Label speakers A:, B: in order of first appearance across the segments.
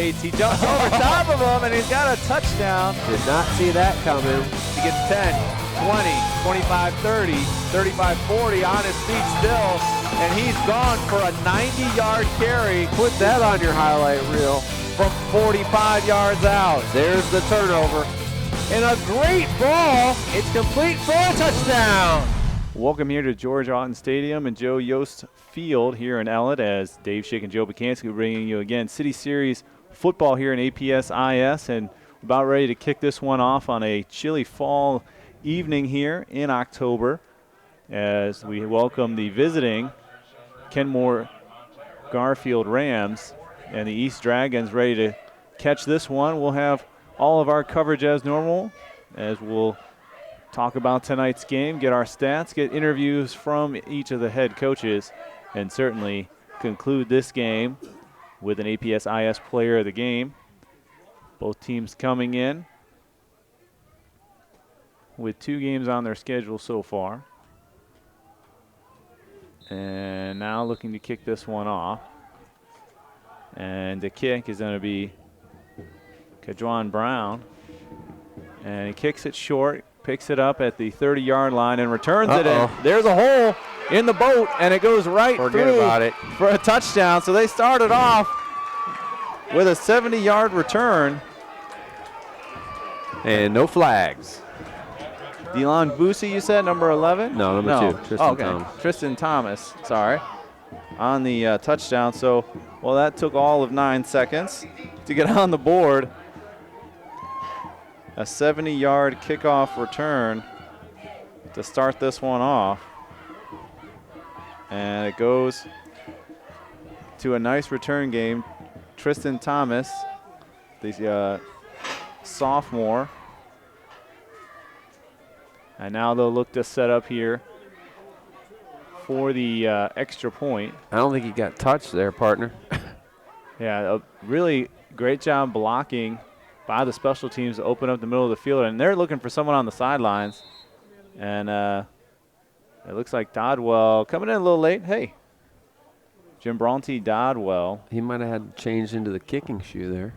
A: waits. He jumps over top of him, and he's got a touchdown.
B: Did not see that coming.
A: He gets 10, 20, 25, 30, 35, 40 on his feet still, and he's gone for a 90-yard carry.
B: Put that on your highlight reel.
A: From 45 yards out.
B: There's the turnover.
A: And a great ball. It's complete for a touchdown. Welcome here to George Auten Stadium and Joe Yost Field here in Ellet as Dave Schick and Joe Bukansky bringing you again City Series football here in APS-IS, and about ready to kick this one off on a chilly fall evening here in October as we welcome the visiting Kenmore-Garfield Rams and the East Dragons ready to catch this one. We'll have all of our coverage as normal as we'll talk about tonight's game, get our stats, get interviews from each of the head coaches, and certainly conclude this game with an APS-IS player of the game. Both teams coming in with 2 games on their schedule so far. And now looking to kick this one off. And the kick is going to be Kajuan Brown. And he kicks it short, picks it up at the 30-yard line, and returns it in. There's a hole in the boat, and it goes right through for a touchdown. So they started off with a 70-yard return.
B: And no flags.
A: Delon Boosie, you said, number 11?
B: No, number 2, Tristan Thomas.
A: Tristan Thomas, sorry, on the touchdown. So, well, that took all of 9 seconds to get on the board. A 70-yard kickoff return to start this one off. And it goes to a nice return game. Tristan Thomas, the sophomore. And now they'll look to set up here for the extra point.
B: I don't think he got touched there, partner.
A: Yeah, a really great job blocking by the special teams to open up the middle of the field. And they're looking for someone on the sidelines. And it looks like Dodwell coming in a little late. Hey, Jim Bronte Dodwell.
B: He might have had to change into the kicking shoe there.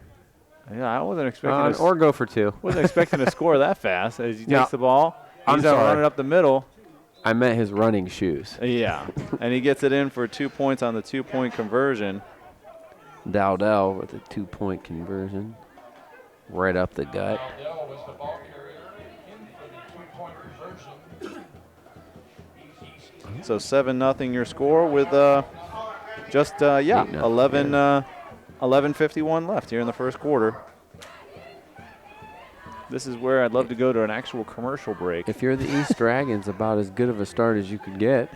A: Yeah, I wasn't expecting
B: or go for 2.
A: Wasn't expecting to score that fast as he takes the ball.
B: I'm
A: He's
B: sorry.
A: running up the middle.
B: I meant his running shoes.
A: Yeah, and he gets it in for 2 points on the 2-point conversion.
B: Dowdell with a 2-point conversion. Right up the gut.
A: So 7-0 your score with just 11:51 left here in the first quarter. This is where I'd love to go to an actual commercial break.
B: If you're the East Dragons, about as good of a start as you could get.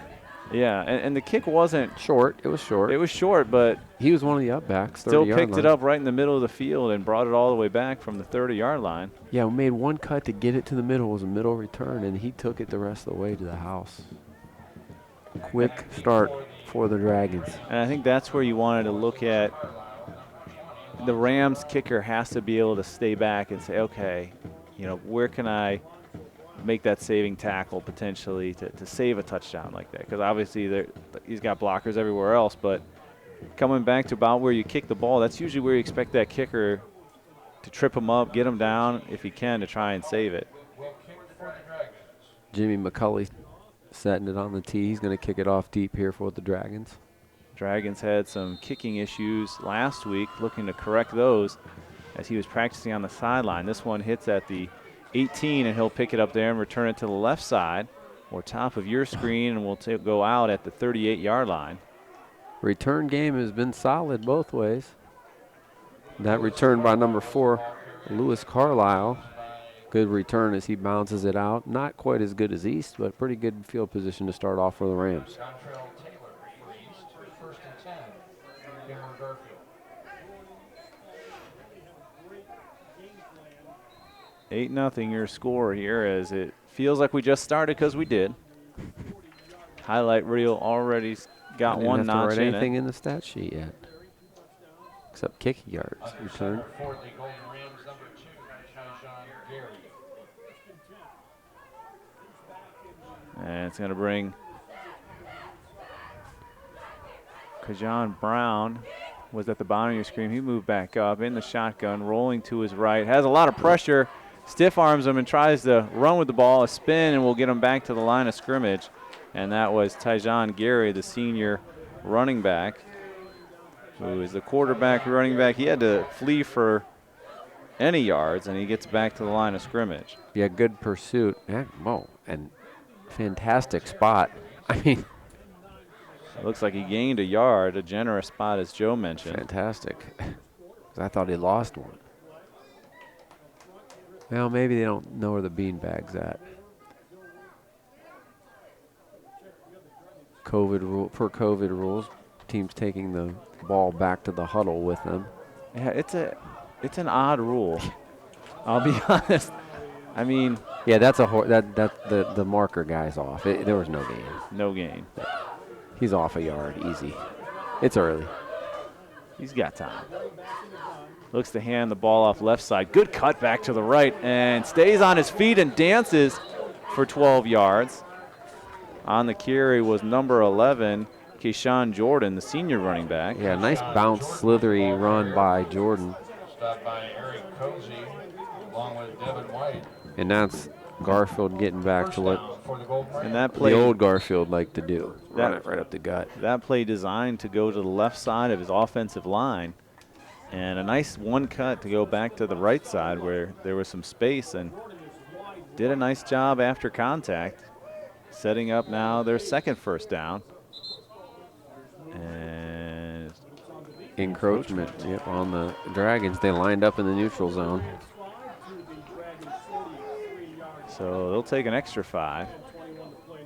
A: Yeah, and the kick wasn't
B: short. It was short.
A: It was short, but
B: he was one of the upbacks.
A: Still picked it up right in the middle of the field and brought it all the way back from the 30-yard line.
B: Yeah, we made one cut to get it to the middle. It was a middle return, and he took it the rest of the way to the house. Quick start for the Dragons.
A: And I think that's where you wanted to look at. The Rams kicker has to be able to stay back and say, okay, you know, where can I make that saving tackle potentially to save a touchdown like that? Because obviously he's got blockers everywhere else, but coming back to about where you kick the ball, that's usually where you expect that kicker to trip him up, get him down if he can to try and save it.
B: Jimmy McCulley setting it on the tee. He's going to kick it off deep here for the Dragons.
A: Dragons had some kicking issues last week, looking to correct those as he was practicing on the sideline. This one hits at the 18, and he'll pick it up there and return it to the left side or top of your screen, and we'll go out at the 38-yard line.
B: Return game has been solid both ways. That return by number 4, Lewis Carlisle. Good return as he bounces it out. Not quite as good as East, but pretty good field position to start off for the Rams.
A: 8-0 your score here as it feels like we just started because we did. Highlight reel already got one notch in it.
B: Anything in the stat sheet yet, except kicking yards return.
A: And it's going to bring Kajuan Brown was at the bottom of your screen. He moved back up in the shotgun, rolling to his right. Has a lot of pressure. Stiff arms him and tries to run with the ball, a spin, and will get him back to the line of scrimmage. And that was Tyjon Gary, the senior running back, who is the quarterback running back. He had to flee for any yards, and he gets back to the line of scrimmage.
B: Yeah, good pursuit. Yeah, whoa, and fantastic spot. I mean,
A: It looks like he gained a yard, a generous spot, as Joe mentioned.
B: fantastic. 'Cause I thought he lost one. Well, maybe they don't know where the beanbag's at. Per COVID rules, teams taking the ball back to the huddle with them.
A: Yeah, it's an odd rule. I'll be honest. I mean,
B: Yeah, that's the marker guy's off. There was no gain.
A: no gain.
B: He's off a yard, easy. It's early.
A: He's got time. Looks to hand the ball off left side. Good cut back to the right and stays on his feet and dances for 12 yards. On the carry was number 11, Keyshawn Jordan, the senior running back.
B: Yeah, nice bounce, slithery run by Jordan.
C: Stopped by Eric Cozy, along with Devin White.
B: And that's Garfield getting back to what
A: And that play,
B: the old Garfield liked to do. Run it right up the gut.
A: that play designed to go to the left side of his offensive line. And a nice one cut to go back to the right side where there was some space, and did a nice job after contact, setting up now their second first down. And
B: Encroachment, yep, on the Dragons. They lined up in the neutral zone.
A: so they'll take an extra 5.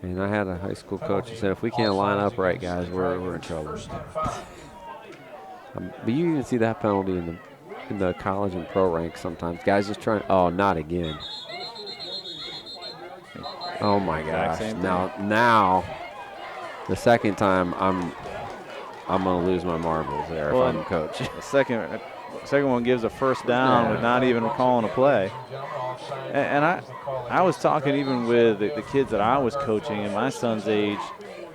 B: And I had a high school coach who said, if we can't line up right, guys, we're in trouble. But you even see that penalty in the college and pro ranks sometimes. Guys just trying. Oh, not again. Oh my gosh! Now, the second time I'm gonna lose my marbles there
A: Well,
B: if I'm coach.
A: The second one gives a first down with not even calling a play. And I was talking even with the kids that I was coaching in my son's age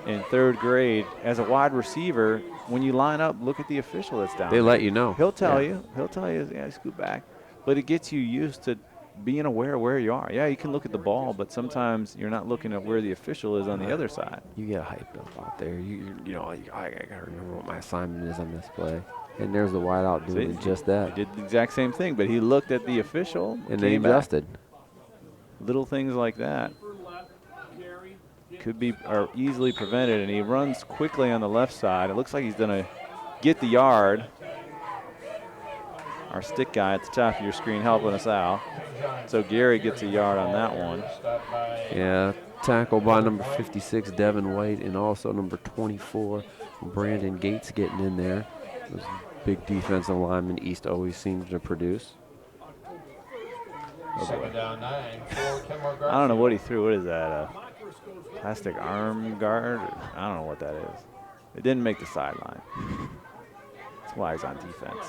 A: in 3rd grade. As a wide receiver, when you line up, look at the official that's down
B: They
A: there.
B: let you know.
A: He'll tell you. He'll tell you, yeah, scoot back. But it gets you used to being aware of where you are. Yeah, you can look at the ball, but sometimes you're not looking at where the official is on the other side.
B: You get hyped up out there. You know, I gotta remember what my assignment is on this play. And there's the wideout doing
A: See,
B: just that.
A: He did the exact same thing, but he looked at the official
B: And then he
A: came back.
B: adjusted.
A: Little things like that are easily prevented, and he runs quickly on the left side. It looks like he's going to get the yard. Our stick guy at the top of your screen helping us out. So Gary gets a yard on that one.
B: Yeah, tackle by number 56, Devin White, and also number 24, Brandon Gates getting in there. Those big defensive linemen East always seems to produce.
C: Second down 9 for Kenmore-Garfield.
A: I don't know what he threw. What is that? A plastic arm guard? I don't know what that is. It didn't make the sideline. That's why he's on defense.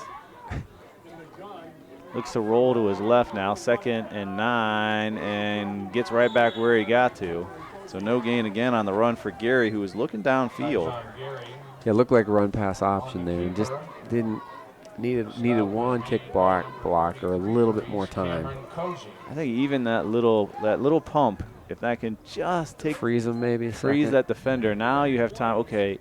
A: Looks to roll to his left now, 2nd and 9, and gets right back where he got to. So no gain again on the run for Gary, who was looking downfield.
B: Yeah, looked like a run pass option there, and just didn't needed one kick block or a little bit more time.
A: I think even that little pump, if that can just
B: Freeze him maybe a
A: freeze
B: second.
A: that defender, now you have time. Okay,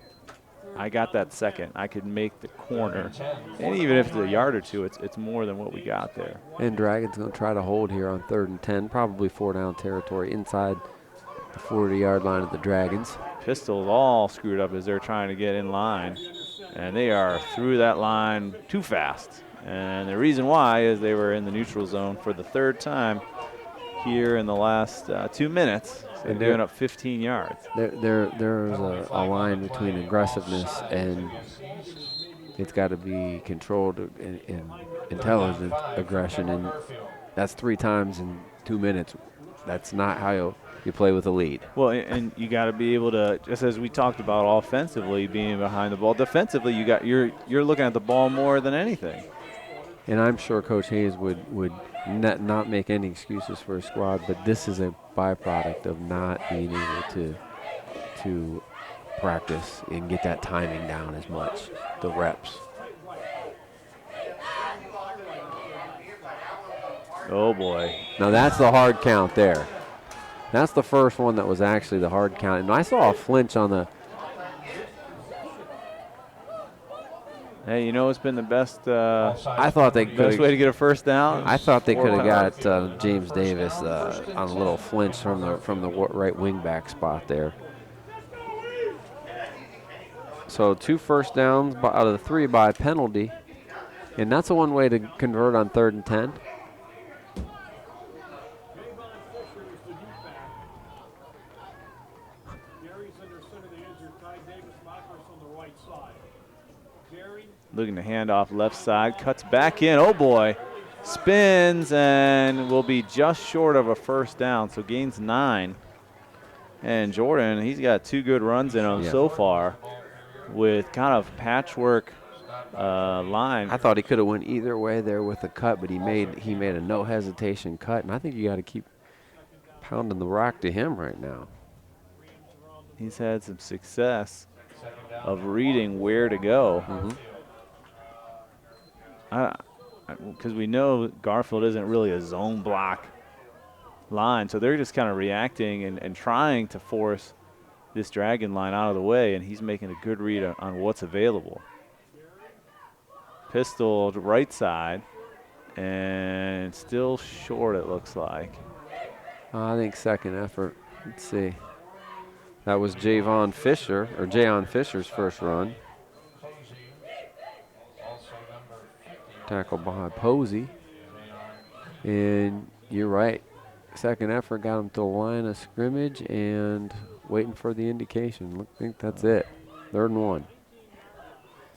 A: I got that second. I could make the corner, and even if it's a yard or two, it's more than what we got there.
B: And Dragons going to try to hold here on 3rd and 10, probably 4-down territory inside the 40-yard line of the Dragons.
A: Pistols all screwed up as they're trying to get in line, and they are through that line too fast. And the reason why is they were in the neutral zone for the 3rd time here in the last 2 minutes. So they're giving up 15 yards.
B: There's a line between aggressiveness and it's got to be controlled and intelligent aggression, and that's 3 times in 2 minutes. That's not how you play with a lead.
A: Well, and you got to be able to, just as we talked about offensively being behind the ball, defensively you're looking at the ball more than anything.
B: And I'm sure Coach Hayes would not make any excuses for his squad, but this is a byproduct of not being able to practice and get that timing down as much, the reps.
A: Oh, boy.
B: Now that's the hard count there. That's the first one that was actually the hard count. And I saw a flinch on the.
A: Hey, you know it's been the best
B: I thought they
A: best
B: could.
A: way to get a first down?
B: I thought they
A: 4
B: could have
A: punts.
B: got James Davis on a little flinch from the right wing back spot there. So 2 first downs out of the 3 by penalty, and that's a one way to convert on 3rd and 10.
A: Looking to hand off left side, cuts back in. Oh boy, spins and will be just short of a first down. So gains 9. And Jordan, he's got 2 good runs in him so far, with kind of patchwork line.
B: I thought he could have went either way there with the cut, but he made a no hesitation cut, and I think you got to keep pounding the rock to him right now.
A: He's had some success of reading where to go. Because we know Garfield isn't really a zone block line, so they're just kind of reacting and trying to force this Dragon line out of the way, and he's making a good read on what's available. Pistol right side, and still short it looks like.
B: I think second effort. Let's see. That was Jayon Fisher's first run. Tackle by Posey. And you're right. Second effort got him to the line of scrimmage and waiting for the indication. I think that's it. 3rd and 1.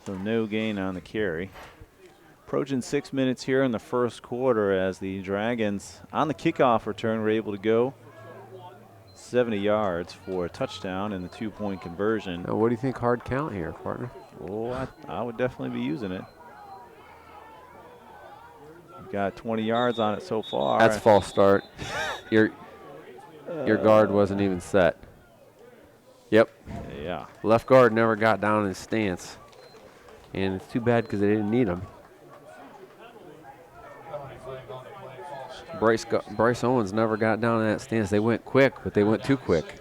A: So no gain on the carry. Approaching 6 minutes here in the first quarter as the Dragons on the kickoff return were able to go 70 yards for a touchdown and the 2-point conversion.
B: Now, what do you think hard count here, partner?
A: Oh, I would definitely be using it. Got 20 yards on it so far.
B: That's false start. Your guard wasn't even set. Yep.
A: Yeah.
B: Left guard never got down in his stance. And it's too bad because they didn't need him. Bryce Owens never got down in that stance. They went quick, but they went too quick.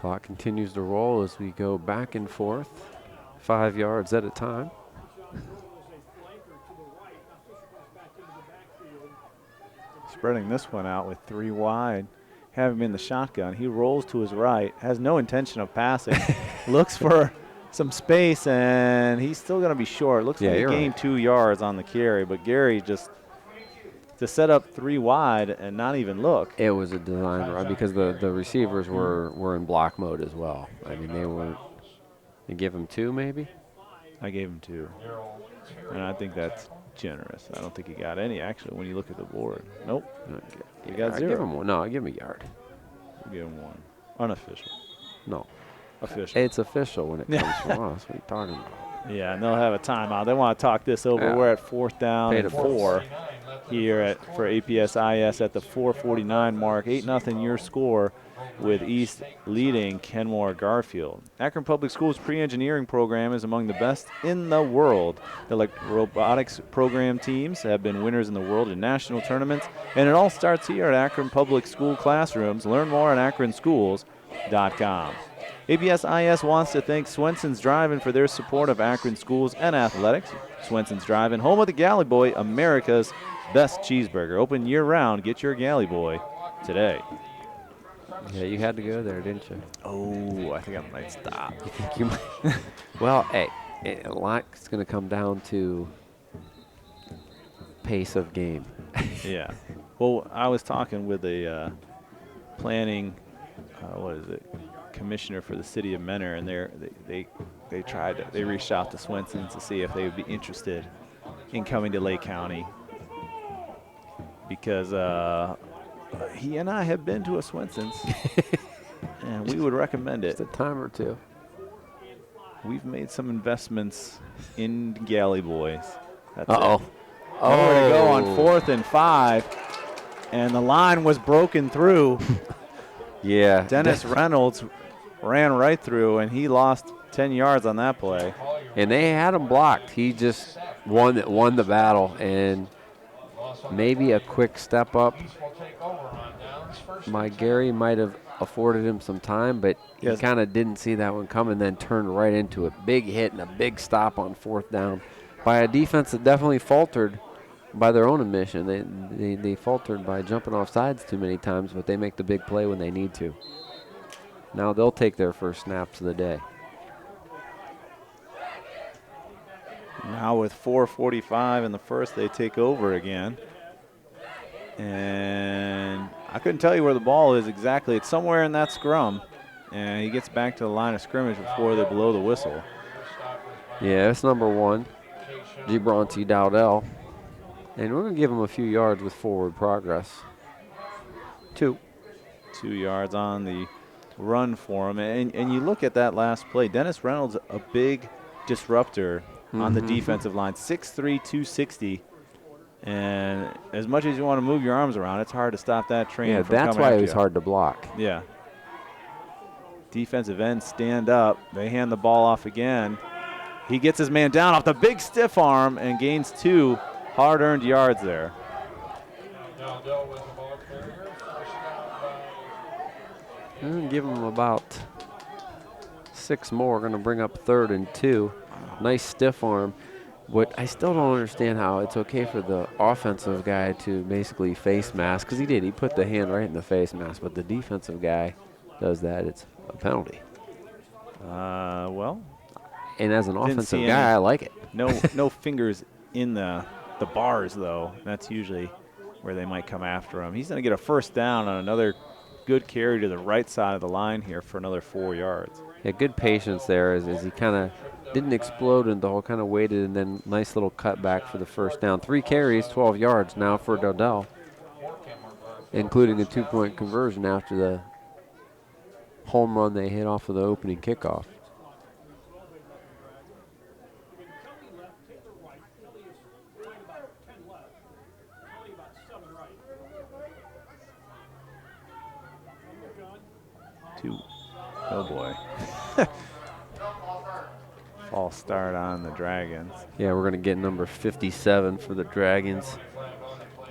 B: Clock continues to roll as we go back and forth, 5 yards at a time.
A: Spreading this one out with 3 wide. Have him in the shotgun. He rolls to his right, has no intention of passing, looks for some space, and he's still going to be short. Looks like he gained 2 yards on the carry, but Gary just to set up 3 wide and not even look.
B: It was a design run because the receivers were in block mode as well. I mean, they weren't. You give him 2 maybe?
A: I gave him 2. And I think that's generous. I don't think he got any, actually, when you look at the board. Nope. You got 0.
B: I give him 1. No, I give him a yard.
A: You give him 1. Unofficial.
B: No.
A: Official.
B: It's official when it comes from us. What are you talking about?
A: Yeah, and they'll have a timeout. They want to talk this over.
B: Yeah.
A: We're at 4th down
B: Paid
A: and
B: a
A: 4 here for APS-IS at the 4:49 mark. 8-0 your score, with East leading Kenmore-Garfield. Akron Public Schools pre-engineering program is among the best in the world. The robotics program teams have been winners in the world in national tournaments, and it all starts here at Akron Public School classrooms. Learn more at akronschools.com. APS-IS wants to thank Swenson's Drive-In for their support of Akron schools and athletics. Swenson's Drive-In, home of the Galley Boy, America's best cheeseburger. Open year-round. Get your Galley Boy today.
B: Yeah, you had to go there, didn't you?
A: Oh, I think I might stop.
B: You think you might? Well, hey, a lot's going to come down to pace of game.
A: Yeah. Well, I was talking with a planning, commissioner for the city of Menor, and they reached out to Swenson to see if they would be interested in coming to Lake County, because he and I have been to a Swenson's, and we would recommend it.
B: Just a time or two.
A: We've made some investments in Galley Boys. That's
B: Uh-oh.
A: Nowhere to go on
B: Oh.
A: 4th and 5. And the line was broken through.
B: Yeah.
A: Dennis Reynolds ran right through, and he lost 10 yards on that play.
B: And they had him blocked. He just won the battle, and maybe a quick step up. My Gary might have afforded him some time, but he
A: Yes.
B: kind of didn't see that one coming, then turned right into it. Big hit and a big stop on 4th down by a defense that definitely faltered by their own admission. They faltered by jumping off sides too many times, but they make the big play when they need to. Now they'll take their first snaps of the day.
A: Now with 4:45 in the first, they take over again. And I couldn't tell you where the ball is exactly. It's somewhere in that scrum. And he gets back to the line of scrimmage before they blow the whistle.
B: Yeah, that's number 1, Gibronte Dowdell. And we're going to give him a few yards with forward progress. 2.
A: 2 yards on the run for him. And you look at that last play. Dennis Reynolds, a big disruptor on the defensive line. 6'3", 260. And as much as you want to move your arms around, it's hard to stop that train.
B: Yeah,
A: from
B: that's
A: coming
B: why
A: after
B: it was
A: you.
B: hard to block.
A: Yeah. Defensive ends stand up. They hand the ball off again. He gets his man down off the big stiff arm and gains 2 hard-earned yards there.
B: Give him about 6 more. Going to bring up 3rd and 2. Nice stiff arm. What I still don't understand how it's okay for the offensive guy to basically face mask, because he did. He put the hand right in the face mask, but the defensive guy does that. It's a penalty.
A: Well,
B: And as an
A: Didn't
B: offensive
A: see
B: guy,
A: any.
B: I like it.
A: no fingers in the bars, though. That's usually where they might come after him. He's going to get a first down on another good carry to the right side of the line here for another 4 yards.
B: Yeah, good patience there as he kind of didn't explode into the hole, kind of waited, and then nice little cutback for the first down. 3 carries, 12 yards now for Dowdell, including a 2-point conversion after the home run they hit off of the opening kickoff.
A: Oh, boy. False start on the Dragons.
B: Yeah, we're going to get number 57 for the Dragons.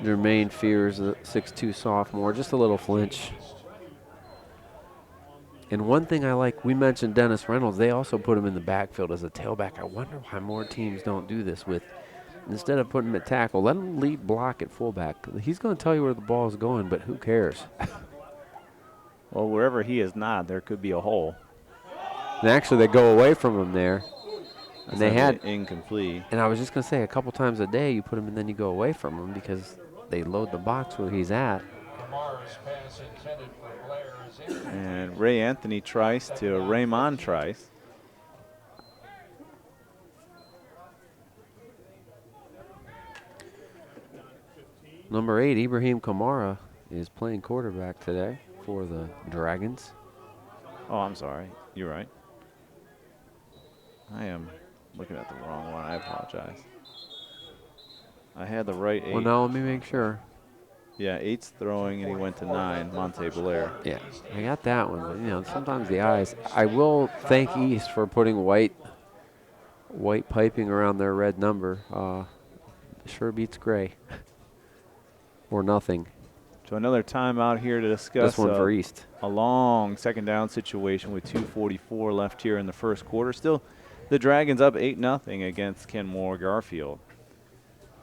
B: Jermaine Fears, a 6'2 sophomore, just a little flinch. And one thing I like, we mentioned Dennis Reynolds. They also put him in the backfield as a tailback. I wonder why more teams don't do this with, instead of putting him at tackle, let him lead block at fullback. He's going to tell you where the ball is going, but who cares?
A: Well, wherever he is not, there could be a hole.
B: And actually, they go away from him there.
A: That's
B: And they
A: not
B: had,
A: incomplete.
B: and I was just going to say, a couple times a day you put him and then you go away from him because they load the box where he's at.
A: And Ray Anthony Trice to Raymond Trice.
B: Number 8, Ibrahim Kamara, is playing quarterback today for the Dragons.
A: Oh, I'm sorry. You're right. I am looking at the wrong one. I apologize. I had the right 8.
B: Well, now let me make sure.
A: Yeah, 8's throwing, and he went to 9, Monte Blair.
B: Yeah, I got that one. But, you know, sometimes the eyes. I will thank East for putting white piping around their red number. Sure beats gray. Or nothing.
A: So another timeout here to discuss
B: This one for East.
A: a long second down situation with 2:44 left here in the first quarter. Still, the Dragons up 8-0 against Kenmore-Garfield.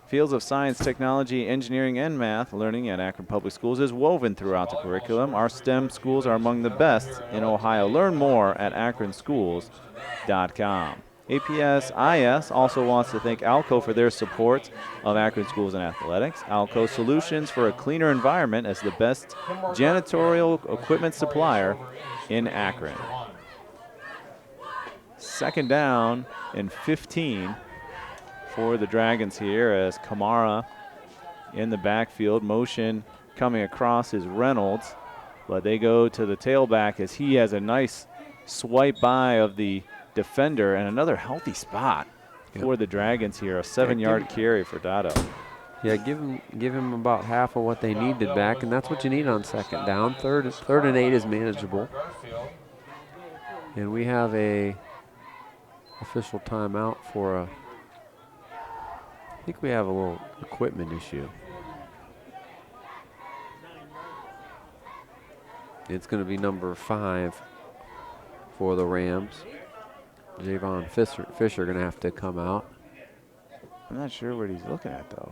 A: Fields of science, technology, engineering, and math learning at Akron Public Schools is woven throughout the curriculum. Our STEM schools are among the best in Ohio. Learn more at akronschools.com. APS-IS also wants to thank Alco for their support of Akron Schools and Athletics. Alco Solutions for a cleaner environment as the best janitorial equipment supplier in Akron. Second down and 15 for the Dragons here as Kamara in the backfield. Motion coming across is Reynolds, but they go to the tailback as he has a nice swipe by of the defender and another healthy spot for the Dragons here. A 7-yard carry for Dotto.
B: Yeah, give him about half of what they needed back, and that's what you need on second down. Third and 8 is manageable. And we have a official timeout for a. I think we have a little equipment issue. It's going to be number 5 for the Rams. Javon Fisher going to have to come out.
A: I'm not sure what he's looking at though.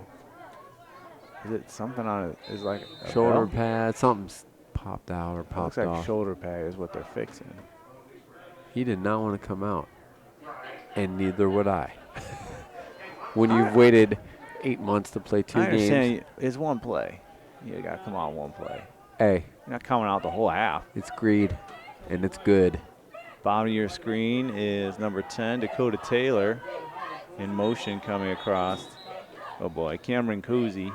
A: Is it something on it? Is like a
B: Shoulder
A: belt?
B: pad, something's popped out or
A: It
B: popped
A: looks like
B: off.
A: shoulder pad is what they're fixing.
B: He did not want to come out, and neither would I. When you've waited 8 months to play 2
A: I understand
B: games.
A: it's one play. You got to come out one play.
B: Hey,
A: You're not coming out the whole half.
B: it's greed, and it's good.
A: Bottom of your screen is number 10, Dakota Taylor, in motion coming across. Oh boy, Cameron Cozy.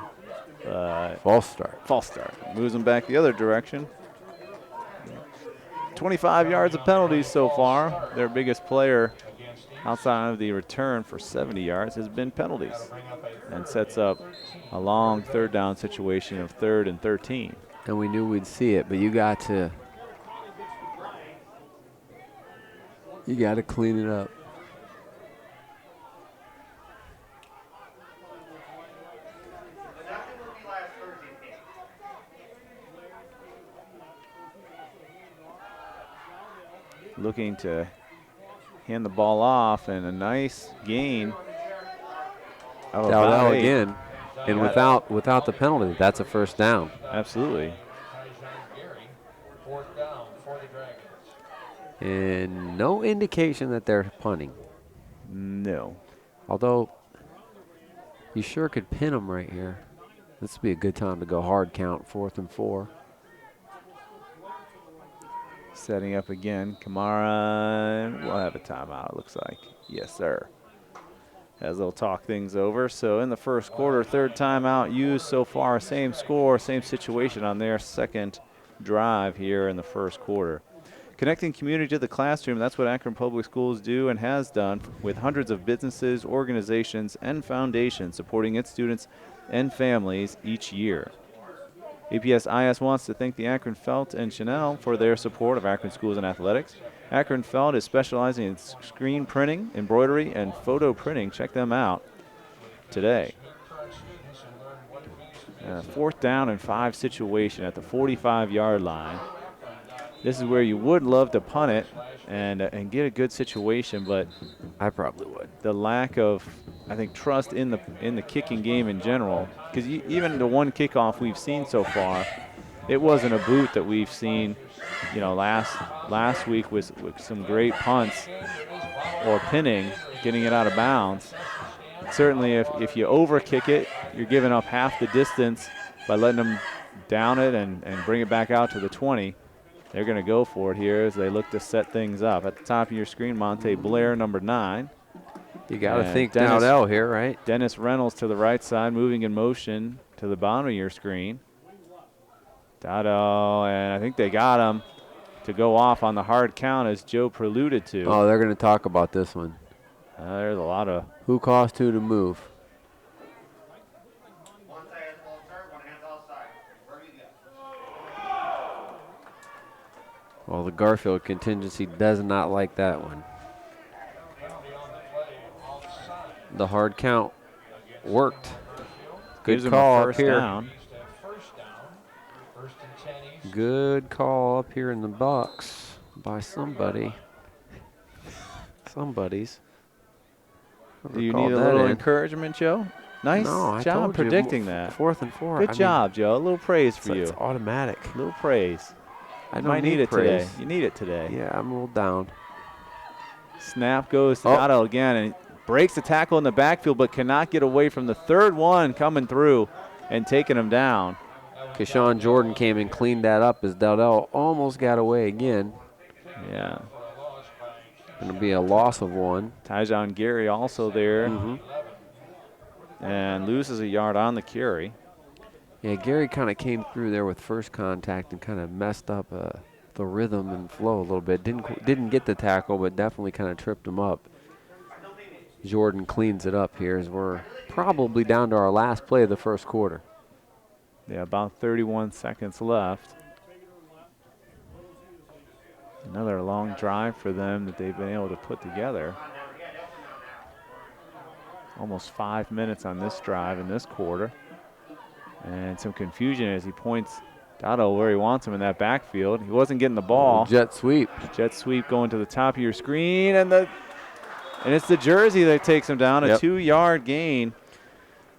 B: False start.
A: False start. Moves them back the other direction. 25 yards of penalties so far. Their biggest player outside of the return for 70 yards has been penalties, and sets up a long third down situation of 3rd and 13.
B: And we knew we'd see it, but you got to clean it up.
A: Looking to hand the ball off, and a nice gain. of about
B: Dowdell
A: 8.
B: again, and without the penalty, that's a first down.
A: Absolutely.
B: And no indication that they're punting.
A: No.
B: Although, you sure could pin them right here. This would be a good time to go hard count, 4th and 4.
A: Setting up again. Kamara will have a timeout, it looks like. Yes, sir. As they'll talk things over. So in the first quarter, 3rd timeout used so far. Same score, same situation on their second drive here in the first quarter. Connecting community to the classroom, that's what Akron Public Schools do and has done with hundreds of businesses, organizations, and foundations supporting its students and families each year. APS IS wants to thank the Akron Felt and Chanel for their support of Akron schools and athletics. Akron Felt is specializing in screen printing, embroidery, and photo printing. Check them out today. 4th down and 5 situation at the 45-yard line. This is where you would love to punt it and get a good situation, but
B: I probably would.
A: the lack of, I think, trust in the kicking game in general, because even the one kickoff we've seen so far, it wasn't a boot that we've seen, last week with some great punts or pinning, getting it out of bounds. Certainly, if you over kick it, you're giving up half the distance by letting them down it and bring it back out to the 20. They're going to go for it here as they look to set things up. At the top of your screen, Monte Blair, number 9.
B: You got to
A: And
B: think Dowdell here, right?
A: Dennis Reynolds to the right side, moving in motion to the bottom of your screen. Dowdell, and I think they got him to go off on the hard count, as Joe preluded to.
B: Oh, they're going to talk about this one.
A: There's a lot of.
B: Who caused who to move? Well, the Garfield contingency does not like that one. The hard count worked. Good
A: Gives him a
B: call up
A: first
B: here.
A: down.
B: Good call up here in the box by somebody. Somebody's.
A: Do you
B: Called
A: need a
B: that
A: little
B: in.
A: encouragement, Joe? Nice
B: No, I
A: job
B: told you,
A: predicting that.
B: 4th and 4.
A: Good job, Joe. A little praise for
B: It's
A: you.
B: automatic.
A: A little praise.
B: I
A: You
B: don't
A: might need it
B: praise.
A: today. You need it today.
B: Yeah, I'm a little down.
A: Snap goes to
B: Oh.
A: Dowdell again, and breaks the tackle in the backfield, but cannot get away from the third one coming through and taking him down.
B: Keshawn Jordan came and cleaned that up as Dowdell almost got away again.
A: Yeah.
B: Going to be a loss of 1.
A: Tyjon Gary also there,
B: Mm-hmm.
A: and loses a yard on the carry.
B: Yeah, Gary kind of came through there with first contact and kind of messed up the rhythm and flow a little bit. Didn't get the tackle, but definitely kind of tripped him up. Jordan cleans it up here as we're probably down to our last play of the first quarter.
A: Yeah, about 31 seconds left. Another long drive for them that they've been able to put together. Almost 5 minutes on this drive in this quarter. And some confusion as he points Dotto where he wants him in that backfield. He wasn't getting the ball.
B: Jet sweep.
A: Jet sweep going to the top of your screen, and it's the jersey that takes him down, a 2-yard gain.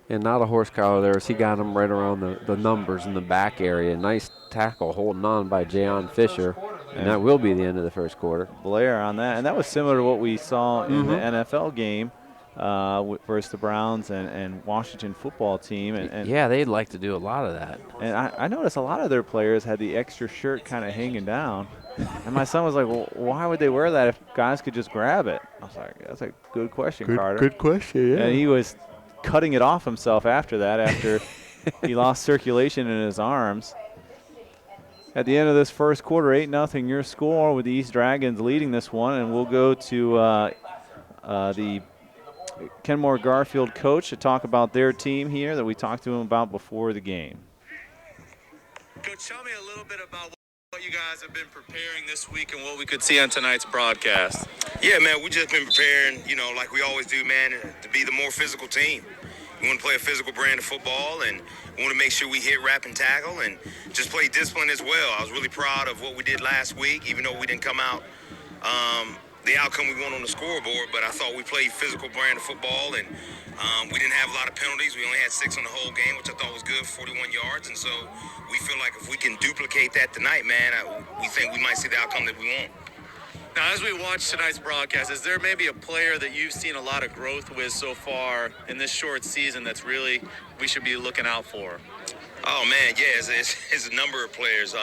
B: And not a horsecow there as he got him right around the numbers in the back area. Nice tackle holding on by Jayon Fisher. And that will be the end of the first quarter.
A: Blair on that. And that was similar to what we saw in the NFL game versus the Browns and Washington football team. And
B: yeah, they'd like to do a lot of that.
A: And I noticed a lot of their players had the extra shirt kind of hanging down. And my son was like, well, why would they wear that if guys could just grab it? I was like, that's a good question, Carter.
B: Good question, yeah.
A: And he was cutting it off himself after that, after he lost circulation in his arms. At the end of this first quarter, 8-0 your score with the East Dragons leading this one. And we'll go to the Kenmore-Garfield coach to talk about their team here that we talked to him about before the game.
D: Coach, tell me a little bit about what you guys have been preparing this week and what we could see on tonight's broadcast.
E: Yeah, man, we just been preparing, like we always do, man, to be the more physical team. We want to play a physical brand of football, and we want to make sure we hit, wrap, and tackle, and just play discipline as well. I was really proud of what we did last week, even though we didn't come out the outcome we want on the scoreboard, but I thought we played physical brand of football, and we didn't have a lot of penalties. We only had 6 on the whole game, which I thought was good, 41 yards, and so we feel like if we can duplicate that tonight, man, we think we might see the outcome that we want.
D: Now, as we watch tonight's broadcast, is there maybe a player that you've seen a lot of growth with so far in this short season that's really we should be looking out for?
E: Oh, man, yeah, it's a number of players.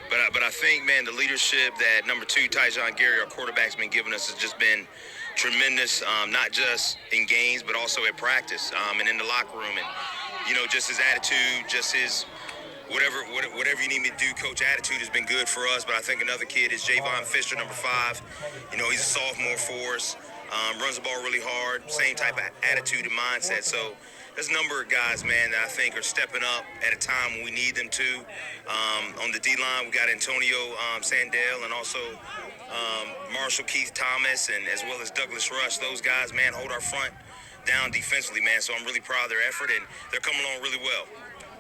E: But I think, man, the leadership that number 2, Tyjon Gary, our quarterback's been giving us has just been tremendous, not just in games, but also at practice and in the locker room. And, just his attitude, just his whatever you need me to do, coach, attitude has been good for us. But I think another kid is Jayon Fisher, number 5. He's a sophomore for us, runs the ball really hard, same type of attitude and mindset. So there's a number of guys, man, that I think are stepping up at a time when we need them to. On the D-line, we got Antonio Sandell and also Marshall Keith Thomas, and as well as Douglas Rush. Those guys, man, hold our front down defensively, man. So I'm really proud of their effort, and they're coming along really well.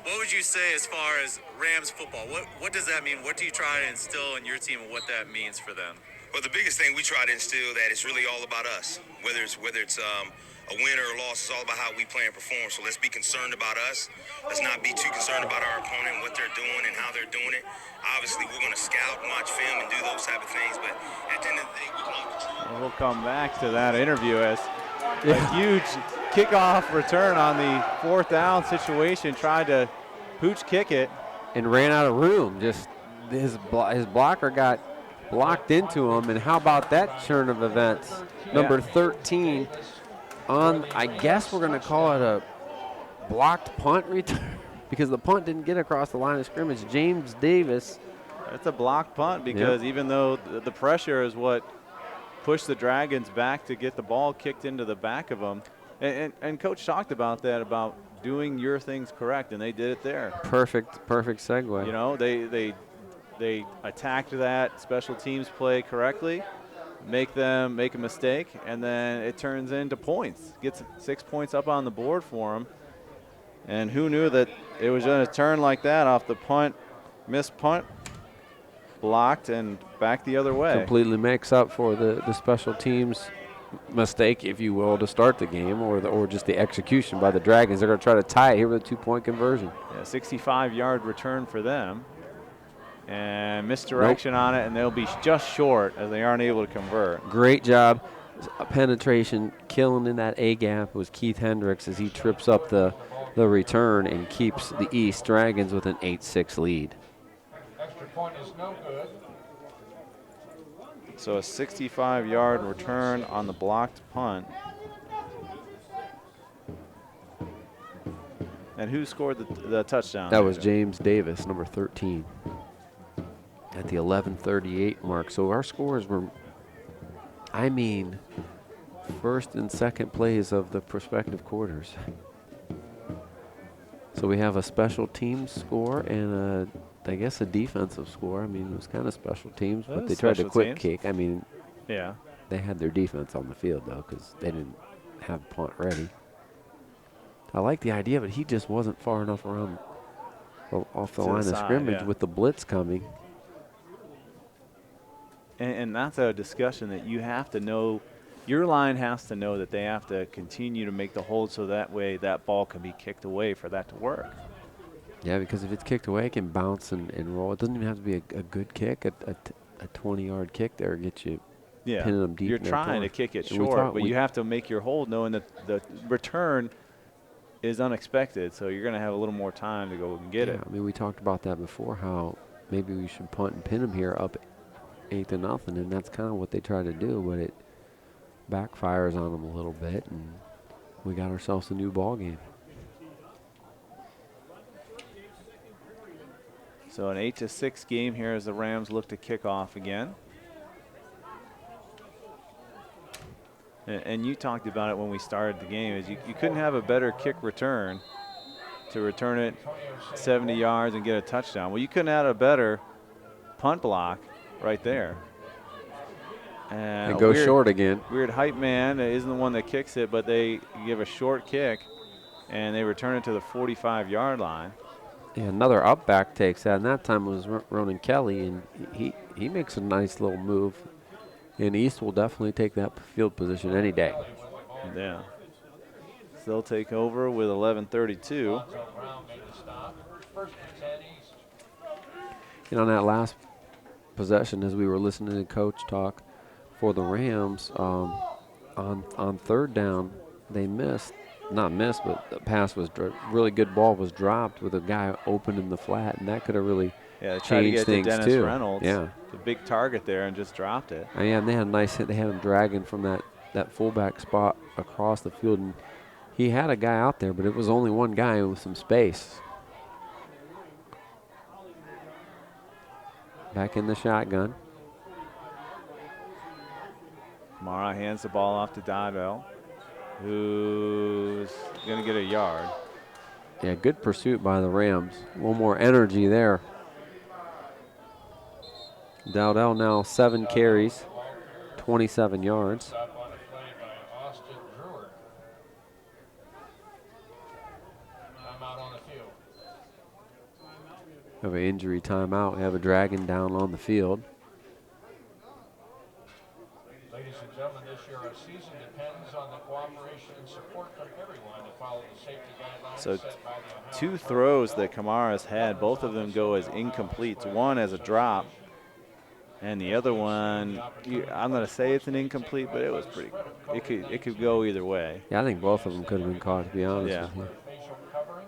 D: What would you say as far as Rams football? What does that mean? What do you try to instill in your team and what that means for them?
E: Well, the biggest thing we try to instill that it's really all about us. Whether it's a win or a loss, it's all about how we play and perform. So let's be concerned about us. Let's not be too concerned about our opponent and what they're doing and how they're doing it. Obviously, we're going to scout and watch film and do those type of things, but at the end of the day, we can all control.
A: We'll come back to that interview as a huge kickoff return on the 4th down situation. Tried to pooch kick it.
B: And ran out of room. Just his blocker got blocked into him. And how about that turn of events? Number 13 on, I guess we're going to call it a blocked punt return because the punt didn't get across the line of scrimmage. James Davis.
A: It's a blocked punt because even though the pressure is what pushed the Dragons back to get the ball kicked into the back of them. And Coach talked about that, about doing your things correct, and they did it there.
B: Perfect segue.
A: They attacked that special teams play correctly, make them make a mistake, and then it turns into points. Gets 6 points up on the board for them. And who knew that it was going to turn like that off the punt, missed punt, blocked, and back the other way.
B: Completely makes up for the special teams mistake, if you will, to start the game, or just the execution by the Dragons. They're going to try to tie it here with a 2-point conversion.
A: Yeah, 65-yard return for them. And misdirection on it, and they'll be just short as they aren't able to convert.
B: Great job. Penetration, killing in that A-gap was Keith Hendricks as he trips up the return and keeps the East Dragons with an 8-6 lead.
C: Extra point is no good.
A: So a 65-yard return on the blocked punt. And who scored the touchdown?
B: That was James Davis, number 13, at the 11:38 mark. So our scores were, first and second plays of the prospective quarters. So we have a special teams score and I guess a defensive score. I mean, it was kind of special teams,
A: That
B: but
A: was
B: they tried to
A: special
B: quick
A: teams.
B: kick. I mean,
A: Yeah.
B: they had their defense on the field, though, because they didn't have punt ready. I like the idea, but he just wasn't far enough around off the
A: To the
B: line of
A: side,
B: scrimmage
A: yeah.
B: with the blitz coming.
A: And that's a discussion that you have to know. Your line has to know that they have to continue to make the hold so that way that ball can be kicked away for that to work.
B: Yeah, because if it's kicked away, it can bounce and roll. It doesn't even have to be a good kick. A 20-yard kick there gets you
A: Yeah.
B: pinning them deep
A: You're
B: in their
A: trying to
B: corner.
A: kick it
B: And we
A: short,
B: thought
A: but
B: we-
A: you have to make your hold knowing that the return is unexpected, so you're going to have a little more time to go and get it.
B: I mean, we talked about that before, how maybe we should punt and pin them here up 8-0, and that's kind of what they try to do, but it backfires on them a little bit, and we got ourselves a new ball game.
A: So an 8-6 game here as the Rams look to kick off again. And you talked about it when we started the game, is you couldn't have a better kick return to return it 70 yards and get a touchdown. Well, you couldn't have a better punt block right there.
B: And go short again.
A: Weird hype man isn't the one that kicks it, but they give a short kick, and they return it to the 45-yard line.
B: Yeah, another up back takes that, and that time it was Ronan Kelly, and he makes a nice little move. And East will definitely take that field position any day.
A: Yeah. So they'll take over with 11:32.
B: And on that last possession, as we were listening to Coach talk for the Rams, on third down, they missed. Not missed, but the pass was really good ball was dropped with a guy open in the flat, and that could have really
A: Yeah, they tried to
B: changed
A: get to
B: things
A: Dennis
B: too.
A: Reynolds.
B: Yeah.
A: The big target there and just dropped it.
B: Yeah, and they had a nice hit. They had him dragging from that fullback spot across the field, and he had a guy out there, but it was only one guy with some space. Back in the shotgun.
A: Mara hands the ball off to Dodell, who's going to get a yard.
B: Yeah, good pursuit by the Rams. A little more energy there. Dowdell now 7 carries, 27 yards.
C: Stop on the play by Austin Brewer. Timeout on the field.
B: Have an injury timeout. We have a dragon down on the field.
C: Ladies and gentlemen, this year our season depends on the cooperation and support from everyone to follow the safety guidelines
A: So
C: set by the Ohio
A: two throws that Kamara's had, both of them go as incompletes. One as a drop, and the other one, I'm going to say it's an incomplete, but it was pretty. It could go either way.
B: Yeah, I think both of them could have been caught, to be honest
A: Yeah.
B: with you.
C: facial covering.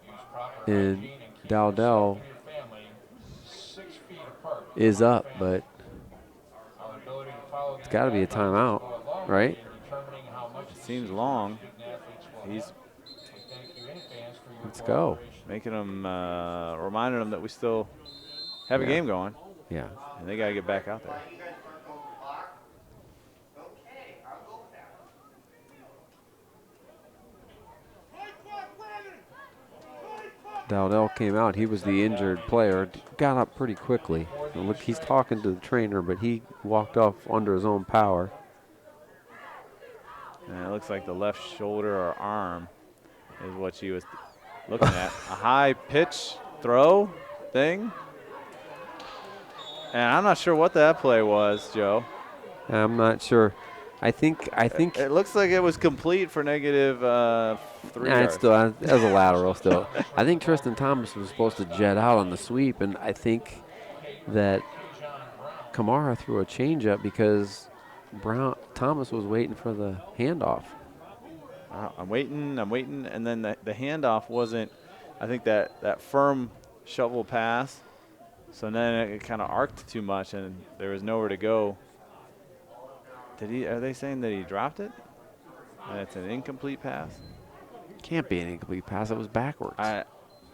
C: Use proper
B: And
C: hygiene and keep
B: Dowdell
C: yourself and your family 6 feet apart.
B: is up, but
C: Our ability to follow
B: it's got to be a timeout, right?
C: determining how much
A: It seems long.
C: athletes will
A: He's
C: have. Thank you in advance for your
B: Let's go.
A: making them, reminding them that we still have a
B: Yeah.
A: game going,
B: Yeah.
A: and they got to get back out there.
B: Dowdell came out. He was the injured player. Got up pretty quickly. And look, he's talking to the trainer, but he walked off under his own power.
A: And it looks like the left shoulder or arm is what she was looking at. A high pitch throw thing. And I'm not sure what that play was, Joe.
B: I'm not sure. I think
A: It looks like it was complete for negative 3
B: Nah,
A: yards.
B: it's still as a lateral still. I think Tristan Thomas was supposed to jet out on the sweep, and I think that Kamara threw a changeup because Thomas was waiting for the handoff.
A: I'm waiting, and then the handoff wasn't, I think that firm shovel pass. So then it kind of arced too much, and there was nowhere to go. Are they saying that he dropped it? And it's an incomplete pass?
B: Can't be an incomplete pass. It was backwards.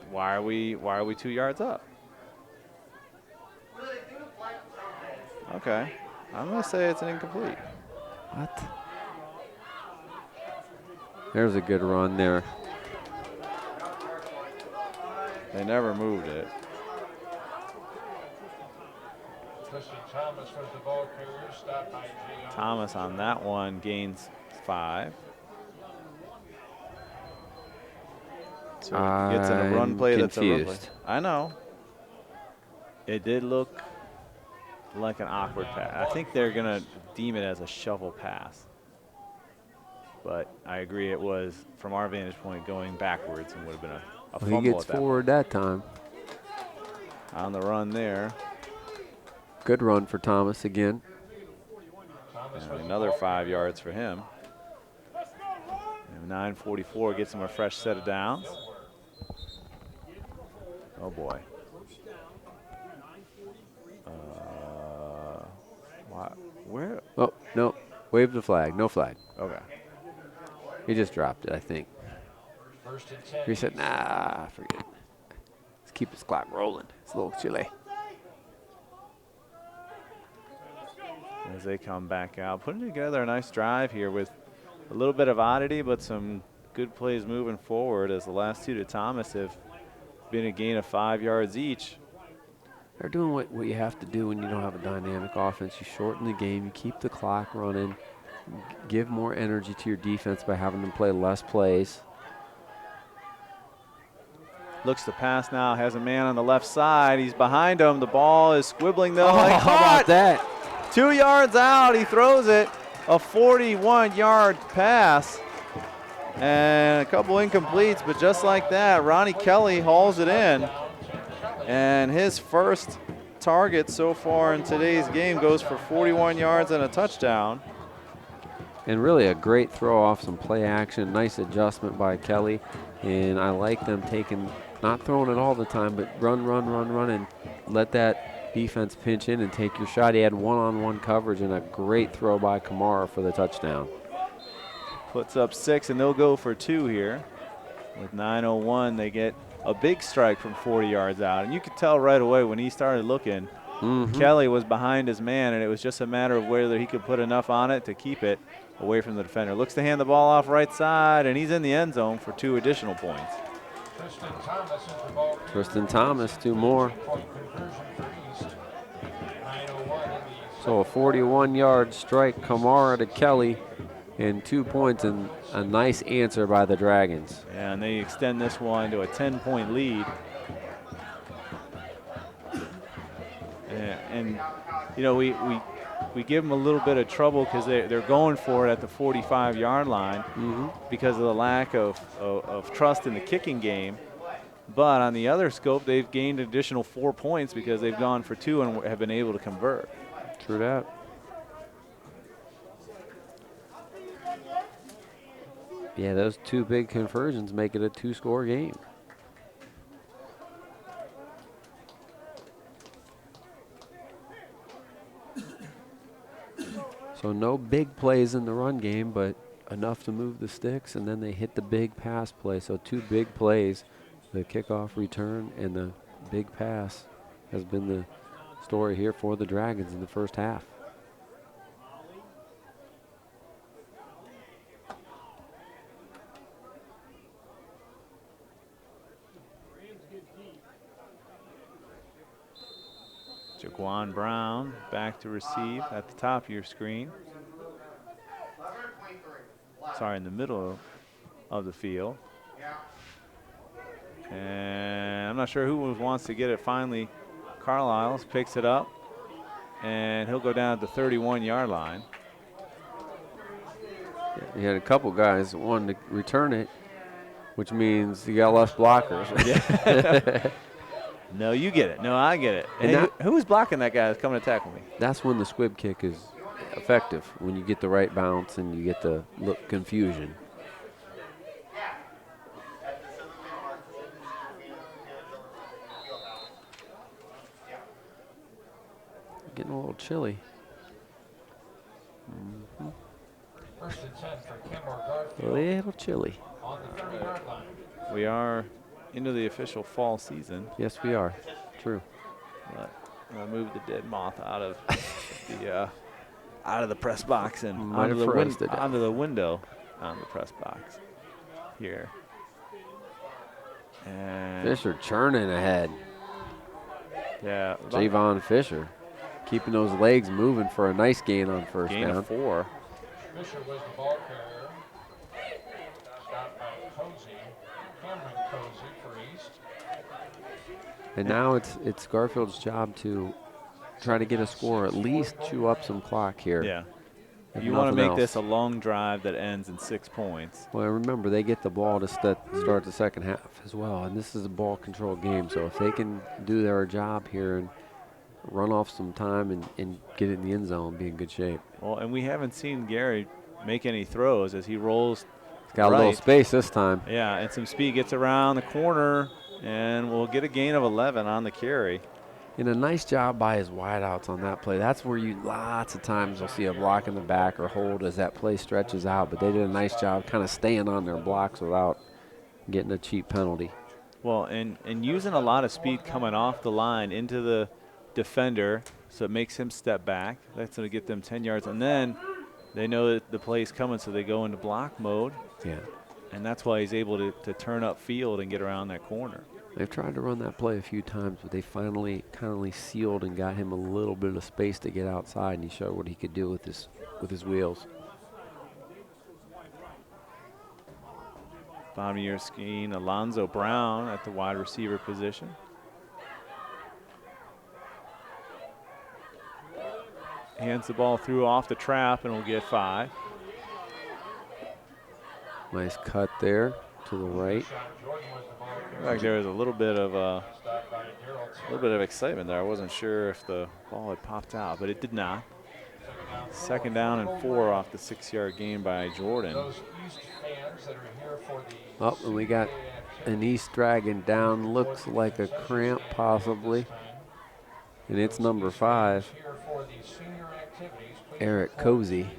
A: Why are we 2 yards up? Okay, I'm gonna say it's an incomplete.
B: What? There's a good run there.
A: They never moved it.
C: Tristan Thomas was the ball carrier, stopped by J.R.
A: Thomas on that one gains 5. So it gets in a run
B: I'm
A: play that's a run play.
B: confused.
A: I know. It did look like an awkward pass. I think they're going to deem it as a shovel pass. But I agree it was, from our vantage point, going backwards and would have been a fumble
B: He gets
A: at that
B: forward that time.
A: on the run there.
B: Good run for Thomas again.
A: And another 5 yards for him. And 9:44 gets him a fresh set of downs. Oh boy. Where?
B: Oh, no. Wave the flag. No flag.
A: Okay.
B: He just dropped it, I think.
C: First and 10.
B: He said, nah, forget it. Let's keep this clock rolling. It's a little chilly.
A: As they come back out, putting together a nice drive here with a little bit of oddity, but some good plays moving forward, as the last 2 to Thomas have been a gain of 5 yards each.
B: They're doing what you have to do when you don't have a dynamic offense. You shorten the game, you keep the clock running, give more energy to your defense by having them play less plays.
A: Looks to pass now, has a man on the left side. He's behind him. The ball is squibbling though.
B: Oh, how about that?
A: 2 yards out, he throws it. A 41-yard pass. And a couple incompletes, but just like that, Ronnie Kelly hauls it in. And his first target so far in today's game goes for 41 yards and a touchdown.
B: And really a great throw off some play action. Nice adjustment by Kelly. And I like them taking, not throwing it all the time, but run, and let that defense pinch in and take your shot. He had one-on-one coverage and a great throw by Kamara for the touchdown.
A: Puts up 6, and they'll go for 2 here. With 9:01, they get a big strike from 40 yards out. And you could tell right away when he started looking, Kelly was behind his man, and it was just a matter of whether he could put enough on it to keep it away from the defender. Looks to hand the ball off right side, and he's in the end zone for 2 additional points.
C: Tristan Thomas is the ball carrier.
B: Tristan Thomas, 2 more.
C: Point conversion for East. 9:01 in the
B: So a 41-yard strike, Kamara to Kelly, and 2 points, and a nice answer by the Dragons.
A: And they extend this one to a 10-point lead. And you know, we give them a little bit of trouble because they're going for it at the 45-yard line because of the lack of trust in the kicking game. But on the other scope, they've gained an additional 4 points because they've gone for 2 and have been able to convert.
B: True that. Yeah, those 2 big conversions make it a 2-score game. So no big plays in the run game, but enough to move the sticks, and then they hit the big pass play. So 2 big plays, the kickoff return and the big pass has been the story here for the Dragons in the first half.
A: Jaquan Brown back to receive at the top of your screen. Sorry, in the middle of the field. And I'm not sure who wants to get it. Finally, Carlisle picks it up, and he'll go down at the 31-yard line.
B: You had a couple guys that wanted to return it, which means you got less blockers.
A: No, you get it. No, I get it.
B: And
A: Hey, who was blocking that guy that's coming to tackle me?
B: That's when the squib kick is effective, when you get the right bounce and you get the look confusion. Getting a little chilly.
C: first and 10 for
B: A
C: Kenmore-Garfield
B: little chilly.
C: on the 30-yard line.
A: We are into the official fall season.
B: Yes, we are. True.
A: But I moved the dead moth out of the press box and
B: Might have froze to death.
A: onto the window on the press box. here. And
B: Fisher churning ahead.
A: yeah,
B: Javon Fisher keeping those legs moving for a nice gain on first
A: gain
B: down.
A: of 4.
C: Fisher was the ball carrier. Stopped by Cozy. Cameron Cozy for East.
B: And now it's Garfield's job to try to get a score, at least chew up some clock here.
A: Yeah.
B: if
A: You want to
B: nothing
A: make this a
B: else.
A: long drive that ends in 6 points.
B: Well, remember, they get the ball to start the second half as well, and this is a ball control game. So if they can do their job here and run off some time and get it in the end zone, be in good shape.
A: Well, and we haven't seen Gary make any throws as he rolls.
B: He's got a little space this time.
A: Yeah, and some speed, gets around the corner, and we'll get a gain of 11 on the carry.
B: And a nice job by his wideouts on that play. That's where you lots of times will see a block in the back or hold as that play stretches out. But they did a nice job kind of staying on their blocks without getting a cheap penalty.
A: Well, and using a lot of speed coming off the line into the defender, so it makes him step back. That's going to get them 10 yards. And then they know that the play's coming, so they go into block mode.
B: Yeah.
A: And that's why he's able to turn up field and get around that corner.
B: They've tried to run that play a few times, but they finally kindly sealed and got him a little bit of space to get outside, and he showed what he could do with his wheels.
A: Bottom of your screen, Alonzo Brown at the wide receiver position. Hands the ball through off the trap, and we'll get 5.
B: Nice cut there to the right.
A: Looked like there was a little bit of excitement there. I wasn't sure if the ball had popped out, but it did not. 2nd down and 4 off the 6-yard gain by Jordan.
B: Oh, and we got an East dragging down. Looks like a cramp possibly. And it's number 5, Eric Cozy.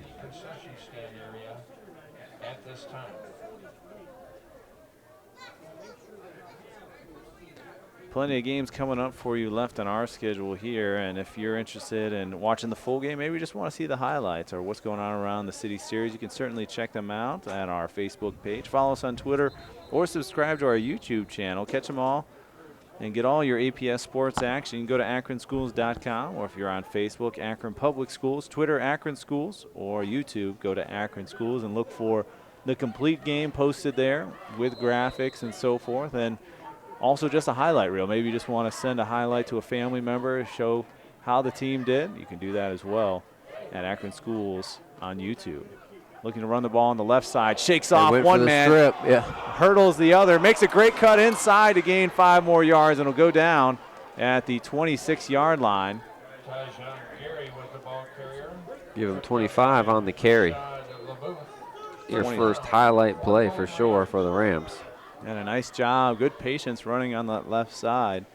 A: Plenty of games coming up for you left on our schedule here, and if you're interested in watching the full game, maybe you just want to see the highlights or what's going on around the City Series, you can certainly check them out at our Facebook page. Follow us on Twitter or subscribe to our YouTube channel. Catch them all and get all your APS sports action. You can go to akronschools.com, or if you're on Facebook, Akron Public Schools, Twitter, Akron Schools, or YouTube, go to Akron Schools and look for the complete game posted there with graphics and so forth. And also just a highlight reel. Maybe you just want to send a highlight to a family member, show how the team did. You can do that as well at Akron Schools on YouTube. Looking to run the ball on the left side. Shakes off one man.
B: Strip. Yeah.
A: Hurdles the other. Makes a great cut inside to gain 5 more yards, and will go down at the 26-yard line.
B: Give him 25 on the carry. Your first highlight play for sure for the Rams.
A: And a nice job, good patience running on the left side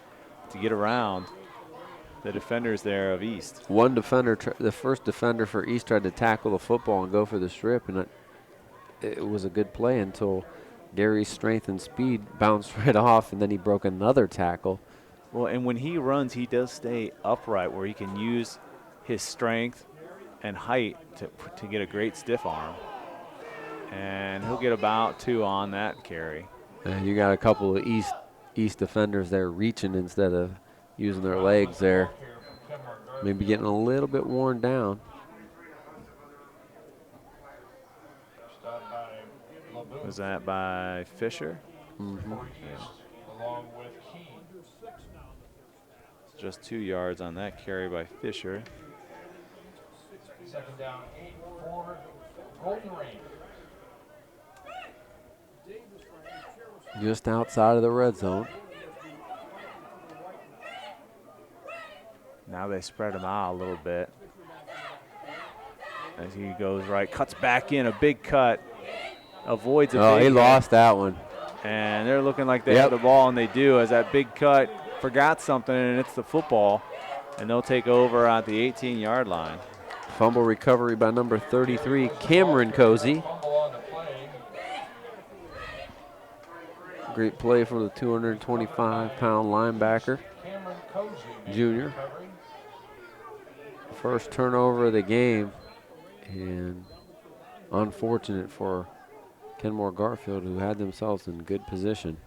A: to get around the defenders there of East.
B: One defender, the first defender for East tried to tackle the football and go for the strip, and it was a good play until Gary's strength and speed bounced right off, and then he broke another tackle.
A: Well, and when he runs, he does stay upright where he can use his strength and height to get a great stiff arm. And he'll get about 2 on that carry.
B: You got a couple of East defenders there reaching instead of using their legs there. Maybe getting a little bit worn down.
A: Was that by Fisher?
B: Mm-hmm.
A: Just 2 yards on that carry by Fisher.
C: 2nd down, 8 for Golden Range.
B: Just outside of the red zone.
A: Now they spread him out a little bit. As he goes right, cuts back in, a big cut. Avoids a big
B: he
A: hit.
B: lost that one.
A: And they're looking like they have the ball, and they do, as that big cut forgot something, and it's the football. And they'll take over at the 18-yard line.
B: Fumble recovery by number 33, Cameron Cozy. Great play for the 225-pound linebacker, junior. First turnover of the game, and unfortunate for Kenmore-Garfield, who had themselves in good position.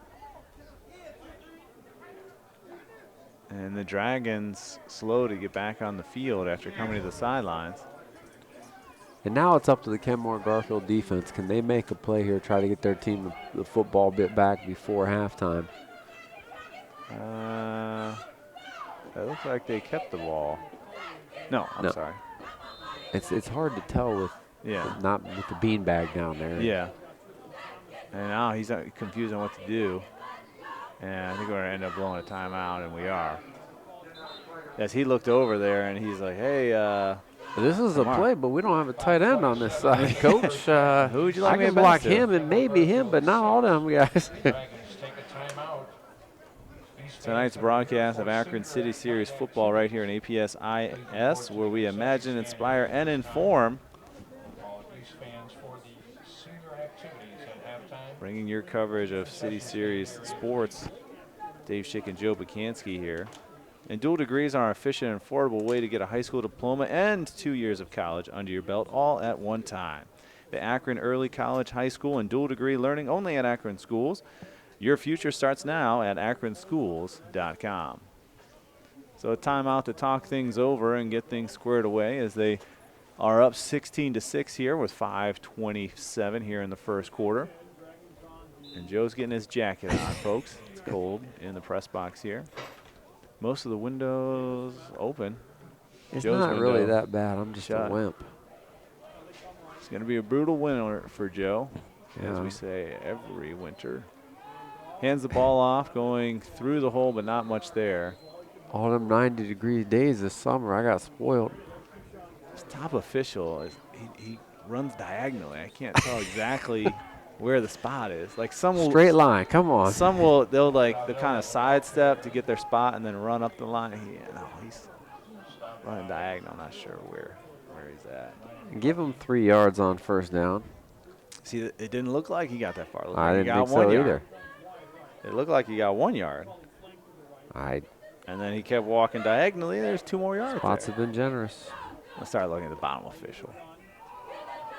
A: And the Dragons slow to get back on the field after coming to the sidelines.
B: And now it's up to the Kenmore-Garfield defense. Can they make a play here, try to get their team the football bit back before halftime?
A: It looks like they kept the ball. No, I'm sorry.
B: It's hard to tell with not with the beanbag down there.
A: Yeah. And now he's confused on what to do. And I think we're going to end up blowing a timeout, and we are. As he looked over there, and he's like, hey,
B: this is a play, but we don't have a tight end on this side, Coach.
A: Who would you like
B: I
A: me
B: can
A: to
B: block
A: pass to?
B: him and maybe him, but not all them guys.
C: Dragons take a timeout.
A: Tonight's broadcast of Akron City Series football right here in APS-IS, where we imagine, inspire, and inform.
C: These fans for the senior activities at halftime.
A: Bringing your coverage of City Series sports. Dave Schick and Joe Bukansky here. And dual degrees are an efficient and affordable way to get a high school diploma and 2 years of college under your belt all at one time. The Akron Early College, High School, and dual degree learning only at Akron Schools. Your future starts now at akronschools.com. So a timeout to talk things over and get things squared away as they are up 16-6 here with 5:27 here in the first quarter. And Joe's getting his jacket on, folks. It's cold in the press box here. Most of the windows open.
B: It's
A: Joe's
B: not really
A: window
B: that bad. I'm just
A: shut.
B: a wimp.
A: It's going to be a brutal winter for Joe, as
B: Yeah.
A: we say every winter. Hands the ball off, going through the hole, but not much there.
B: All them 90-degree days this summer, I got spoiled.
A: This top official, he runs diagonally. I can't tell exactly where the spot is. Like some will,
B: Straight line, come on.
A: they'll kind of sidestep to get their spot and then run up the line. He's running diagonal. I'm not sure where he's at.
B: Give him 3 yards on first down.
A: See, it didn't look like he got that far. It looked
B: I
A: like he
B: didn't
A: got
B: think
A: 1
B: so
A: yard.
B: either.
A: It looked like he got 1 yard. And then he kept walking diagonally. There's 2 more yards.
B: Spots
A: there.
B: have been generous.
A: Let's start looking at the bottom official.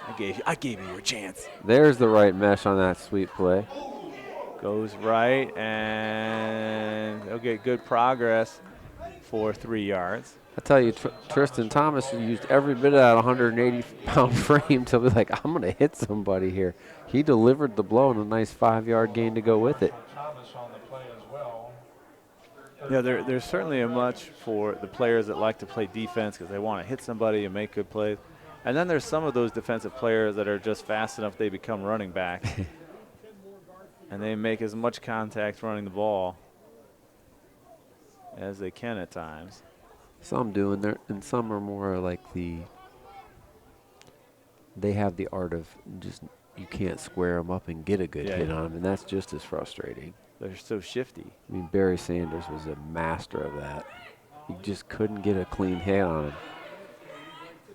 A: I gave you your chance.
B: There's the right mesh on that sweet play.
A: Goes right, and he'll get good progress for 3 yards.
B: I tell you, Tristan Thomas used every bit of that 180-pound frame to be like, I'm going to hit somebody here. He delivered the blow and a nice 5-yard gain to go with it.
C: Thomas on the play as well.
A: Yeah, there's certainly a much for the players that like to play defense because they want to hit somebody and make good plays. And then there's some of those defensive players that are just fast enough they become running backs. And they make as much contact running the ball as they can at times.
B: Some do, and some are more like they have the art of just, you can't square them up and get a good hit on them, and that's just as frustrating.
A: They're so shifty.
B: I mean, Barry Sanders was a master of that. You just couldn't get a clean hit on him.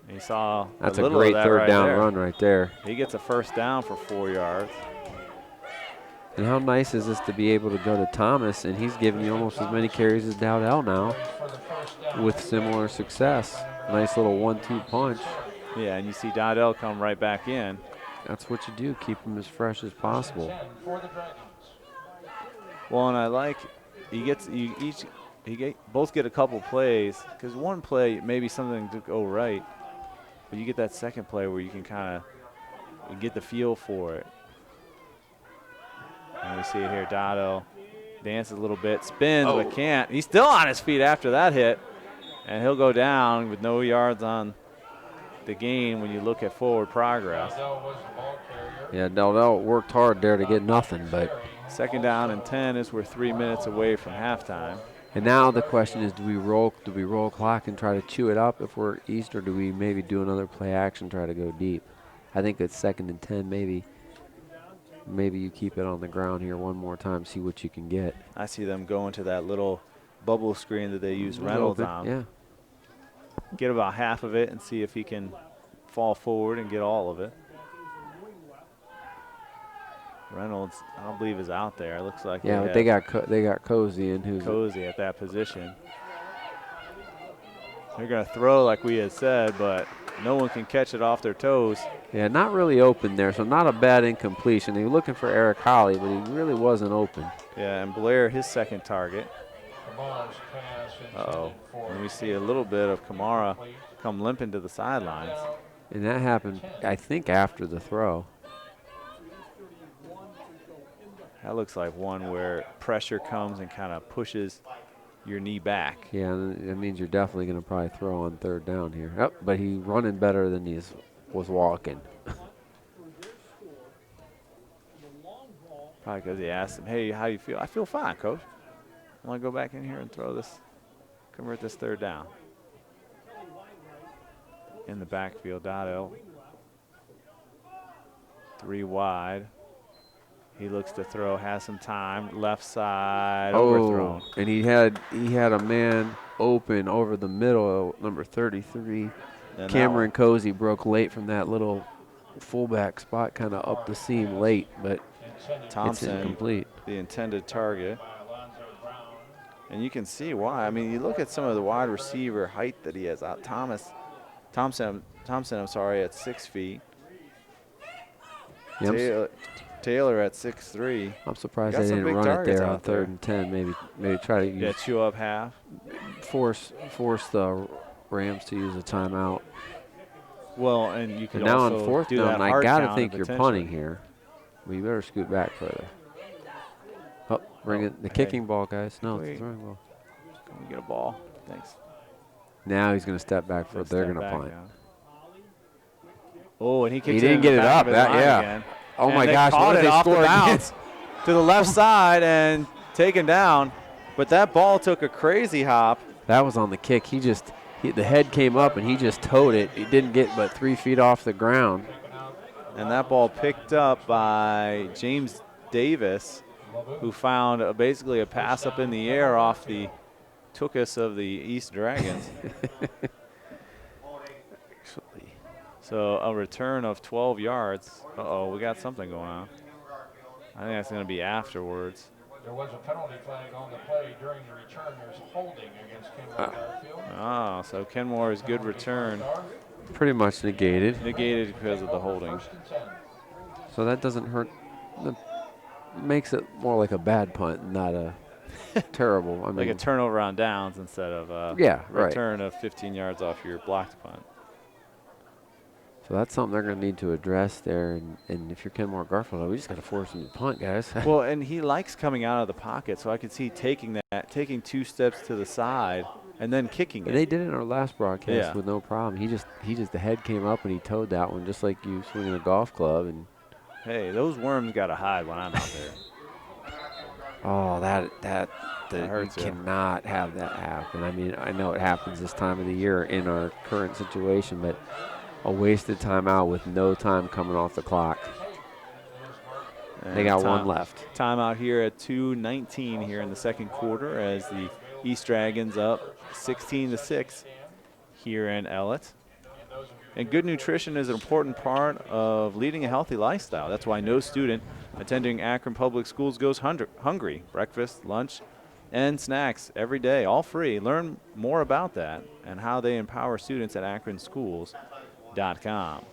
A: He saw
B: That's
A: a
B: a
A: little
B: great
A: of that
B: third
A: right
B: down
A: there.
B: run right there.
A: He gets a first down for 4 yards.
B: And how nice is this to be able to go to Thomas, and he's giving you almost as many carries as Dowdell now
C: For the first down.
B: with similar success. Nice little 1-2 punch.
A: Yeah, and you see Dowdell come right back in.
B: That's what you do, keep him as fresh as possible.
C: 10 for the Dragons.
A: Well, and I like both get a couple plays because one play maybe something to go right, but you get that second play where you can kind of get the feel for it. And we see it here, Dotto dances a little bit, spins, but can't. He's still on his feet after that hit, and he'll go down with no yards on the gain when you look at forward progress.
C: Dell was the ball carrier.
B: Yeah, Dowdell worked hard there to get nothing, but.
A: Second down and 10 as we're 3 minutes away from halftime.
B: And now the question is, do we roll clock and try to chew it up if we're east, or do we maybe do another play action, try to go deep? I think it's 2nd and 10, maybe you keep it on the ground here one more time, see what you can get.
A: I see them going to that little bubble screen that they use Reynolds on.
B: Yeah.
A: Get about half of it and see if he can fall forward and get all of it. Reynolds, I don't believe, is out there. It looks like
B: Yeah, but they got Cozy in, who's
A: Cozy at that position. They're going to throw like we had said, but no one can catch it off their toes.
B: Yeah, not really open there, so not a bad incompletion. They were looking for Eric Holly, but he really wasn't open.
A: Yeah, and Blair, his second target.
C: Kamara's pass
A: Uh-oh.
C: intended for
A: And we see a little bit of Kamara come limping to the sidelines.
B: And that happened, I think, after the throw.
A: That looks like one where pressure comes and kind of pushes your knee back.
B: Yeah, and that means you're definitely going to probably throw on third down here. Yep, but he's running better than he was walking.
A: Probably because he asked him, hey, how you feel? I feel fine, coach. I want to go back in here and throw this, convert this third down. In the backfield, Dotto. 3 wide. He looks to throw, has some time. Left side, overthrown.
B: And he had a man open over the middle, number 33.
A: And
B: Cameron Cozy broke late from that little fullback spot, kind of up the seam late, but it's
A: Thompson,
B: incomplete.
A: the intended target. And you can see why. I mean, you look at some of the wide receiver height that he has. Thompson, I'm sorry, at 6 feet.
B: Yep.
A: Taylor at 6'3".
B: I'm surprised
A: Got
B: they
A: some
B: didn't
A: big
B: run it
A: targets
B: there on
A: out there.
B: 3rd and 10. Maybe try to
A: Yeah, chew up half.
B: force the Rams to use a timeout.
A: Well, and you can
B: And now
A: also
B: on 4th
A: do
B: down,
A: that
B: I
A: hard
B: gotta
A: count
B: think
A: and
B: you're
A: potentially-
B: punting here. We better scoot back further. Oh, bring it the kicking ball, guys. No, it's
A: Wait.
B: the throwing ball.
A: Can we get a ball? Thanks.
B: Now he's going to step back for. They're
A: Step
B: going to
A: back
B: punt.
A: now. Oh, and he kicked
B: didn't
A: in
B: get
A: the
B: it
A: back
B: up.
A: of his
B: That-
A: line
B: yeah.
A: again.
B: Oh
A: And
B: my
A: they
B: gosh!
A: caught
B: What
A: it
B: did they
A: off the
B: score again?
A: bounce to the left side and taken down. But that ball took a crazy hop.
B: That was on the kick. The head came up and he just towed it. He didn't get but 3 feet off the ground.
A: And that ball picked up by James Davis, who found basically a pass up in the air off the Tookus of the East Dragons. So a return of 12 yards. Uh-oh, we got something going on. I think that's going to be afterwards.
C: There was a penalty flag on the play during the return. There's holding against Kenmore-Garfield.
A: Ah, so Kenmore's good return
B: Pretty much negated.
A: negated because of the holding.
C: 1st and 10.
B: So that doesn't hurt. Makes it more like a bad punt, not a terrible. I mean,
A: Like a turnover on downs instead of a
B: Yeah, right.
A: return of 15 yards off your blocked punt.
B: So that's something they're going to need to address there. And if you're Kenmore-Garfield, we just got to force him to punt, guys.
A: Well, and he likes coming out of the pocket, so I could see taking 2 steps to the side and then kicking it.
B: They did it in our last broadcast
A: Yeah.
B: with no problem. He just the head came up and he towed that one just like you swinging a golf club. And
A: Hey, those worms got to hide when I'm out there.
B: oh, that
A: hurts
B: you
A: you.
B: cannot have that happen. I mean, I know it happens this time of the year in our current situation, but a wasted timeout with no time coming off the clock. They got one left.
A: Timeout here at 2:19 here in the second quarter as the East Dragons up 16-6 here in Ellet. And good nutrition is an important part of leading a healthy lifestyle. That's why no student attending Akron Public Schools goes hungry. Breakfast, lunch, and snacks every day, all free. Learn more about that and how they empower students at akronschools.com.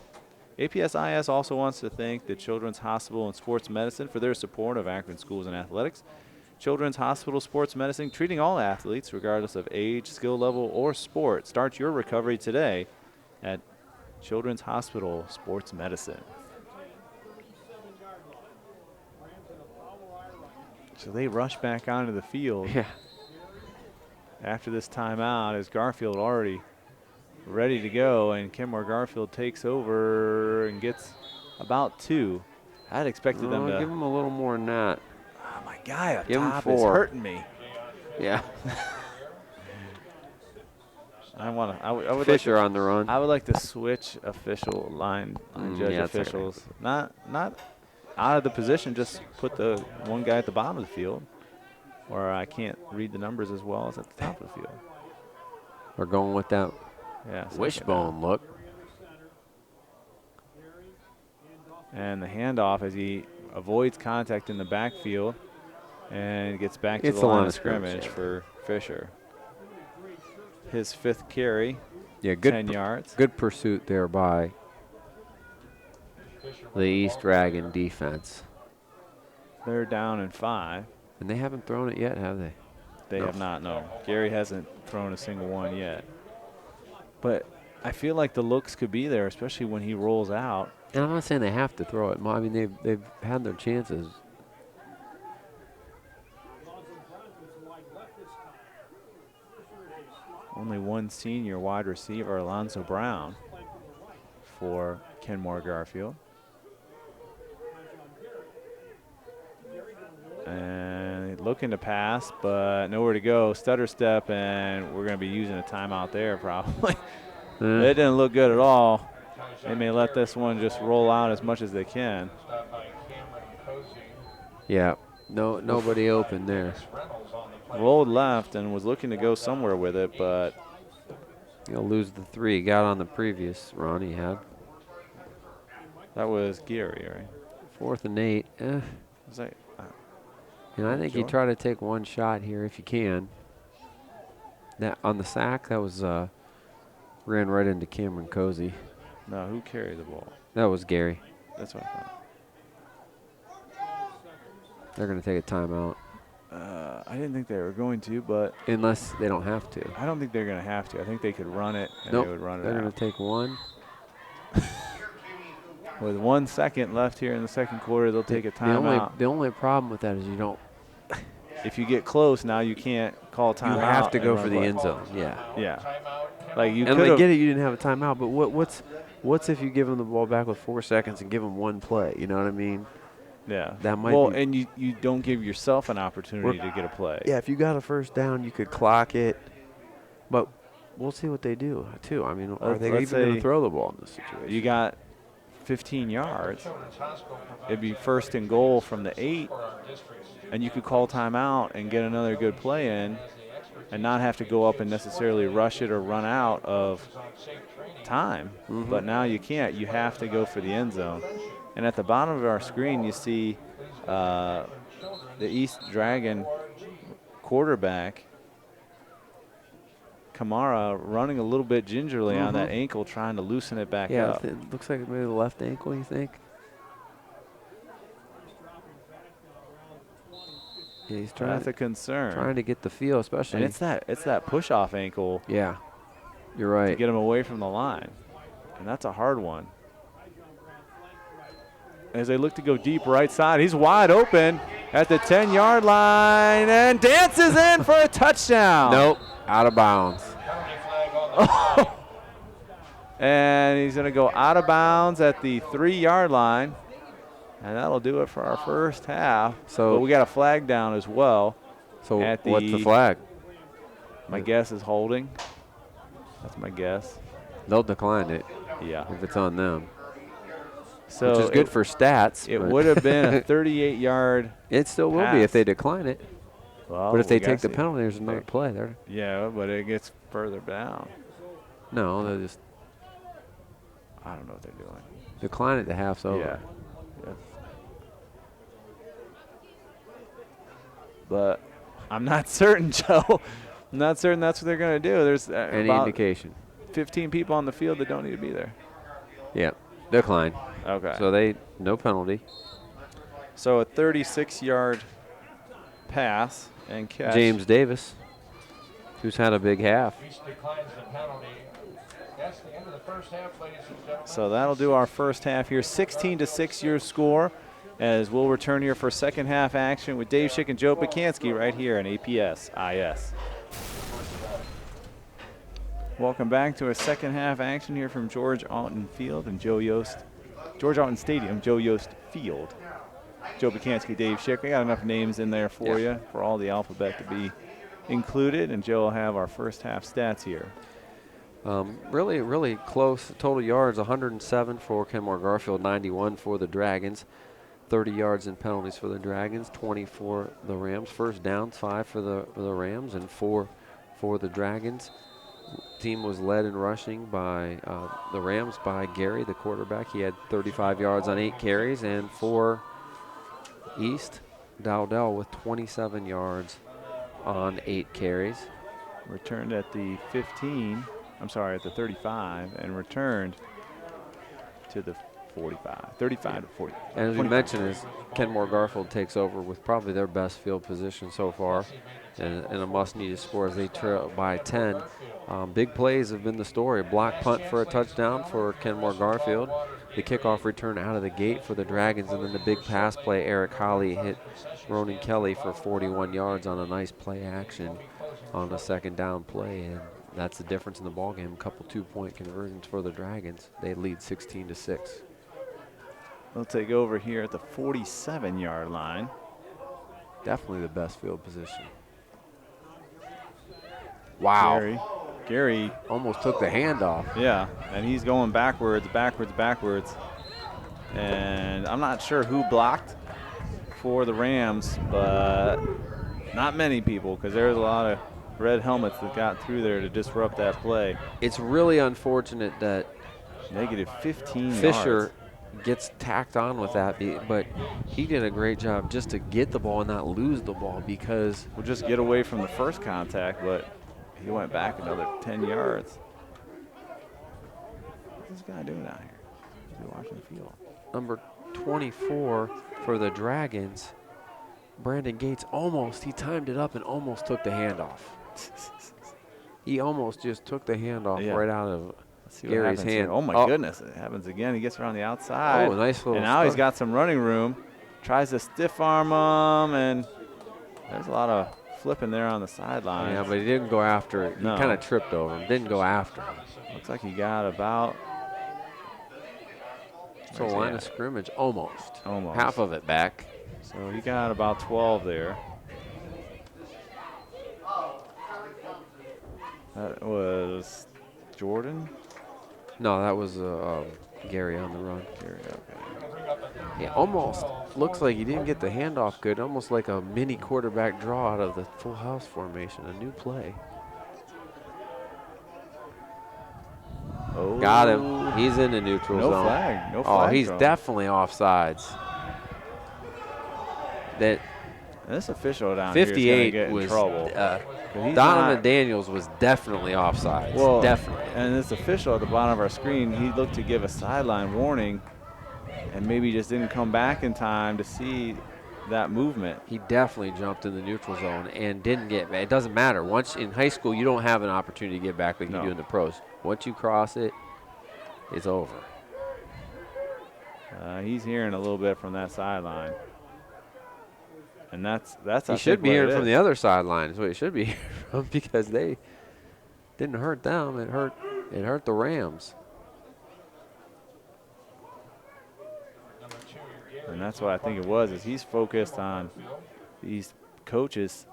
A: APSIS also wants to thank the Children's Hospital and Sports Medicine for their support of Akron schools and athletics. Children's Hospital Sports Medicine, treating all athletes regardless of age, skill level, or sport. Start your recovery today at Children's Hospital Sports Medicine. So they rush back onto the field.
B: Yeah.
A: After this timeout, is Garfield already ready to go, and Kenmore-Garfield takes over and gets about 2. I'd expected them to.
B: Give him a little more than that.
A: Oh, my guy up
B: Give him
A: top is
B: 4.
A: hurting me.
B: Yeah.
A: I would
B: Fisher
A: like
B: on the run.
A: I would like to switch official line judge
B: yeah, it's not gonna
A: officials. Not out of the position, just put the one guy at the bottom of the field, or I can't read the numbers as well as at the top of the field.
B: We're going with that
A: Yeah, so
B: wishbone look.
A: and the handoff as he avoids contact in the backfield and gets back to
B: It's
A: the line of scrimmage
B: yeah.
A: for Fisher. His 5th carry
B: Yeah, good
A: 10 yards.
B: Good pursuit there by the East Dragon defense.
A: They're down in 5.
B: And they haven't thrown it yet, have they?
A: They
B: No.
A: have not, no. Gary hasn't thrown a single one yet. But I feel like the looks could be there, especially when he rolls out.
B: And I'm not saying they have to throw it. I mean, they've had their chances.
A: Only one senior wide receiver, Alonzo Brown, for Kenmore-Garfield. And looking to pass, but nowhere to go. Stutter step, and we're going to be using a timeout there probably. It didn't look good at all. They may let this one just roll out as much as they can.
B: Yeah, nobody open there.
A: Rolled left and was looking to go somewhere with it, but
B: He'll lose the 3 he got on the previous run he had.
A: that was Gary, right?
B: 4th and 8.
A: Was that,
B: I think you
A: Sure.
B: try to take one shot here if you can. That on the sack, that was ran right into Cameron Cozy.
A: no, who carried the ball?
B: That was Gary.
A: That's what I thought.
B: They're going to take a timeout.
A: I didn't think they were going to, but
B: Unless they don't have to.
A: I don't think they're going to have to. I think they could run it, and
B: Nope,
A: they would run it
B: they're going
A: out.
B: to take one.
A: With 1 second left here in the second quarter, they'll take a timeout.
B: The only problem with that is you don't.
A: If you get close, now you can't call timeout.
B: You have to
A: and
B: go
A: run
B: for the
A: play.
B: end zone. Yeah.
A: Yeah. Like you
B: And
A: could
B: I
A: have.
B: get it, you didn't have a timeout, but what's if you give them the ball back with 4 seconds and give them one play? You know what I mean?
A: Yeah.
B: That might
A: well,
B: be-
A: and you don't give yourself an opportunity to get a play.
B: Yeah, if you got a first down, you could clock it. But we'll see what they do, too. I mean, are they
A: Let's
B: even going
A: say
B: to throw the ball in this situation?
A: You got 15 yards. It'd be 1st and goal from the 8, and you could call timeout and get another good play in and not have to go up and necessarily rush it or run out of time. But now you can't. You have to go for the end zone. And at the bottom of our screen, you see the East Dragon quarterback, Kamara, running a little bit gingerly on that ankle, trying to loosen it back
B: yeah,
A: up.
B: it looks like maybe the left ankle, you think? Yeah, he's
A: That's a concern.
B: trying to get the feel, especially.
A: And it's that push-off ankle
B: Yeah, you're
A: to
B: right.
A: get him away from the line. And that's a hard one. As they look to go deep right side, he's wide open at the 10-yard line and dances in for a touchdown.
B: Nope, out of bounds.
A: And he's going to go out of bounds at the 3-yard line. And that'll do it for our first half.
B: So
A: but we got a flag down as well.
B: So
A: at
B: what's the
A: the-
B: flag?
A: My guess is holding. That's my guess.
B: They'll decline it
A: Yeah.
B: if it's on them,
A: So
B: which is good for stats.
A: It
B: but
A: would have been a 38-yard.
B: It still will be if
A: pass.
B: they decline it.
A: Well,
B: But if
A: we
B: they take
A: gotta
B: the
A: see.
B: penalty, there's another play there.
A: Yeah, but it gets further down.
B: No, they'll just
A: I don't know what they're doing.
B: decline it to half's over.
A: Yeah. But I'm not certain, Joe. I'm not certain that's what they're going to do. There's
B: Any
A: about
B: indication?
A: 15 people on the field that don't need to be there.
B: Yeah, decline.
A: Okay.
B: So no penalty.
A: So a 36-yard pass and catch.
B: James Davis, who's had a big half.
C: East declines the penalty. That's the end of the first half, ladies and gentlemen.
A: So that'll do our first half here. 16-6 your score, as we'll return here for second half action with Dave Schick and Joe Pacansky right here on APS IS. Welcome back to a second half action here from George Alton Field and George Alton Stadium, Joe Yost Field. Joe Pacansky, Dave Schick. I got enough names in there for you for all the alphabet to be included, and Joe will have our first half stats here.
B: Really, really close. Total yards, 107 for Kenmore-Garfield, 91 for the Dragons. 30 yards in penalties for the Dragons, 20 for the Rams. First downs, 5 for the Rams and 4 for the Dragons. Team was led in rushing by the Rams by Gary, the quarterback. He had 35 yards on 8 carries, and for East, Dowdell with 27 yards on 8 carries.
A: Returned at the 15 I'm sorry, at the 35 and returned to the 45, 35 to 40.
B: And as we
A: 25.
B: mentioned, is Kenmore-Garfield takes over with probably their best field position so far, and a must-needed score as they trail by 10. Big plays have been the story. Block punt for a touchdown for Kenmore-Garfield. The kickoff return out of the gate for the Dragons, and then the big pass play. Eric Holly hit Ronan Kelly for 41 yards on a nice play action on a second down play, and that's the difference in the ballgame. A couple 2-point conversions for the Dragons. They lead 16-6.
A: They'll take over here at the 47-yard line.
B: Definitely the best field position. Wow.
A: Gary,
B: Almost took the handoff.
A: yeah, and he's going backwards. And I'm not sure who blocked for the Rams, but not many people, because there's a lot of red helmets that got through there to disrupt that play.
B: It's really unfortunate that
A: Negative 15
B: Fisher
A: yards.
B: gets tacked on with that, but he did a great job just to get the ball and not lose the ball, because
A: We'll just get away from the first contact, but he went back another 10 yards. What's this guy doing out here? He's watching the field.
B: number 24 for the Dragons, Brandon Gates, he timed it up and almost took the handoff. He almost just took the handoff
A: Yeah.
B: right out of
A: Let's see what
B: Gary's
A: happens here.
B: hand.
A: Oh my goodness, it happens again. He gets around the outside.
B: Oh, nice little
A: And now he's
B: start.
A: got some running room. Tries to stiff arm him, and there's a lot of flipping there on the sideline.
B: Yeah, but he didn't go after it.
A: No.
B: He kind of tripped over him, didn't go after him.
A: Looks like he got about
B: So
A: where's he
B: line
A: at?
B: of scrimmage, almost.
A: Almost.
B: Half of it back.
A: So he got about 12 there. That was Jordan.
B: No, that was Gary on the run.
A: Gary, okay.
B: Yeah, almost looks like he didn't get the handoff good. Almost like a mini quarterback draw out of the full house formation. A new play.
A: Oh,
B: Got him. He's in the neutral
A: No
B: zone.
A: flag. No
B: Oh,
A: flag.
B: he's
A: thrown.
B: definitely offsides. That
A: And this official down here is going to
B: 58
A: get in
B: was
A: trouble. He's
B: Donovan
A: not-
B: Daniels was definitely offsides.
A: Well,
B: definitely.
A: And this official at the bottom of our screen, he looked to give a sideline warning and maybe just didn't come back in time to see that movement.
B: He definitely jumped in the neutral zone and didn't get back. It doesn't matter. Once in high school, you don't have an opportunity to get back like
A: No.
B: you do in the pros. Once you cross it, it's over.
A: He's hearing a little bit from that sideline. And that's
B: He should be hearing from the other sideline is what he should be hearing from, because they didn't hurt them. It hurt the Rams.
A: And that's what I think it was, is he's focused on these coaches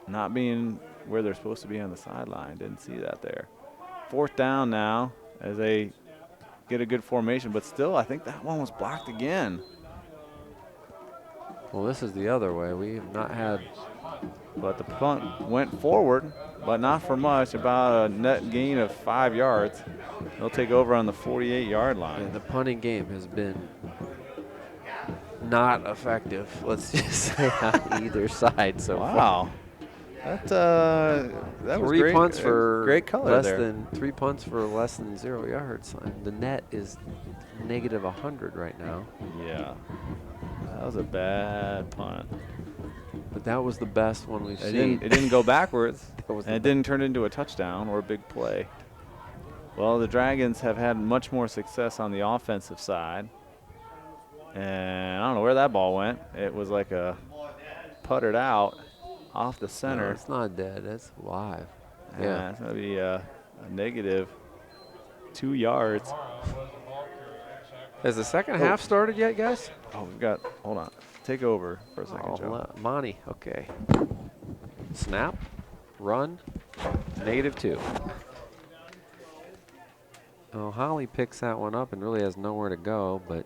A: not being where they're supposed to be on the sideline. Didn't see that there. 4th down now as they get a good formation, but still I think that one was blocked again.
B: Well, this is the other way. We have not had.
A: But the punt went forward, but not for much, about a net gain of 5 yards. They'll take over on the 48-yard line.
B: And the punting game has been not effective, let's just say, on either side so far.
A: Wow. That was
B: Three
A: great.
B: punts for
A: great color
B: less
A: there.
B: than 3 punts for less than 0 yards. And the net is negative 100 right now.
A: Yeah. That was a bad punt.
B: But that was the best one we've seen.
A: It didn't go backwards,
B: That was
A: and
B: the
A: it didn't turn into a touchdown or a big play. Well, the Dragons have had much more success on the offensive side. And I don't know where that ball went. It was like a puttered out off the
B: No,
A: center.
B: it's not dead. It's live.
A: Yeah, it's going to be a negative 2 yards.
B: Has the second half started yet, guys?
A: Oh, we've got, hold on. Take over for a second, Joe.
B: Monty, okay. Snap, run, -2. Oh, Holly picks that one up and really has nowhere to go, but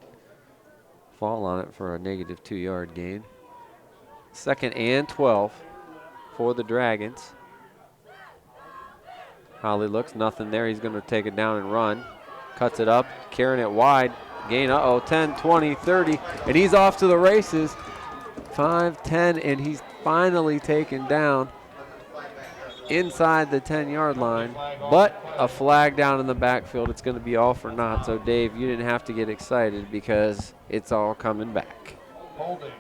B: fall on it for a -2 yard gain. 2nd and 12 for the Dragons. Holly looks, nothing there. He's going to take it down and run. Cuts it up, carrying it wide. Gain, 10, 20, 30, and he's off to the races. 5, 10, and he's finally taken down. inside the 10-yard line, but a flag down in the backfield. It's going to be all for naught. So, Dave, you didn't have to get excited because it's all coming back.
C: Holding.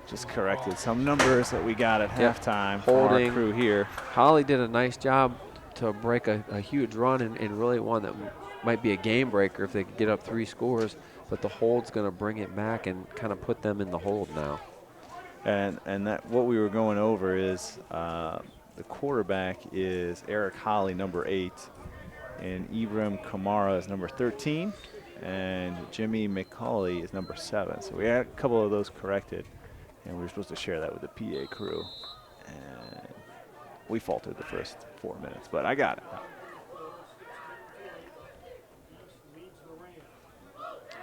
A: Just corrected some numbers that we got at
B: Yep.
A: halftime from our
B: Holding.
A: crew here.
B: Holly did a nice job to break a huge run and really one that might be a game breaker if they could get up 3 scores, but the hold's going to bring it back and kind of put them in the hold now.
A: And that what we were going over is the quarterback is Eric Holly, number 8, and Ibrahim Kamara is number 13, and Jimmy McCauley is number 7. So we had a couple of those corrected, and we were supposed to share that with the PA crew. And we faltered the first 4 minutes, but I got it.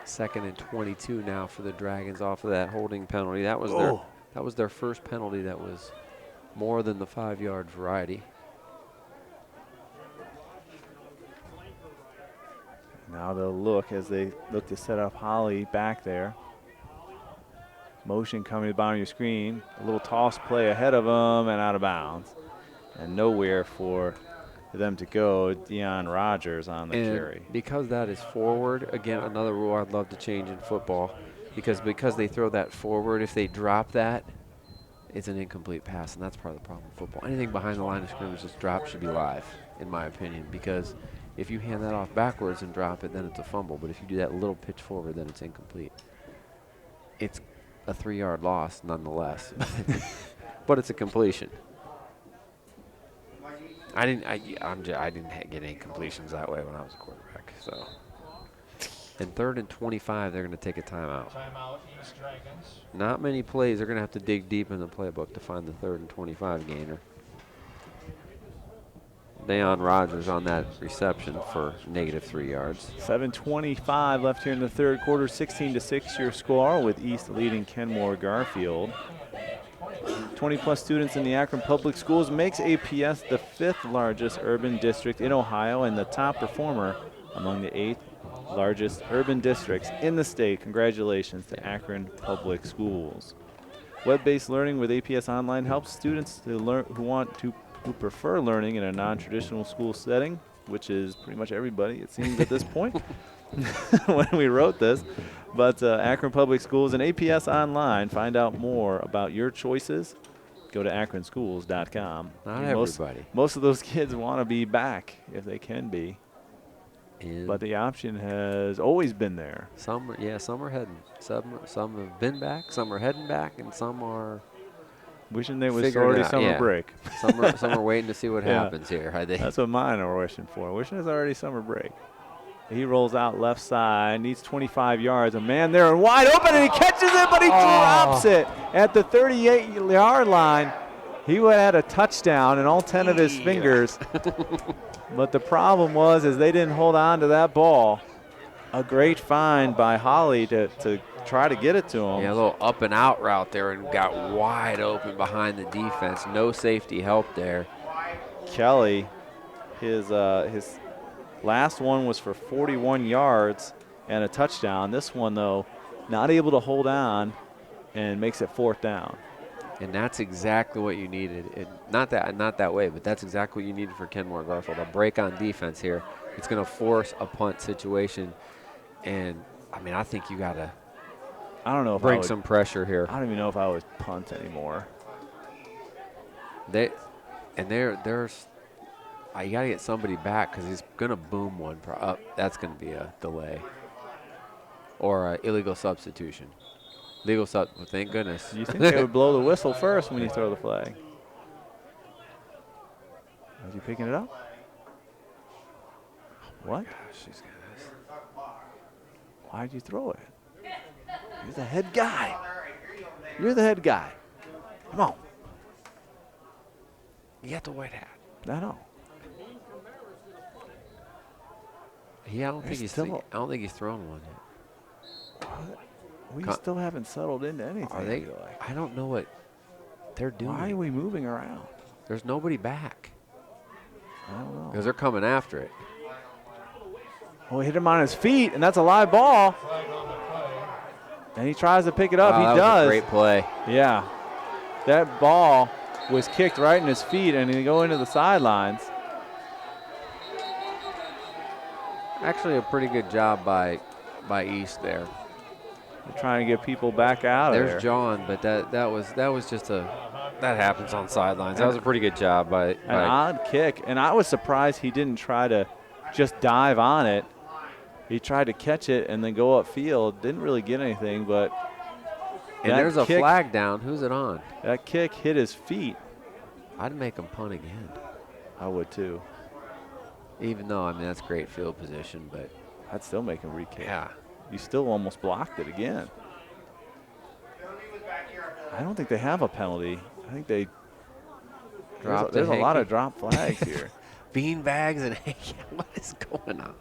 B: Second and 22 now for the Dragons off of that holding penalty. That was their first penalty that was more than the 5-yard variety.
A: Now they'll look as they look to set up Holly back there. Motion coming to the bottom of your screen. A little toss play ahead of them and out of bounds. And nowhere for them to go. Deion Rogers on the carry.
B: Because that is forward, again, another rule I'd love to change in football. Because they throw that forward, if they drop that, it's an incomplete pass, and that's part of the problem in football. Anything behind the line of scrimmage that's dropped should be live, in my opinion, because if you hand that off backwards and drop it, then it's a fumble. But if you do that little pitch forward, then it's incomplete. It's a 3-yard loss, nonetheless, but it's a completion. I didn't get any completions that way when I was a quarterback. So, and 3rd and 25, they're going to take a timeout.
C: Timeout, East Dragons.
B: Not many plays. They're going to have to dig deep in the playbook to find the 3rd and 25 gainer. Deion Rogers on that reception for -3 yards.
A: 7:25 left here in the third quarter. 16-6 your score, with East leading Kenmore-Garfield. 20-plus students in the Akron Public Schools makes APS the 5th largest urban district in Ohio and the top performer among the 8 largest urban districts in the state. Congratulations to Akron Public Schools. Web-based learning with APS Online helps students to learn who prefer learning in a non-traditional school setting, which is pretty much everybody, it seems, at this point when we wrote this. But Akron Public Schools and APS Online, find out more about your choices. Go to akronschools.com.
B: Not everybody.
A: Most of those kids want to be back if they can be.
B: And
A: But the option has always been there.
B: some are heading. Some have been back, some are heading back, and some are
A: Wishing there was
B: figuring it
A: already
B: out,
A: summer
B: yeah.
A: break.
B: some are waiting to see what
A: Yeah.
B: happens here. I think.
A: That's what mine are wishing for. Wishing it's already summer break. He rolls out left side, needs 25 yards. A man there and wide open, and he catches it, but he drops it at the 38-yard line. He would have had a touchdown in all 10 of his fingers. But the problem was is they didn't hold on to that ball. A great find by Holly to try to get it to him.
B: Yeah, a little up and out route there and got wide open behind the defense. No safety help there.
A: Kelly, his last one was for 41 yards and a touchdown. This one, though, not able to hold on and makes it 4th down.
B: And that's exactly what you needed. Not that way, but that's exactly what you needed for Kenmore-Garfield. A break on defense here. It's going to force a punt situation. And, I mean, I think you got to bring some pressure here.
A: I don't even know if I would punt anymore.
B: There's you got to get somebody back because he's going to boom one. That's going to be a delay or an illegal substitution. Thank goodness.
A: You think they would blow the whistle first when you throw the flag? Is he picking it up? What? Why'd you throw it? You're the head guy. You're the head guy. Come on.
B: You got the white hat.
A: I know.
B: Yeah, I don't think he's thrown one yet.
A: What? We still haven't settled into anything.
B: Are they?
A: I feel like.
B: I don't know what they're doing.
A: Why are we moving around?
B: There's nobody back
A: I don't know.
B: because they're coming after it.
A: Oh, he hit him on his feet, and that's a live ball.
C: Flag on the play.
A: And he tries to pick it up.
B: Wow,
A: He
B: that was
A: does.
B: a great play.
A: Yeah. That ball was kicked right in his feet, and he go into the sidelines.
B: Actually, a pretty good job by East there.
A: They're trying to get people back out of there.
B: There's John, but that was just that happens on sidelines. That was a pretty good job by
A: An odd kick, and I was surprised he didn't try to just dive on it. He tried to catch it and then go upfield. Didn't really get anything, but
B: and there's a flag down. Who's it on?
A: That kick hit his feet.
B: I'd make him punt again.
A: I would too.
B: Even though, I mean, that's great field position, but
A: I'd still make him re-kick.
B: yeah.
A: You still almost blocked it again. I don't think they have a penalty. I think they there's a lot of drop flags here.
B: Bean bags and what is going on?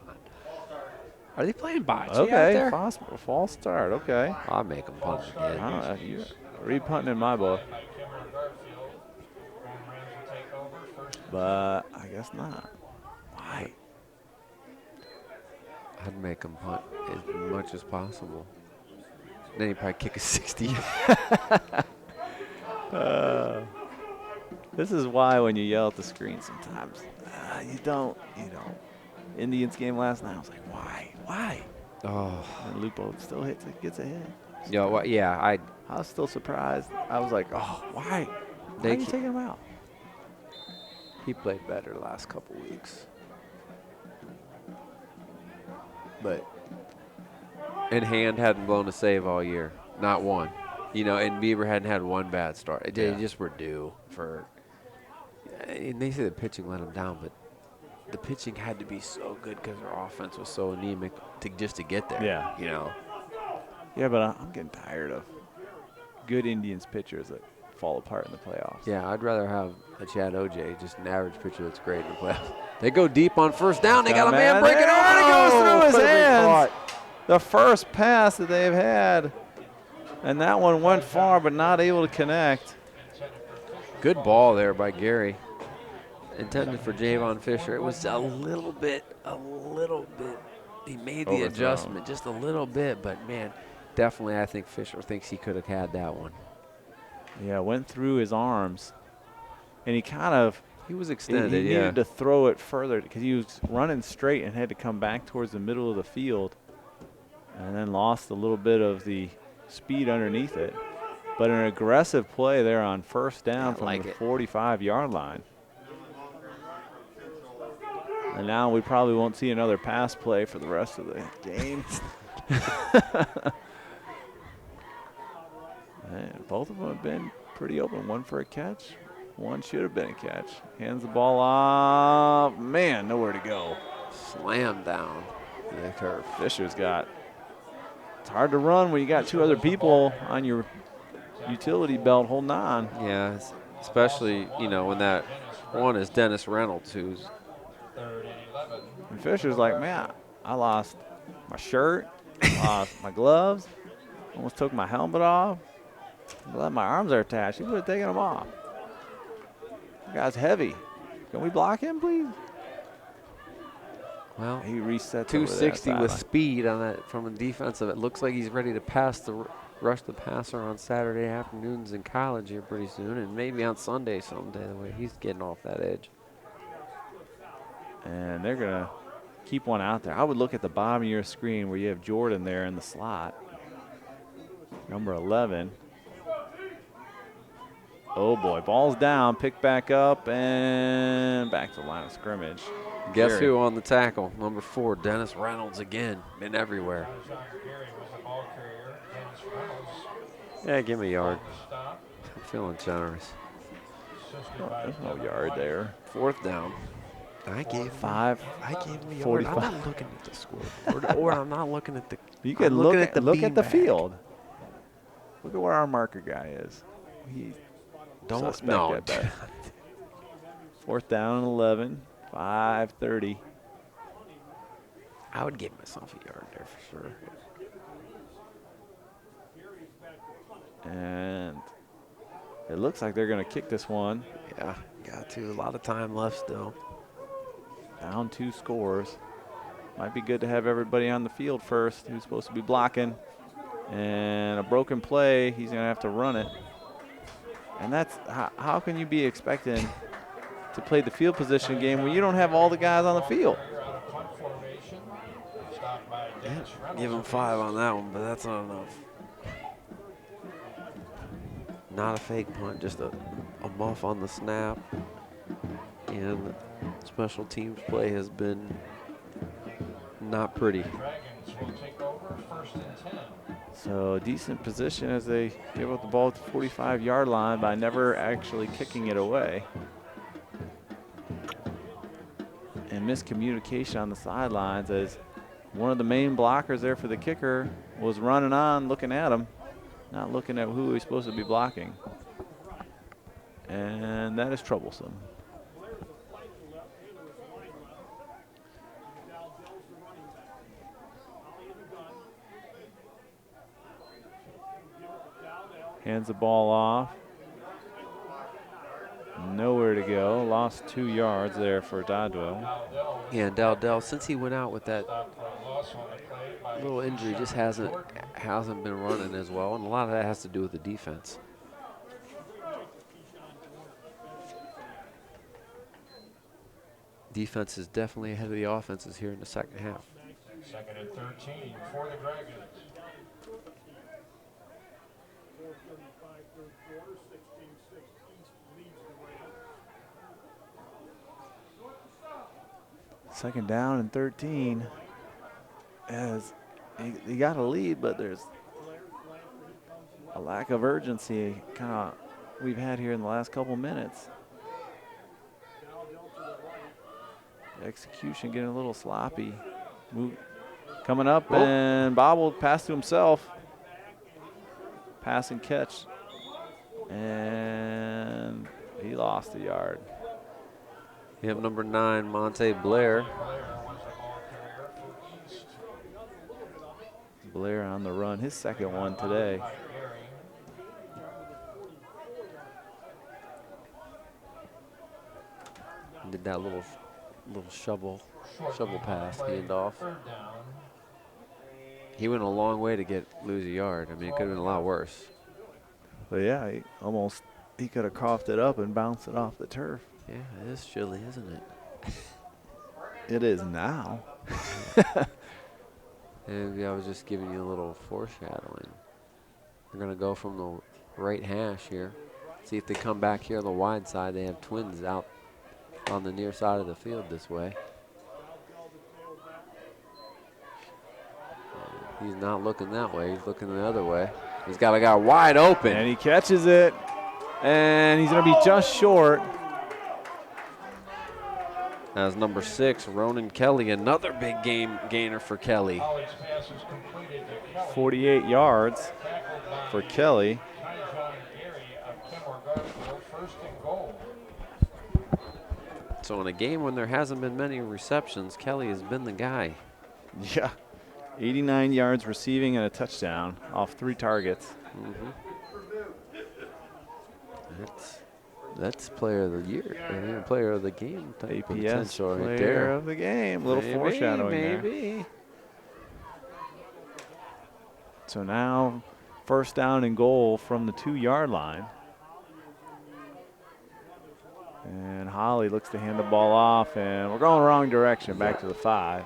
B: Are they playing bocce out
A: Okay,
B: there?
A: false start. Okay.
B: I'll make them punt again.
A: You're re-punting in my book. But I guess not. Why?
B: I'd make them punt as much as possible. Then you probably kick a 60.
A: This is why when you yell at the screen sometimes, you don't. Indians game last night, I was like, why?
B: Oh.
A: And Lupo still gets a hit.
B: I
A: was still surprised. I was like, oh, why? Why are you taking him out?
B: He played better the last couple weeks. But and Hand hadn't blown a save all year, not one. And Bieber hadn't had one bad start. They just were due for. And they say the pitching let them down, but the pitching had to be so good because their offense was so anemic to get there.
A: Yeah. Yeah, but I'm getting tired of good Indians pitchers that fall apart in the playoffs.
B: Yeah, I'd rather have a Chad OJ, just an average pitcher that's great in the playoffs. They go deep on first down. They got a man breaking open.
A: And it goes through his hands. The first pass that they've had. And that one went far, but not able to connect.
B: Good ball there by Gary. Intended for Javon Fisher. It was a little bit. He made the adjustment just a little bit, but man, definitely I think Fisher thinks he could have had that one.
A: Yeah, went through his arms. And he
B: was extended,
A: he needed to throw it further because he was running straight and had to come back towards the middle of the field and then lost a little bit of the speed underneath it. But an aggressive play there on first down from the 45-yard line. And now we probably won't see another pass play for the rest of the game. Man, both of them have been pretty open. One for a catch. One should have been a catch. Hands the ball off. Man, nowhere to go.
B: Slam down the turf.
A: Fisher's got. It's hard to run when you got two other people on your utility belt holding on.
B: Yeah, especially when that one is Dennis Reynolds, who's.
A: And Fisher's like, man, I lost my shirt, lost my gloves, almost took my helmet off. I'm glad my arms are attached. He would have taken them off. The guy's heavy. Can we block him, please?
B: Well,
A: he reset
B: 260 with speed on that from a defensive. It looks like he's ready to rush the passer on Saturday afternoons in college here pretty soon, and maybe on Sunday someday. The way he's getting off that edge.
A: And they're gonna keep one out there. I would look at the bottom of your screen where you have Jordan there in the slot, number 11. Oh boy, ball's down, picked back up, and back to the line of scrimmage.
B: Guess who on the tackle? Number 4, Dennis Reynolds again. Been everywhere. Yeah, give me a yard. I'm feeling generous.
A: There's no yard there.
B: 4th down. I gave him a yard.
A: 45.
B: I'm not looking at the scoreboard, or I'm not looking at the.
A: You can look at the field. Look at where our marker guy is. Don't
B: no.
A: 4th down and 11. 5:30.
B: I would give myself a yard there for sure.
A: And it looks like they're going to kick this one.
B: Yeah, got to. A lot of time left still.
A: Down 2 scores. Might be good to have everybody on the field first who's supposed to be blocking. And a broken play, he's going to have to run it. And that's how can you be expecting to play the field position game when you don't have all the guys on the field?
C: Out of punt formation. Stopped by Dennis Reynolds.
B: Give him 5 on that one, but that's not enough. Not a fake punt, just a muff on the snap. And special teams play has been not pretty.
C: Dragons will take over 1st and 10.
A: So decent position as they give up the ball at the 45-yard line by never actually kicking it away. And miscommunication on the sidelines as one of the main blockers there for the kicker was running on, looking at him, not looking at who he's supposed to be blocking. And that is troublesome. Hands the ball off. Nowhere to go. Lost 2 yards there for Dodwell.
B: Yeah, and Dowdell, since he went out with that little injury, just hasn't been running as well, and a lot of that has to do with the defense. Defense is definitely ahead of the offenses here in the second half.
C: 2nd and 13 for the Dragons.
A: Second down and 13. As he got a lead, but there's a lack of urgency kind of we've had here in the last couple minutes. The execution getting a little sloppy. Coming up and bobbled, pass to himself. Pass and catch. And he lost a yard.
B: You have number 9, Monte Blair.
A: Blair on the run, his second one today.
B: Did that little shovel pass, handoff. He went a long way to lose a yard. I mean, it could have been a lot worse.
A: But yeah, he could have coughed it up and bounced it off the turf.
B: Yeah, it is chilly, isn't it?
A: It is now.
B: Maybe I was just giving you a little foreshadowing. They're going to go from the right hash here. See if they come back here on the wide side. They have twins out on the near side of the field this way. He's not looking that way. He's looking the other way. He's got a guy wide open.
A: And he catches it. And he's going to be just short.
B: That's number 6, Ronan Kelly, another big game gainer for Kelly.
A: 48 yards for Kelly.
B: So in a game when there hasn't been many receptions, Kelly has been the guy.
A: Yeah, 89 yards receiving and a touchdown off 3 targets.
B: That's player of the year, player of the game type
A: APS
B: potential
A: player
B: right there.
A: of the game. A little foreshadowing there. So now 1st down and goal from the 2-yard line. And Holly looks to hand the ball off, and we're going the wrong direction, back to the 5.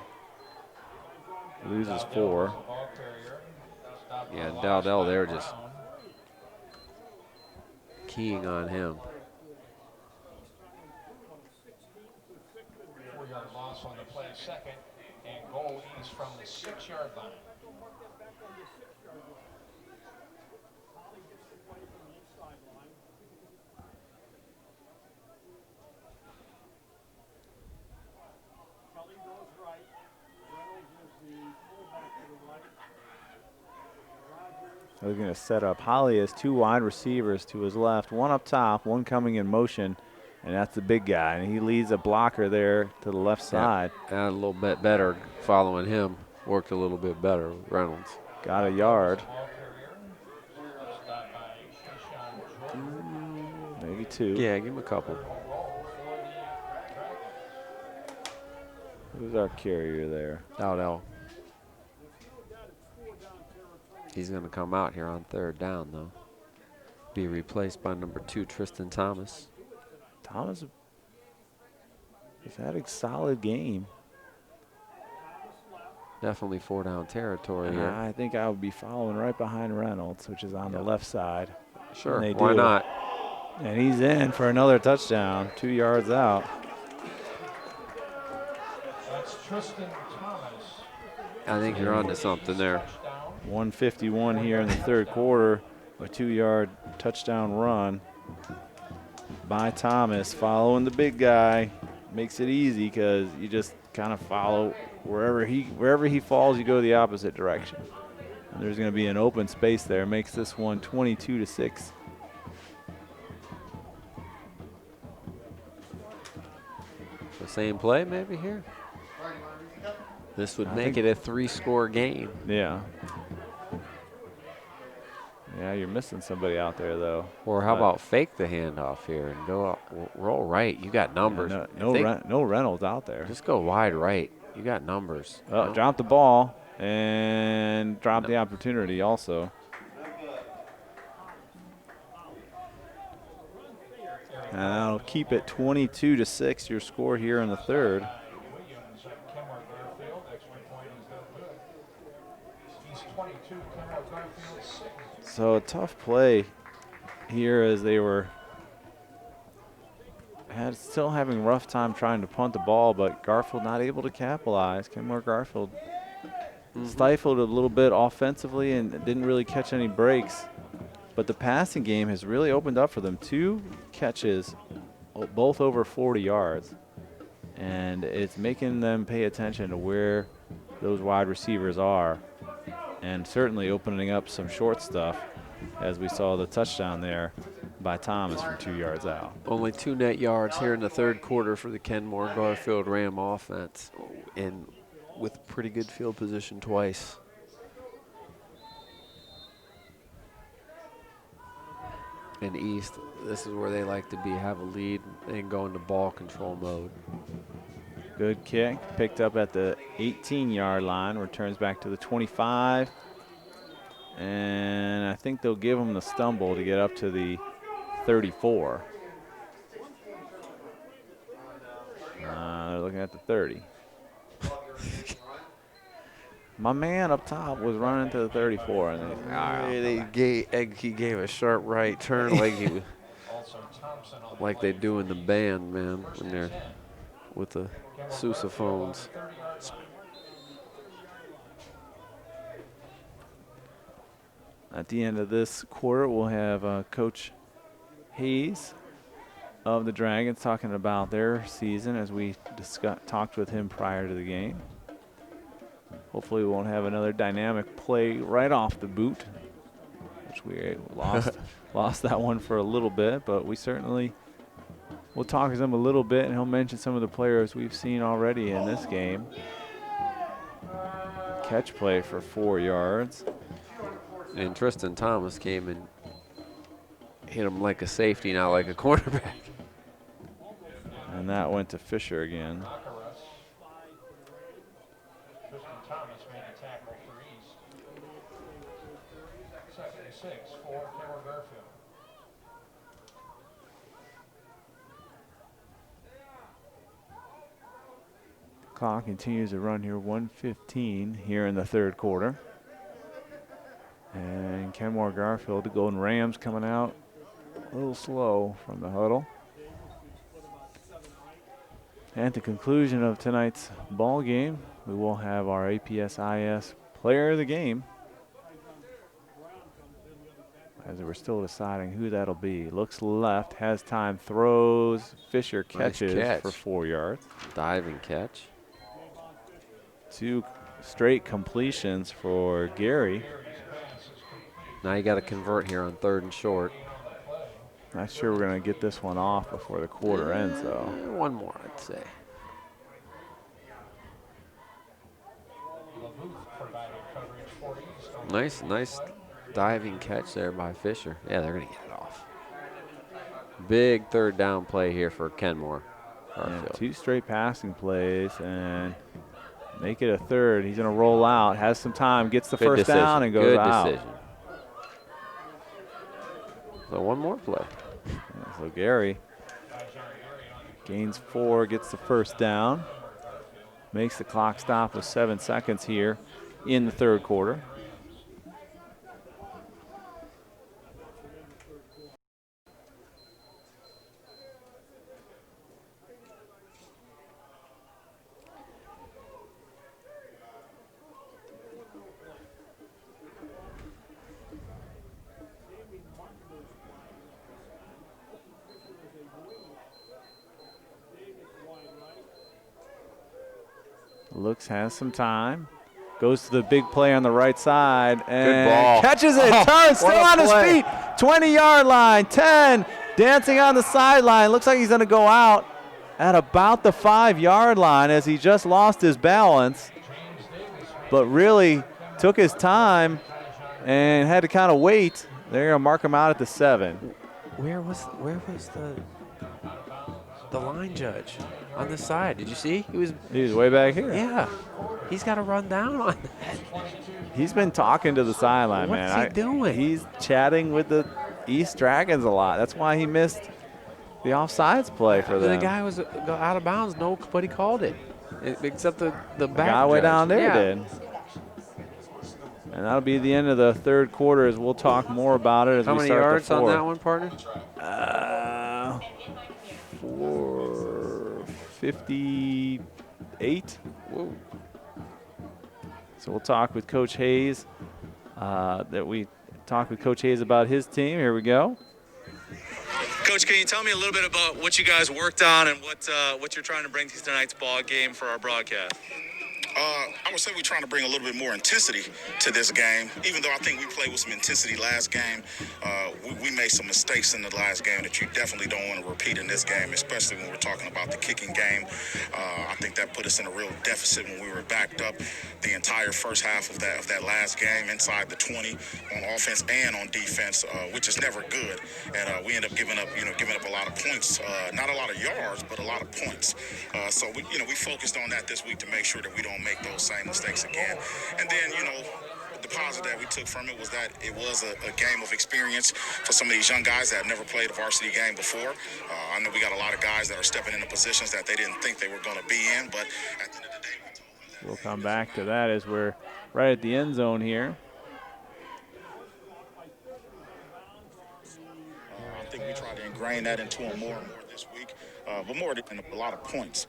A: Loses 4.
B: Yeah, Dowdell there just keying on him.
C: 4-yard loss on the play, 2nd and goal is from the 6-yard line.
A: They're going to set up. Holly has 2 wide receivers to his left, one up top, one coming in motion, and that's the big guy. And he leads a blocker there to the left side.
B: And a little bit better following him. Worked a little bit better, Reynolds.
A: Got a yard. Maybe 2.
B: Yeah, give him a couple.
A: Who's our carrier there?
B: Dowdell. He's going to come out here on 3rd down, though. Be replaced by number 2, Tristan Thomas.
A: Thomas has had a solid game.
B: Definitely 4-down territory
A: And
B: here.
A: I think I would be following right behind Reynolds, which is on the left side.
B: Sure,
A: And they
B: why
A: do.
B: not?
A: And he's in for another touchdown, 2 yards out.
C: That's Tristan Thomas.
B: I think you're onto something there.
A: 151 here in the third quarter, a 2-yard touchdown run by Thomas, following the big guy. Makes it easy because you just kind of follow wherever he falls, you go the opposite direction. And there's going to be an open space there. Makes this one 22-6.
B: The same play maybe here? This would make it a 3-score game.
A: Yeah. Yeah, you're missing somebody out there though.
B: Or how about fake the handoff here and go up, roll right? You got numbers.
A: Yeah,
B: If they-
A: no Reynolds out there.
B: Just go wide right. You got numbers.
A: Oh,
B: No.
A: dropped the ball and dropped the opportunity also. And that'll keep it 22-6, your score here in the third.
C: Williams at Kenmore-Garfield. Extra point is no good. He's 22. Kenmore-Garfield 6.
A: So a tough play here as they were still having a rough time trying to punt the ball, but Garfield not able to capitalize. Kenmore-Garfield stifled a little bit offensively and didn't really catch any breaks. But the passing game has really opened up for them. 2 catches, both over 40 yards. And it's making them pay attention to where those wide receivers are. And certainly opening up some short stuff, as we saw the touchdown there by Thomas from 2 yards out.
B: Only 2 net yards here in the third quarter for the Kenmore-Garfield Ram offense, and with pretty good field position twice. And East, this is where they like to be, have a lead and go into ball control mode.
A: Good kick, picked up at the 18-yard line, returns back to the 25. And I think they'll give them the stumble to get up to the 34. They're looking at the 30. My man up top was running to the 34. And
B: He gave a sharp right turn like he
C: Also Thompson on
B: like they do in the band, man, when they're with the sousaphones.
C: 30 yards.
A: at the end of this quarter, we'll have Coach Hayes of the Dragons talking about their season as we talked with him prior to the game. Hopefully we won't have another dynamic play right off the boot, which we lost that one for a little bit, but we certainly will talk to him a little bit, and he'll mention some of the players we've seen already in this game. Catch play for 4 yards.
B: And Tristan Thomas came and hit him like a safety, not like a cornerback.
A: And that went to Fisher again.
C: Tristan Thomas made a tackle for East. 76 for Kenmore-Garfield.
A: Clock continues to run here, 1:15 here in the third quarter. And Kenmore-Garfield, the Golden Rams, coming out a little slow from the huddle. And at the conclusion of tonight's ball game, we will have our APSIS player of the game, as we're still deciding who that'll be. Looks left, has time, throws. Fisher catches
B: catch.
A: for 4 yards.
B: Diving catch.
A: 2 straight completions for Gary.
B: Now you got to convert here on 3rd and short.
A: Not sure we're going to get this one off before the quarter ends, though.
B: One more, I'd say.
C: Provided coverage for East.
B: Nice diving catch there by Fisher. Yeah, they're going to get it off. Big 3rd down play here for Kenmore.
A: And 2 straight passing plays and make it a 3rd. He's going to roll out, has some time, gets the
B: Good
A: first
B: decision.
A: down and goes
B: Good
A: out.
B: decision. So one more play.
A: Yeah, so Gary gains 4, gets the first down, makes the clock stop with 7 seconds here in the third quarter. Looks, has some time. Goes to the big play on the right side and
B: ball.
A: catches it.
B: Oh,
A: Turns, still
B: what a
A: on his
B: play.
A: feet. 20-yard line, 10. Dancing on the sideline. Looks like he's going to go out at about the 5-yard line as he just lost his balance. But really took his time and had to kind of wait. They're going to mark him out at the 7.
B: Where was the line judge on the side? Did you see? He was
A: way back here.
B: Yeah. He's got to run down on that.
A: He's been talking to the sideline, man.
B: What's he doing?
A: He's chatting with the East Dragons a lot. That's why he missed the offsides play for them.
B: The guy was out of bounds. Nobody called it, except the back
A: guy way
B: judge.
A: down there
B: Yeah.
A: did. And that'll be the end of the third quarter as we'll talk more about it as
B: How
A: we
B: many
A: start
B: yards
A: the
B: on
A: fourth.
B: that one, partner?
A: 458.
B: Whoa.
A: So we'll talk with Coach Hayes. We talk with Coach Hayes about his team. Here we go.
D: Coach, can you tell me a little bit about what you guys worked on and what you're trying to bring to tonight's ball game for our broadcast?
F: I would say we're trying to bring a little bit more intensity to this game. Even though I think we played with some intensity last game, we made some mistakes in the last game that you definitely don't want to repeat in this game, especially when we're talking about the kicking game. I think that put us in a real deficit when we were backed up the entire first half of that last game inside the 20 on offense and on defense, which is never good. And we end up giving up a lot of points, not a lot of yards, but a lot of points. So we focused on that this week to make sure that we don't make those same mistakes again. And then, the positive that we took from it was that it was a game of experience for some of these young guys that have never played a varsity game before. I know we got a lot of guys that are stepping into positions that they didn't think they were going to be in, but at the end of the day, we told them that.
A: We'll come back to that as we're right at the end zone here.
F: I think we try to ingrain that into them more and more this week, but more than a lot of points.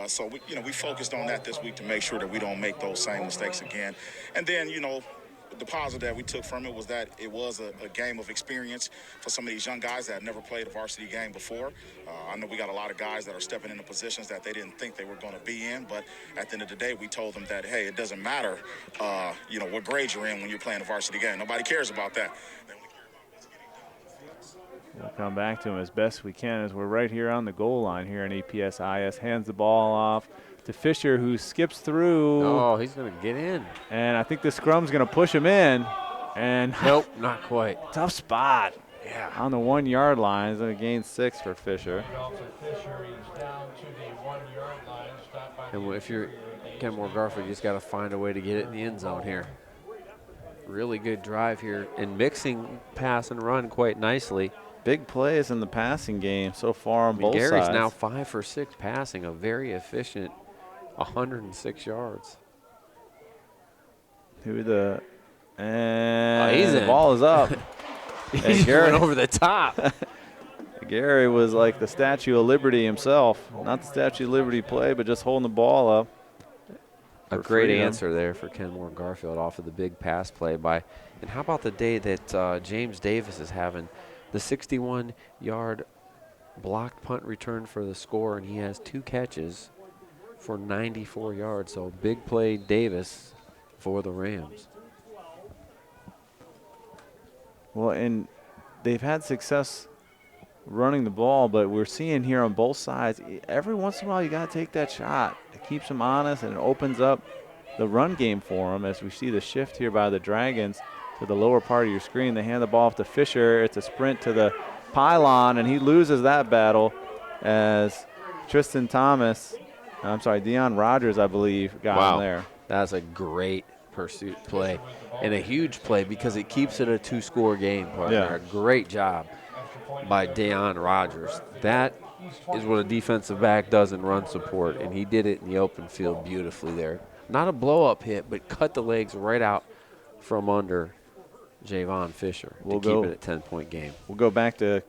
F: So we focused on that this week to make sure that we don't make those same mistakes again. And then, the positive that we took from it was that it was a game of experience for some of these young guys that have never played a varsity game before. I know we got a lot of guys that are stepping into positions that they didn't think they were going to be in, but at the end of the day, we told them that, hey, it doesn't matter, what grade you're in when you're playing a varsity game. Nobody cares about that. They only care about what's getting done.
A: We'll come back to him as best we can as we're right here on the goal line here in APS-IS. Hands the ball off to Fisher, who skips through.
B: Oh, he's going to get in.
A: And I think the scrum's going to push him in. And
B: Nope, not quite.
A: tough spot.
B: Yeah.
A: On the 1 yard line. He's going to gain 6 for Fisher.
C: Off of Fisher, he's down to the 1 yard line. Stopped by
B: And if you're Kenmore-Garfield, you just got to find a way to get it in the end zone here. Really good drive here and mixing pass and run quite nicely.
A: Big plays in the passing game so far on both
B: Gary's
A: sides.
B: now 5 for 6 passing, a very efficient 106 yards.
A: And
B: he's
A: the
B: in.
A: ball is up.
B: He
A: And
B: just
A: Gary,
B: went over the top.
A: Gary was like the Statue of Liberty himself. Not the Statue of Liberty play, but just holding the ball up.
B: A
A: for
B: great
A: freedom.
B: answer there for Kenmore-Garfield off of the big pass play by. And how about the day that James Davis is having? The 61-yard blocked punt return for the score, and he has 2 catches for 94 yards. So big play Davis for the Rams.
A: Well, and they've had success running the ball, but we're seeing here on both sides, every once in a while you got to take that shot. It keeps them honest and it opens up the run game for them as we see the shift here by the Dragons to the lower part of your screen. They hand the ball off to Fisher. It's a sprint to the pylon, and he loses that battle as Deion Rogers, I believe, got him there.
B: That's a great pursuit play and a huge play because it keeps it a 2-score game, partner.
A: Yeah.
B: A great job. by Deion Rogers. That is what a defensive back does in run support, and he did it in the open field beautifully there. Not a blow-up hit, but cut the legs right out from under Javon Fisher to keep it a 10-point game.
A: We'll go back to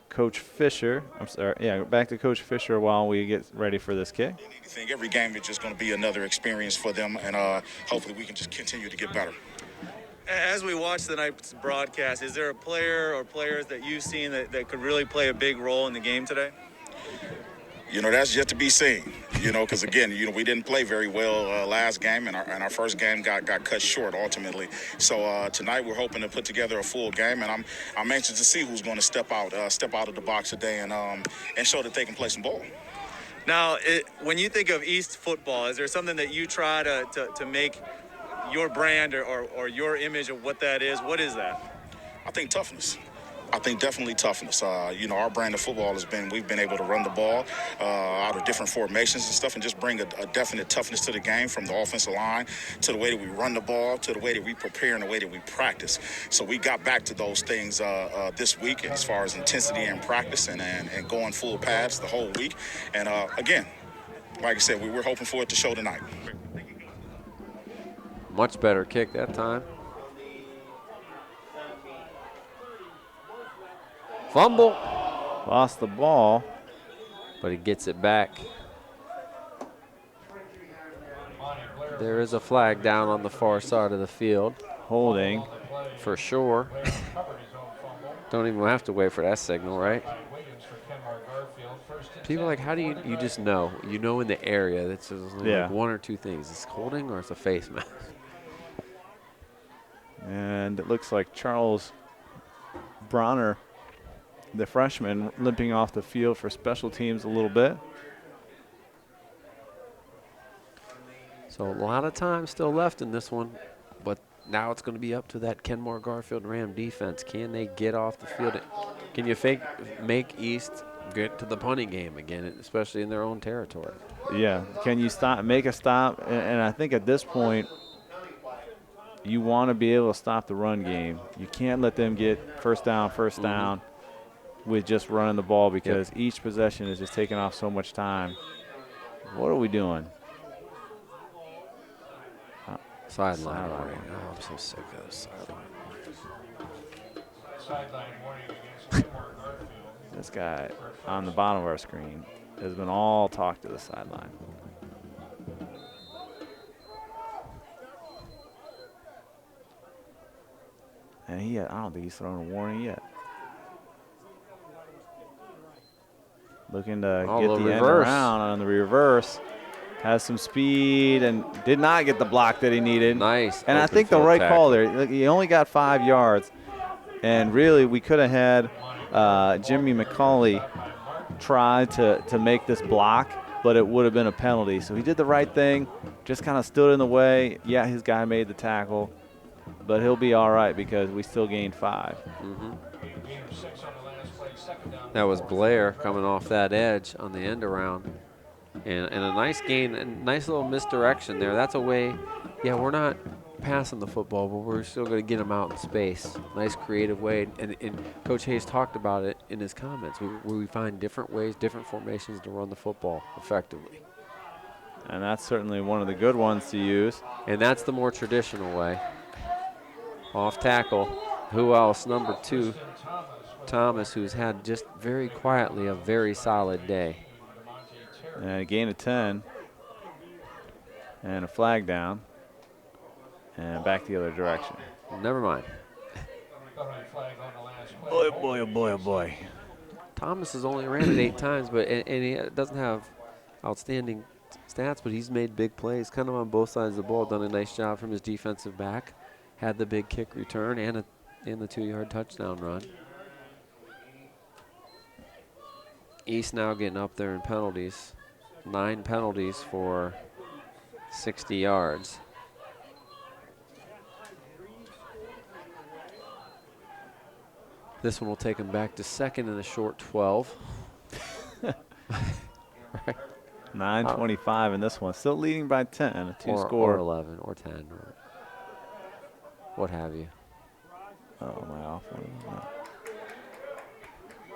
A: Coach Fisher. I'm sorry. Yeah, back to Coach Fisher while we get ready for this kick.
F: I think every game is just going to be another experience for them, and hopefully we can just continue to get better.
D: As we watch tonight's broadcast, is there a player or players that you've seen that could really play a big role in the game today?
F: That's yet to be seen, because, again, we didn't play very well last game, and our first game got cut short ultimately. So tonight we're hoping to put together a full game, and I'm anxious to see who's going to step out of the box today and show that they can play some ball.
D: Now, when you think of East football, is there something that you try to make your brand or your image of what that is? What is that?
F: I think toughness. I think definitely toughness. Our brand of football we've been able to run the ball out of different formations and stuff and just bring a definite toughness to the game, from the offensive line to the way that we run the ball to the way that we prepare and the way that we practice. So we got back to those things this week as far as intensity and practice and going full pads the whole week. And again, like I said, we're hoping for it to show tonight.
B: Much better kick that time. Fumble.
A: Lost the ball.
B: But he gets it back. There is a flag down on the far side of the field.
A: Holding.
B: For sure. Don't even have to wait for that signal, right? People are like, how do you just know? You know in the area that's like one or two things. It's holding or it's a face mask.
A: And it looks like Charles Bronner, the freshman, limping off the field for special teams a little bit.
B: So a lot of time still left in this one, but now it's going to be up to that Kenmore-Garfield Ram defense. Can they get off the field? Can you make East get to the punting game again, especially in their own territory?
A: Yeah. Can you make a stop? And I think at this point, you want to be able to stop the run game. You can't let them get first down with just running the ball, because each possession is just taking off so much time. What are we doing?
B: Sideline warning. Oh, I'm so sick of this sideline.
C: Sideline warning against Kenmore-Garfield.
A: This guy on the bottom of our screen has been all talk to the sideline. And I don't think he's thrown a warning yet. Looking to get the end around on the reverse. Has some speed and did not get the block that he needed.
B: Nice.
A: And I think the right call there. Look, he only got 5 yards. And really, we could have had Jimmy McCauley try to make this block, but it would have been a penalty. So he did the right thing, just kind of stood in the way. Yeah, his guy made the tackle, but he'll be all right because we still gained 5.
B: That was Blair coming off that edge on the end around. And a nice gain, a nice little misdirection there. That's a way, we're not passing the football, but we're still going to get him out in space. Nice creative way. And Coach Hayes talked about it in his comments. We find different ways, different formations to run the football effectively.
A: And that's certainly one of the good ones to use.
B: And that's the more traditional way. Off tackle. Who else? Number 2, Thomas, who's had just very quietly a very solid day.
A: And a gain of 10. And a flag down. And back the other direction.
B: Never mind.
A: Boy, oh boy, oh boy, oh boy.
B: Thomas has only ran it 8 times, but and he doesn't have outstanding stats, but he's made big plays kind of on both sides of the ball, done a nice job from his defensive back, had the big kick return and the 2-yard touchdown run. East now getting up there in penalties. 9 penalties for 60 yards. This one will take him back to second in a short 12. Right.
A: 9:25 in this one. Still leading by 10, a 2-score.
B: Or 11 or 10 or what have you.
A: Oh, am I off one? No.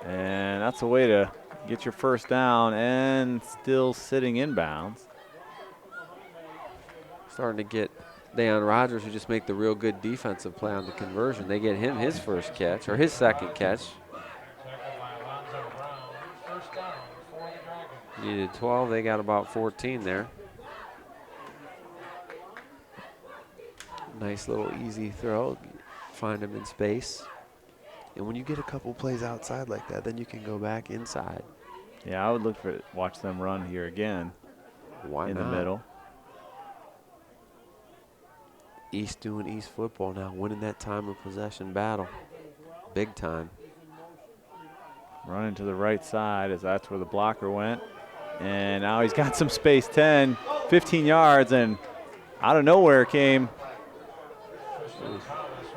A: And that's a way to get your first down and still sitting inbounds.
B: Starting to get Deion Rogers, who just make the real good defensive play on the conversion. They get him his first catch, or his second catch.
C: Tackled by Alonzo Brown. First down for the Dragons.
B: Needed 12, they got about 14 there. Nice little easy throw, find him in space. And when you get a couple plays outside like that, then you can go back inside.
A: Yeah, I would look for watch them run here again.
B: Why
A: in
B: not?
A: the middle.
B: East doing East football now, winning that time of possession battle. Big time.
A: Running to the right side as that's where the blocker went. And now he's got some space, 10, 15 yards, and out of nowhere came,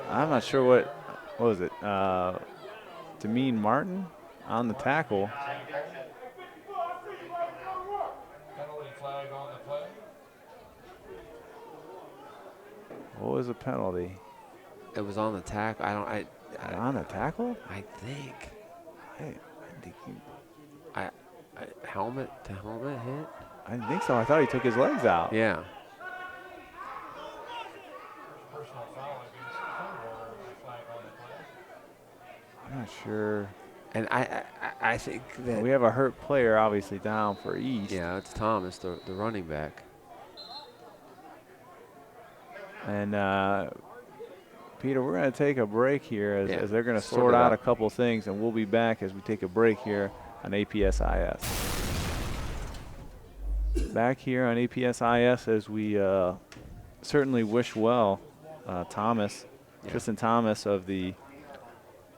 A: I'm not sure what was it, Demean Martin on the tackle.
C: Penalty flag on the play.
A: What was the penalty?
B: It was on the tackle.
A: On the tackle?
B: I think.
A: I think he,
B: Helmet to helmet hit?
A: I didn't think so. I thought he took his legs out.
B: Yeah.
C: Personal foul against Kenmore. Flag on the play.
A: I'm not sure.
B: And I think that.
A: We have a hurt player obviously down for East.
B: Yeah, it's Thomas, the running back.
A: And Peter, we're going to take a break here as they're going to
B: Sort
A: sort
B: it
A: out
B: out.
A: a couple things, and we'll be back as we take a break here on APSIS. Back here on APSIS as we certainly wish well Thomas, Tristan Thomas of the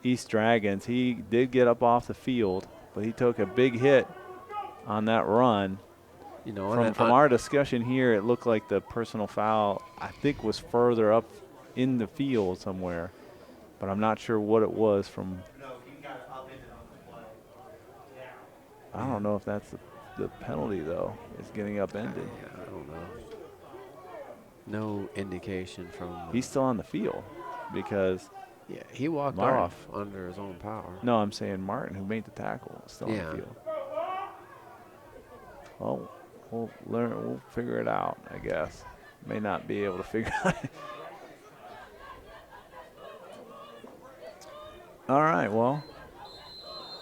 A: East Dragons. He did get up off the field, but he took a big hit on that run.
B: You know,
A: From our discussion here, it looked like the personal foul, I think, was further up in the field somewhere, but I'm not sure what it was from. I don't know if that's the penalty, though, is getting upended.
B: I don't know. No indication from.
A: He's still on the field because.
B: Yeah, he walked
A: Martin.
B: off under his own power.
A: No, I'm saying Martin, who made the tackle, is still on
B: Yeah.
A: the field. Well, we'll learn. We'll figure it out, I guess. May not be able to figure it out. All right, well,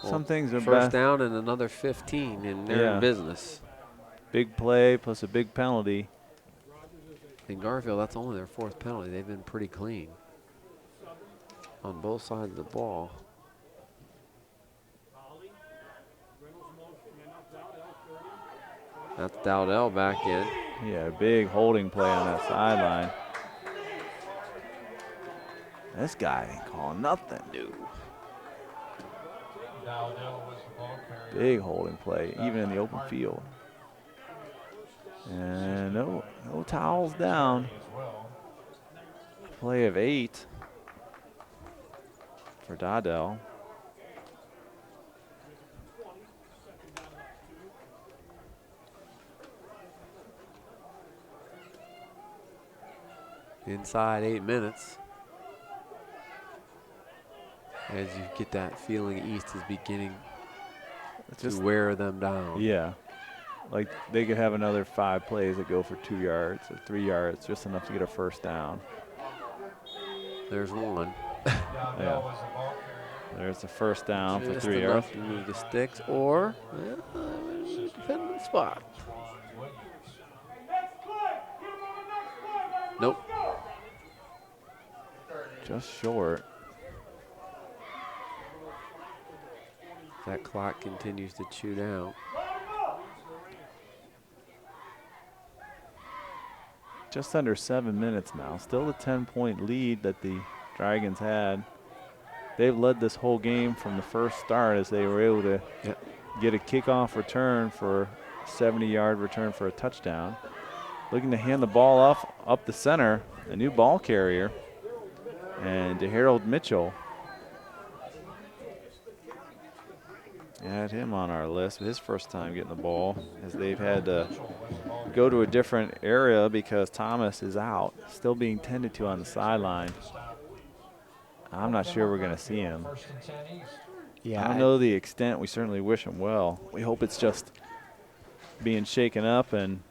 A: some things are
B: First
A: best.
B: down and another 15, and they're in business.
A: Big play plus a big penalty.
B: In Garfield, that's only their fourth penalty. They've been pretty clean on both sides of the ball. That's Dowdell back in.
A: Yeah, big holding play on that sideline. This guy ain't calling nothing, dude.
C: Dowdell was the ball carrier.
A: Big holding play, even in the open field. And no towels down.
C: As well.
A: Play of 8 for Dowdell.
B: Inside 8 minutes. As you get that feeling East is beginning to wear them down.
A: Yeah. Like they could have another 5 plays that go for 2 yards or 3 yards, just enough to get a first down.
B: There's one.
C: Dowdell was the ball carrier.
A: There's the first down for
B: Just
A: 3
B: enough
A: yards.
B: to move the sticks, or defend the spot. Nope.
A: Just short.
B: That clock continues to chew down.
A: Just under 7 minutes now. Still the 10-point lead that the Dragons had. They've led this whole game from the first start as they were able to get a kickoff return for a 70-yard return for a touchdown. Looking to hand the ball off up the center, a new ball carrier, and DeHarold Mitchell. Add him on our list. His first time getting the ball, as they've had to go to a different area because Thomas is out, still being tended to on the sideline. I'm not sure we're going to see him.
C: First and 10 East.
B: Yeah,
A: I don't know the extent. We certainly wish him well. We hope it's just being shaken up and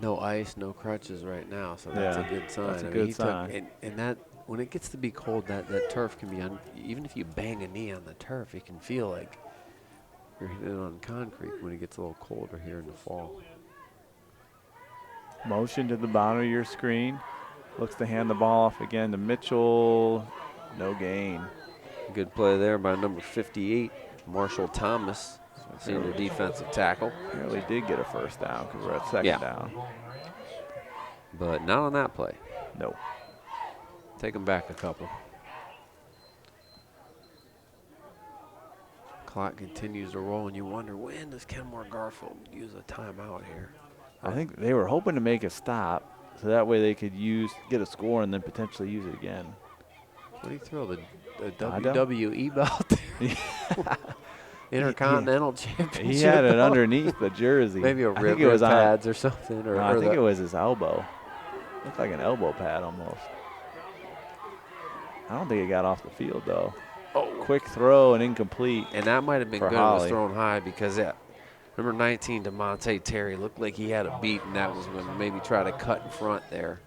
B: no ice, no crutches right now, so that's
A: Yeah,
B: a good sign.
A: that's a
B: I mean,
A: good
B: he
A: sign.
B: Took, and that when it gets to be cold, that turf can be even if you bang a knee on the turf, it can feel like you're hitting it on concrete when it gets a little colder here in the fall.
A: motion to the bottom of your screen. Looks to hand the ball off again to Mitchell. No gain.
B: Good play there by number 58, Marshall Thomas, senior defensive tackle.
A: Barely did get a first down because we're at second
B: Yeah.
A: down.
B: But not on that play.
A: No.
B: Take him back a couple. Clock continues to roll, and you wonder, when does Kenmore-Garfield use a timeout here?
A: I think they were hoping to make a stop so that way they could get a score and then potentially use it again.
B: What do you throw, the
A: I don't-
B: WWE belt there? Intercontinental Championship
A: He had it
B: belt?
A: underneath the jersey.
B: Maybe a
A: I think
B: rib
A: it was on.
B: pads or something. Or,
A: No, I
B: or
A: think
B: the-
A: it was his elbow. Looked like an elbow pad almost. I don't think it got off the field though.
B: Oh.
A: Quick throw and incomplete.
B: And that might have been
A: For
B: good. It was
A: Holly.
B: thrown high because number 19, DeMonte Terry, looked like he had a beat, and that was going to maybe try to cut in front there.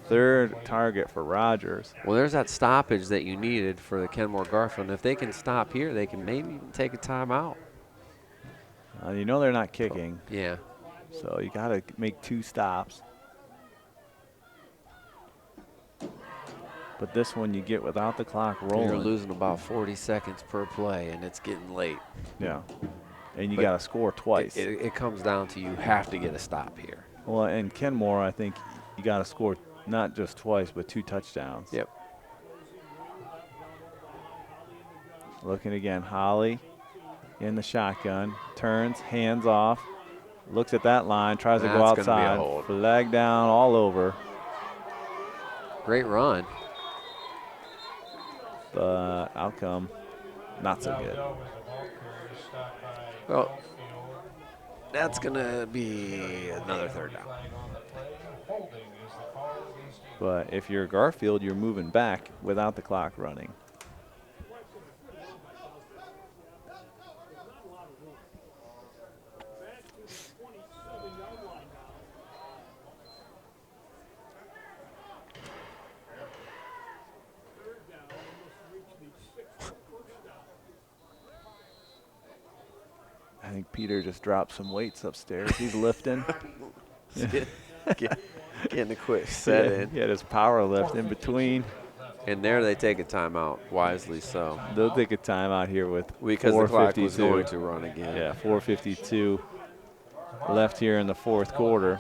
A: Third target for Rogers.
B: Well, there's that stoppage that you needed for the Kenmore-Garfield. And if they can stop here, they can maybe even take a timeout.
A: You know they're not kicking,
B: Yeah.
A: so you got to make 2 stops. But this one you get without the clock rolling.
B: You're losing about 40 seconds per play, and it's getting late.
A: Yeah. And you
B: But
A: got to score twice.
B: It comes down to you have to get a stop here.
A: Well, and Kenmore, I think you got to score not just twice, but 2 touchdowns.
B: Yep.
A: Looking again, Holly in the shotgun, turns, hands off, looks at that line, tries to go
B: That's gonna be a
A: outside,
B: hold.
A: flag down all over,
B: Great run.
A: but outcome not so good.
B: Well, that's going to be another third down.
A: But if you're Garfield, you're moving back without the clock running. I think Peter just dropped some weights upstairs. He's lifting.
B: Getting a quick set in.
A: He had his power lift in between.
B: And there they take a timeout, wisely so.
A: They'll take a timeout here with
B: Because the clock was
A: 4:52.
B: going to run again.
A: Yeah, 4:52 left here in the fourth quarter.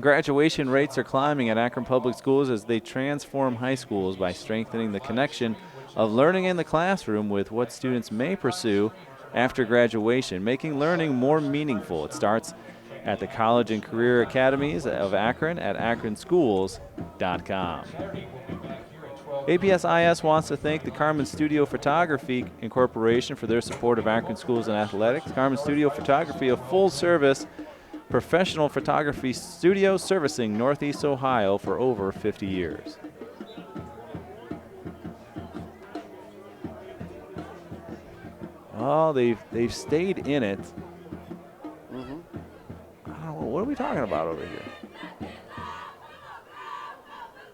A: Graduation rates are climbing at Akron Public Schools as they transform high schools by strengthening the connection of learning in the classroom with what students may pursue after graduation, making learning more meaningful. It starts at the College and Career Academies of Akron at akronschools.com. APSIS wants to thank the Carmen Studio Photography Incorporation for their support of Akron Schools and Athletics. Carmen Studio Photography, a full-service professional photography studio servicing Northeast Ohio for over 50 years. Oh, they've stayed in it. I don't know, what are we talking about over here?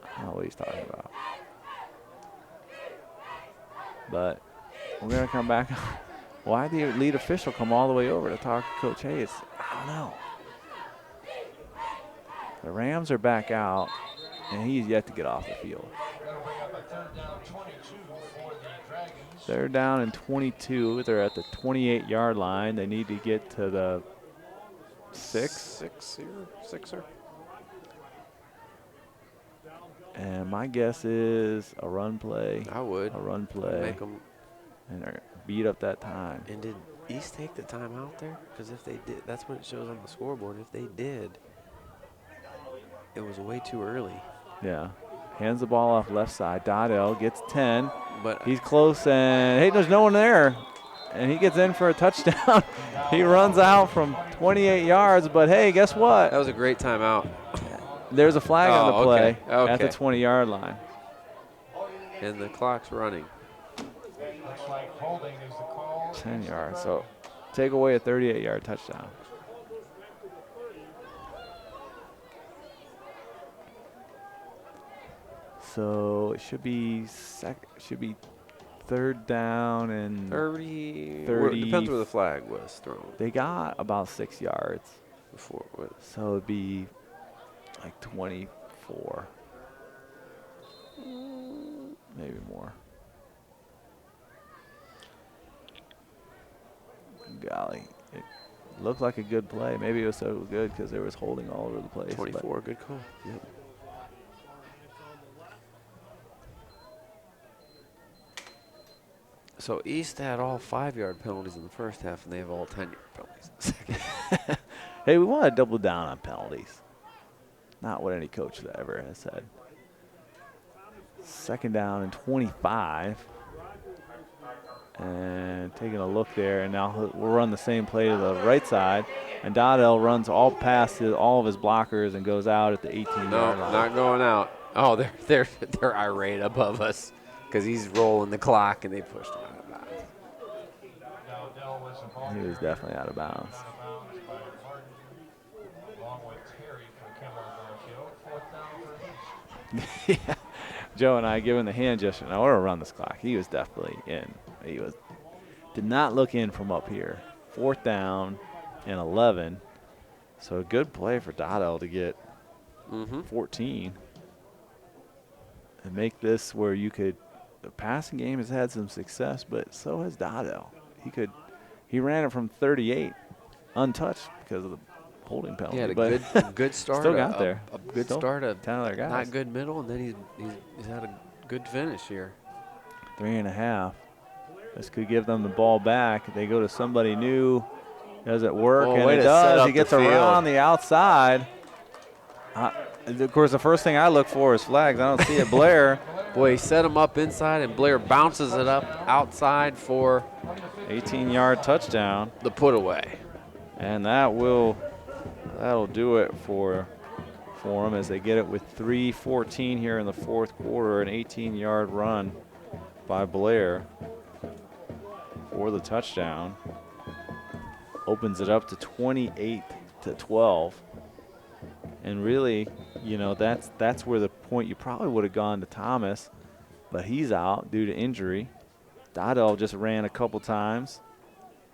A: I don't know what he's talking about. But we're going to come back. Why did the lead official come all the way over to talk to Coach Hayes? I don't know. The Rams are back out, and he's yet to get off the field. They're down in 22. They're at the 28-yard line. They need to get to the sixer. And my guess is a run play.
B: I would.
A: A run play.
B: Make them.
A: And beat up that time.
B: And did East take the time out there? Because if they did, that's what it shows on the scoreboard. If they did, it was way too early.
A: Yeah. Hands the ball off left side. Dotell gets 10.
B: But
A: He's close, and hey, there's no one there. And he gets in for a touchdown. He runs out from 28 yards, but hey, guess what?
B: that was a great timeout.
A: There's a flag on the play
B: okay.
A: at the 20-yard line.
B: And the clock's running.
C: Looks like holding is the call.
A: 10 yards. So take away a 38-yard touchdown. So it should be third down and
B: 30.
A: 30.
B: Depends where the flag was thrown
A: They got about 6 yards.
B: before it was.
A: So it'd be like 24. Maybe more. Golly. It looked like a good play. Maybe it was so good because there was holding all over the place.
B: 24, good call. Yep. So East had all 5-yard penalties in the first half, and they have all 10-yard penalties in the second.
A: Hey, we want to double down on penalties. Not what any coach ever has said. Second down and 25. And taking a look there, and now we'll run the same play to the right side. And Dodell runs all past all of his blockers and goes out at the 18-yard
B: No,
A: line.
B: not going out. Oh, they're irate above us because he's rolling the clock, and they pushed him out of bounds.
C: Dell was involved.
A: He was definitely out of bounds.
C: Out of bounds by Martin, along with Terry for Kenmore-Garfield. Fourth down for East.
A: Yeah. Joe and I giving the hand gesture. Now we're around this clock. He was definitely in. He did not look in from up here. Fourth down and 11. So a good play for Dotto to get 14 and make this where you could. The passing game has had some success, but so has Dotto. He ran it from 38 untouched because of the holding penalty.
B: He had a
A: but
B: good start.
A: Still got there.
B: A good
A: Still
B: start.
A: 10 other guys.
B: Not good middle, and then he's had a good finish here.
A: 3.5. This could give them the ball back. They go to somebody new. Does it work?
B: Oh,
A: and
B: way
A: it
B: to set
A: does.
B: up
A: He
B: the
A: gets
B: field.
A: around the outside. Of course, the first thing I look for is flags. I don't see it. Blair.
B: Boy, he set him up inside, and Blair bounces it up outside for
A: 18-yard touchdown.
B: the put away.
A: And that'll do it for them as they get it with 3:14 here in the fourth quarter. An 18-yard run by Blair for the touchdown. Opens it up to 28-12. And really, that's where the point you probably would have gone to Thomas, but he's out due to injury. Dodell just ran a couple times.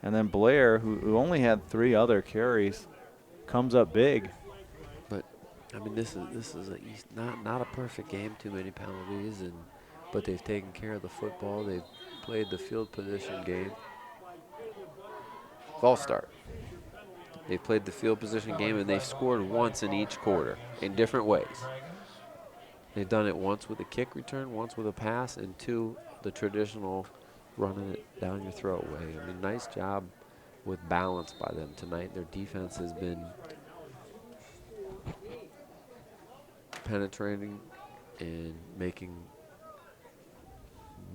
A: And then Blair, who only had 3 other carries, comes up big.
B: But I mean, this is not a perfect game. Too many penalties, but they've taken care of the football. They've played the field position game. False start. They've played the field position game, and they've scored once in each quarter in different ways. They've done it once with a kick return, once with a pass, and 2, the traditional running it down your throat way. I mean, nice job with balance by them tonight. Their defense has been penetrating and making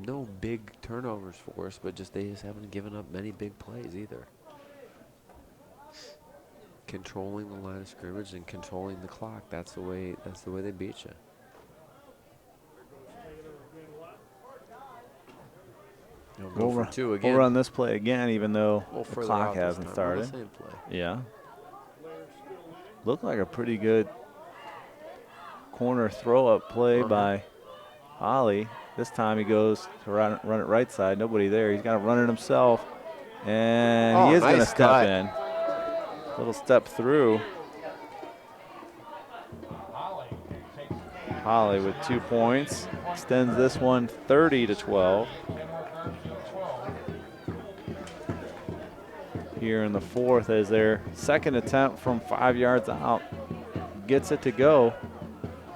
B: no big turnovers for us, but they just haven't given up many big plays either. Controlling the line of scrimmage and controlling the clock. That's the way they beat you. Go for 2 again.
A: We'll run this play again, even though the
B: further
A: clock
B: out this
A: hasn't
B: time.
A: started.
B: Same play.
A: Yeah. Looked like a pretty good corner throw-up play by Holly. This time he goes to run it right side. Nobody there. He's got to run it himself. And he is going to step in. Little step through. Holly with 2 points. Extends this one 30-12. Here in the fourth as their second attempt from 5 yards out gets it to go.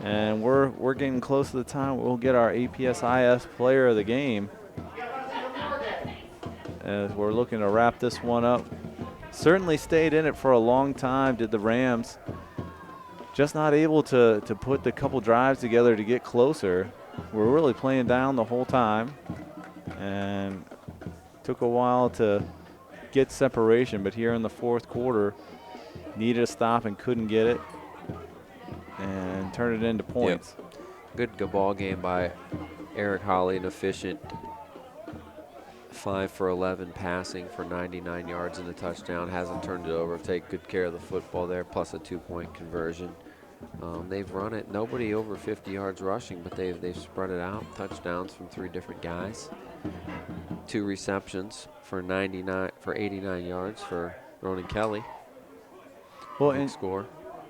A: And we're getting close to the time we'll get our APSIS player of the game as we're looking to wrap this one up. Certainly stayed in it for a long time, did the Rams. Just not able to put the couple drives together to get closer. We're really playing down the whole time. And took a while to get separation, but here in the fourth quarter, needed a stop and couldn't get it. And turn it into points.
B: Yep. Good ball game by Eric Holly, an efficient 5 for 11 passing for 99 yards and a touchdown. Hasn't turned it over. Take good care of the football there, plus a 2-point conversion. They've run it. Nobody over 50 yards rushing, but they've spread it out. Touchdowns from 3 different guys. 2 receptions for 89 yards for Ronan Kelly.
A: Well,
B: Big
A: and
B: score.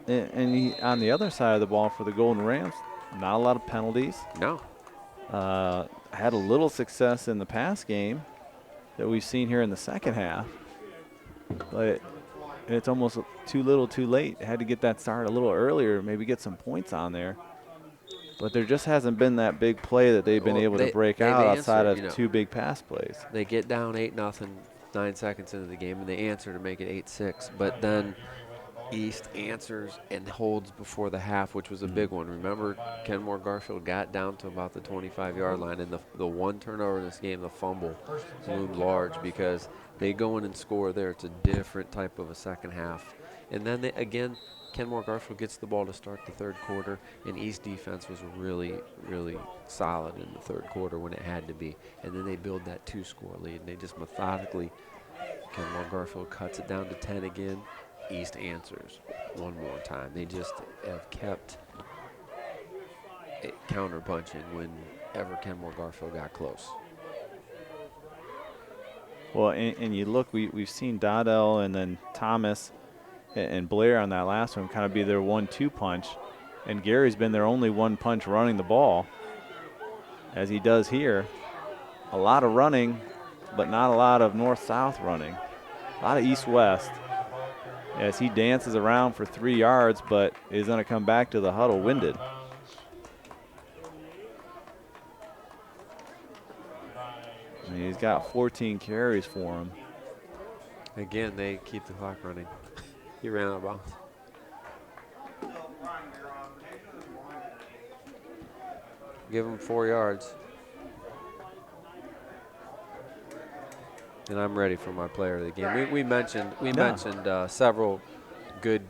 A: on the other side of the ball for the Golden Rams, not a lot of penalties.
B: No.
A: Had a little success in the pass game that we've seen here in the second half, but it's almost too little too late. Had to get that start a little earlier, maybe get some points on there. But there just hasn't been that big play that they've been able to break out outside of 2 big pass plays.
B: They get down 8-0, 9 seconds into the game, and they answer to make it 8-6. But then East answers and holds before the half, which was a big one. Remember, Kenmore-Garfield got down to about the 25-yard line, and the one turnover in this game, the fumble, loomed large because they go in and score there. It's a different type of a second half. And then, again, Kenmore-Garfield gets the ball to start the third quarter, and East defense was really, really solid in the third quarter when it had to be. And then they build that 2-score lead, and they just methodically, Kenmore-Garfield cuts it down to 10 again. East answers one more time. They just have kept counter-punching whenever Kenmore-Garfield got close.
A: Well, and you look, we've seen Dodell and then Thomas and Blair on that last one kind of be their 1-2 punch, and Gary's been their only 1 punch running the ball, as he does here. A lot of running, but not a lot of north-south running. A lot of east-west, as he dances around for 3 yards, but is going to come back to the huddle winded. I mean, he's got 14 carries for him.
B: Again, they keep the clock running. He ran out of bounds. Give him 4 yards. And I'm ready for my player of the game. We mentioned several good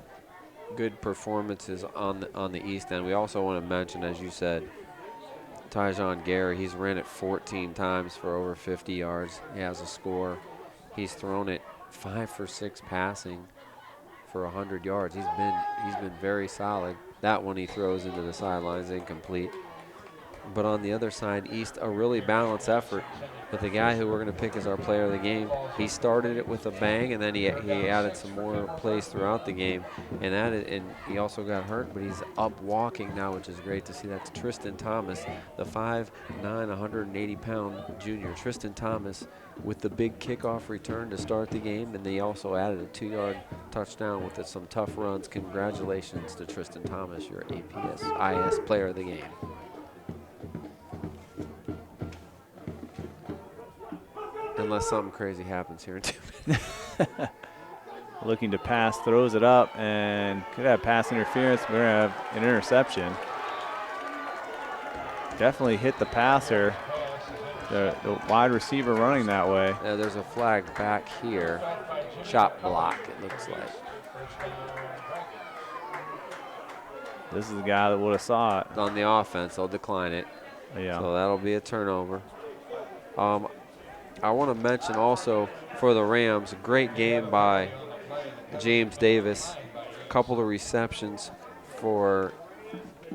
B: performances on the East End. We also want to mention, as you said, Tyjon Gary. He's ran it 14 times for over 50 yards. He has a score. He's thrown it 5 for 6 passing for 100 yards. He's been very solid. That one he throws into the sidelines, incomplete. But on the other side, East, a really balanced effort. But the guy who we're going to pick as our player of the game, he started it with a bang, and then he added some more plays throughout the game. And he also got hurt, but he's up walking now, which is great to see. That's Tristan Thomas, the 5'9", 180-pound junior. Tristan Thomas with the big kickoff return to start the game, and they also added a 2-yard touchdown with some tough runs. Congratulations to Tristan Thomas, your APS-IS player of the game. Unless something crazy happens here in 2 minutes.
A: Looking to pass, throws it up, and could have pass interference. We're going to have an interception. Definitely hit the passer. The wide receiver running that way.
B: There's a flag back here. Chop block, it looks like.
A: This is the guy that would have saw it.
B: On the offense, they'll decline it.
A: Yeah.
B: So that'll be a turnover. I want to mention also for the Rams, a great game by James Davis. A couple of receptions for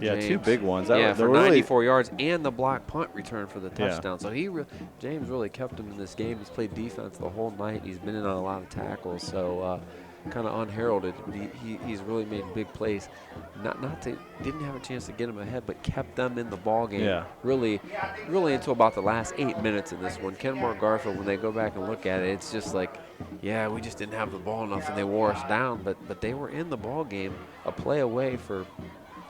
B: James.
A: 2 big ones.
B: For
A: really
B: 94 yards and the block punt return for the touchdown. So James really kept him in this game. He's played defense the whole night. He's been in on a lot of tackles. So kind of unheralded, but he's really made big plays. Didn't have a chance to get him ahead, but kept them in the ball game.
A: Yeah.
B: Really until about the last 8 minutes in this one. Kenmore-Garfield, when they go back and look at it, it's just like, yeah, we just didn't have the ball enough, and they wore us down. But they were in the ball game, a play away for,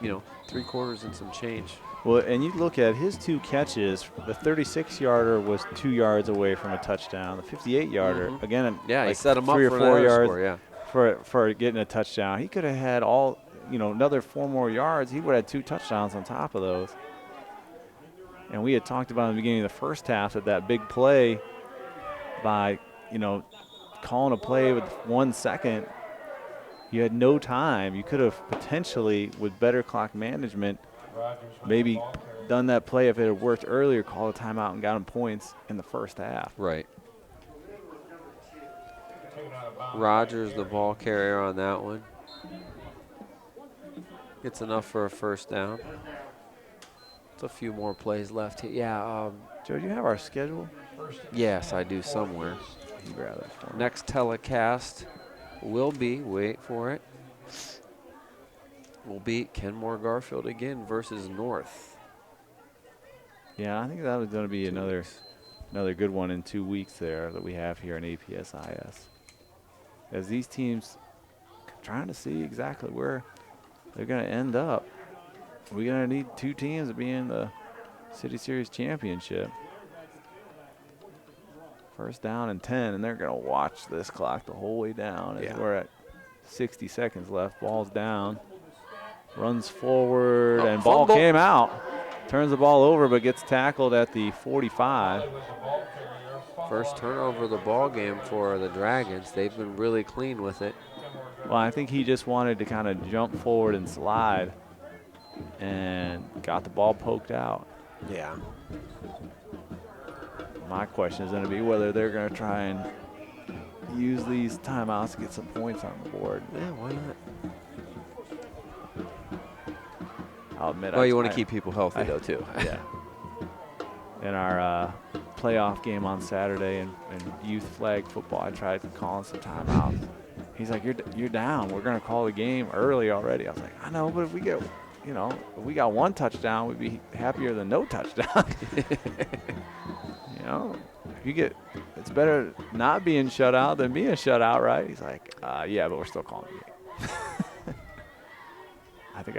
B: 3 quarters and some change.
A: Well, and you look at his 2 catches, the 36-yarder was 2 yards away from a touchdown. The 58-yarder, again,
B: he
A: like
B: set him up
A: 3 or
B: for
A: 4 yards
B: score, yeah.
A: for getting a touchdown. He could have had another 4 more yards. He would have had 2 touchdowns on top of those. And we had talked about in the beginning of the first half that big play by, calling a play with 1 second. You had no time. You could have potentially, with better clock management, maybe done that play if it had worked earlier, call a timeout and got him points in the first half.
B: Right.
C: taken out of bounds.
B: Rogers, the ball carrier on that one. Gets enough for a first down. It's a few more plays left here. Yeah,
A: Joe, do you have our schedule?
B: yes, I do somewhere.
A: You grab it for me.
B: Next telecast will be, wait for it, will be Kenmore-Garfield again versus North.
A: Yeah, I think that was going to be
B: 2 weeks.
A: another good one in 2 weeks there that we have here in APSIS. As these teams trying to see exactly where they're going to end up. We're going to need 2 teams to be in the City Series Championship. First down and 10, and they're going to watch this clock the whole way down. As
B: Yeah.
A: we're at 60 seconds left. Ball's down. Runs forward, and ball
B: fumble.
A: came out. Turns the ball over, but gets tackled at the 45.
B: First turnover of the ball game for the Dragons. They've been really clean with it.
A: Well, I think he just wanted to kind of jump forward and slide and got the ball poked out.
B: Yeah.
A: My question is going to be whether they're going to try and use these timeouts to get some points on the board.
B: Yeah, why not?
A: I'll admit.
B: Well, you want to keep people healthy,
A: I-
B: though, too.
A: Yeah. In our playoff game on Saturday in youth flag football, I tried calling some timeouts. He's like, "You're down. We're going to call the game early already." I was like, "I know, but if we get, if we got 1 touchdown, we'd be happier than no touchdown." If you get, it's better not being shut out than being shut out, right? He's like, "Yeah, but we're still calling the game."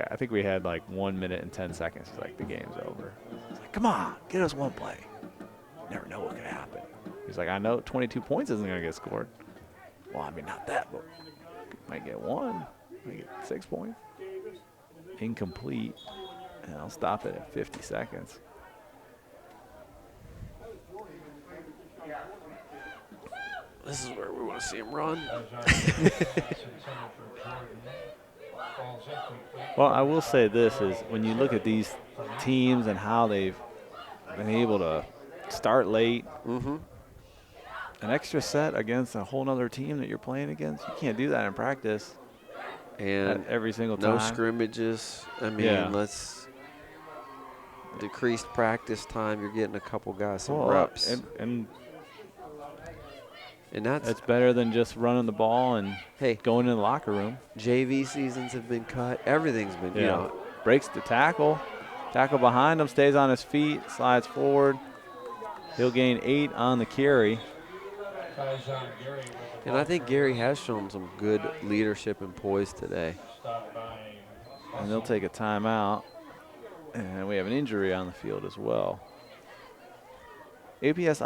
A: I think we had like 1 minute and 10 seconds. He's like, "The game's over." He's like, "Come on, get us 1 play. You never know what could happen." He's like, "I know 22 points isn't going to get scored." Well, I mean, not that, but might get 1, might get 6 points. Incomplete, and I'll stop it at 50 seconds.
B: This is where we want to see him run.
A: Well, I will say this is when you look at these teams and how they've been able to start late,
B: Mm-hmm.
A: an extra set against a whole other team that you're playing against, you can't do that in practice
B: And
A: every single time.
B: no scrimmages. I mean,
A: Yeah.
B: let's decreased practice time. You're getting a couple guys some
A: Well,
B: reps.
A: and
B: And that's,
A: it's better than just running the ball and
B: hey,
A: going in the locker room.
B: JV seasons have been cut. Everything's been, you know.
A: Breaks the tackle. Tackle behind him, stays on his feet, slides forward. He'll gain 8 on the carry.
B: And I think Gary has shown some good leadership and poise today.
A: And they'll take a timeout. And we have an injury on the field as well. APSIS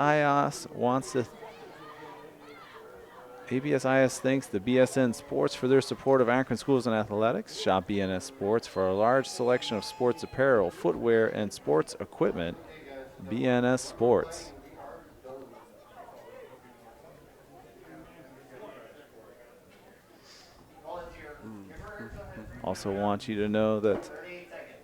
A: thanks the BSN Sports for their support of Akron Schools and Athletics. Shop BNS Sports for a large selection of sports apparel, footwear, and sports equipment. BNS Sports. Also want you to know that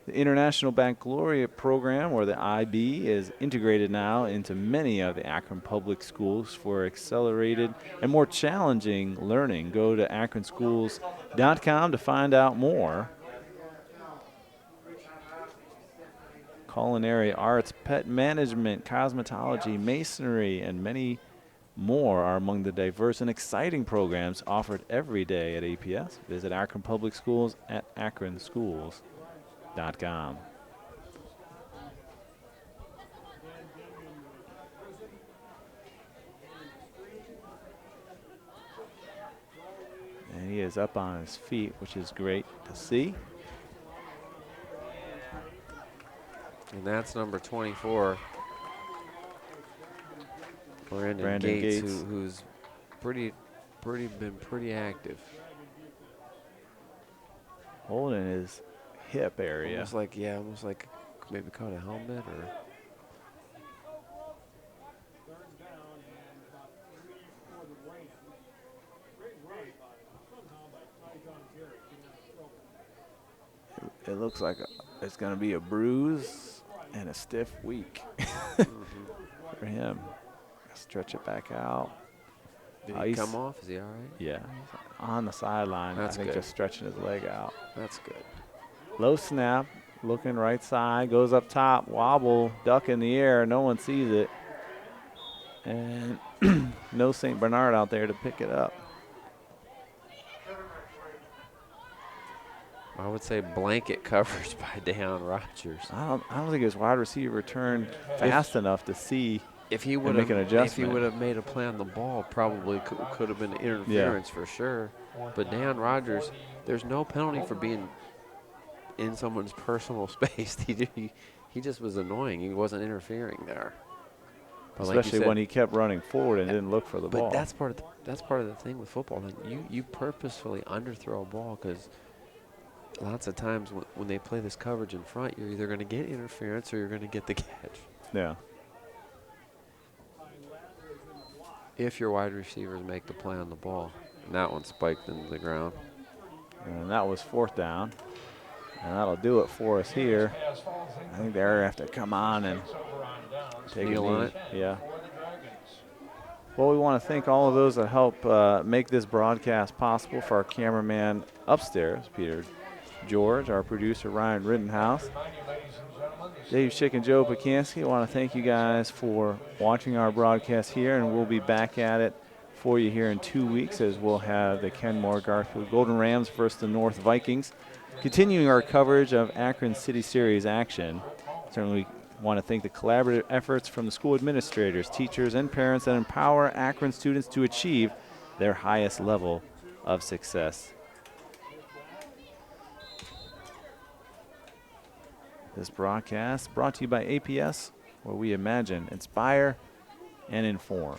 A: the International Baccalaureate program, or the IB, is integrated now into many of the Akron public schools for accelerated and more challenging learning. Go to akronschools.com to find out more. Culinary arts, pet management, cosmetology, masonry, and many more are among the diverse and exciting programs offered every day at APS. Visit Akron Public Schools at akronschools.com. And he is up on his feet, which is great to see.
B: And that's number 24. Brandon
A: Gates.
B: who's been pretty active.
A: Holding his hip area.
B: Almost like maybe caught a helmet or.
A: It looks like it's going to be a bruise and a stiff week for him. Stretch it back out.
B: Did he come off? Is he all right?
A: Yeah, he's on the sideline.
B: That's
A: I think
B: good.
A: just stretching his leg out.
B: That's good.
A: Low snap, looking right side, goes up top, wobble, duck in the air. No one sees it. And no St. Bernard out there to pick it up.
B: I would say blanket coverage by Deion Rogers.
A: I don't think his wide receiver turned fast enough to see.
B: If he
A: and
B: would
A: make an
B: have, if he
A: adjustment.
B: would have made a play on the ball, probably could have been interference for sure. But Deion Rogers, there's no penalty for being in someone's personal space. He just was annoying. He wasn't interfering there. But like you
A: Especially
B: said,
A: when he kept running forward and didn't look for the ball.
B: But that's part of the thing with football. Like you purposefully underthrow a ball because lots of times when they play this coverage in front, you're either going to get interference or you're going to get the catch.
A: Yeah.
B: If your wide receivers make the play on the ball. And that one spiked into the ground.
A: And that was 4th down. And that'll do it for us here. I think they're going to have to come on and take a
B: Kneel on
A: knee.
B: it.
A: Yeah. Well, we want to thank all of those that help make this broadcast possible. For our cameraman upstairs, Peter George, our producer, Ryan Rittenhouse, Dave Schick and Joe Pacansky. I want to thank you guys for watching our broadcast here, and we'll be back at it for you here in 2 weeks as we'll have the Kenmore-Garfield Golden Rams versus the North Vikings. Continuing our coverage of Akron City Series action. Certainly want to thank the collaborative efforts from the school administrators, teachers, and parents that empower Akron students to achieve their highest level of success. This broadcast brought to you by APS, where we imagine, inspire, and inform.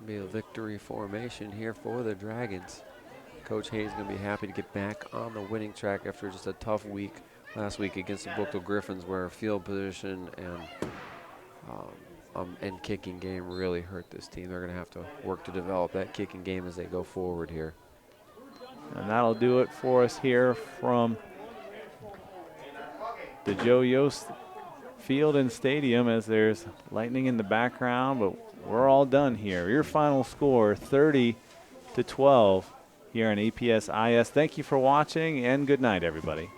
B: Be a victory formation here for the Dragons. Coach Hayes is going to be happy to get back on the winning track after just a tough week last week against the Bookville Griffins, where field position and kicking game really hurt this team. They're going to have to work to develop that kicking game as they go forward here.
A: And that'll do it for us here from the Joe Yost Field and Stadium, as there's lightning in the background, but we're all done here. Your final score, 30-12 here on APS IS. Thank you for watching, and good night, everybody.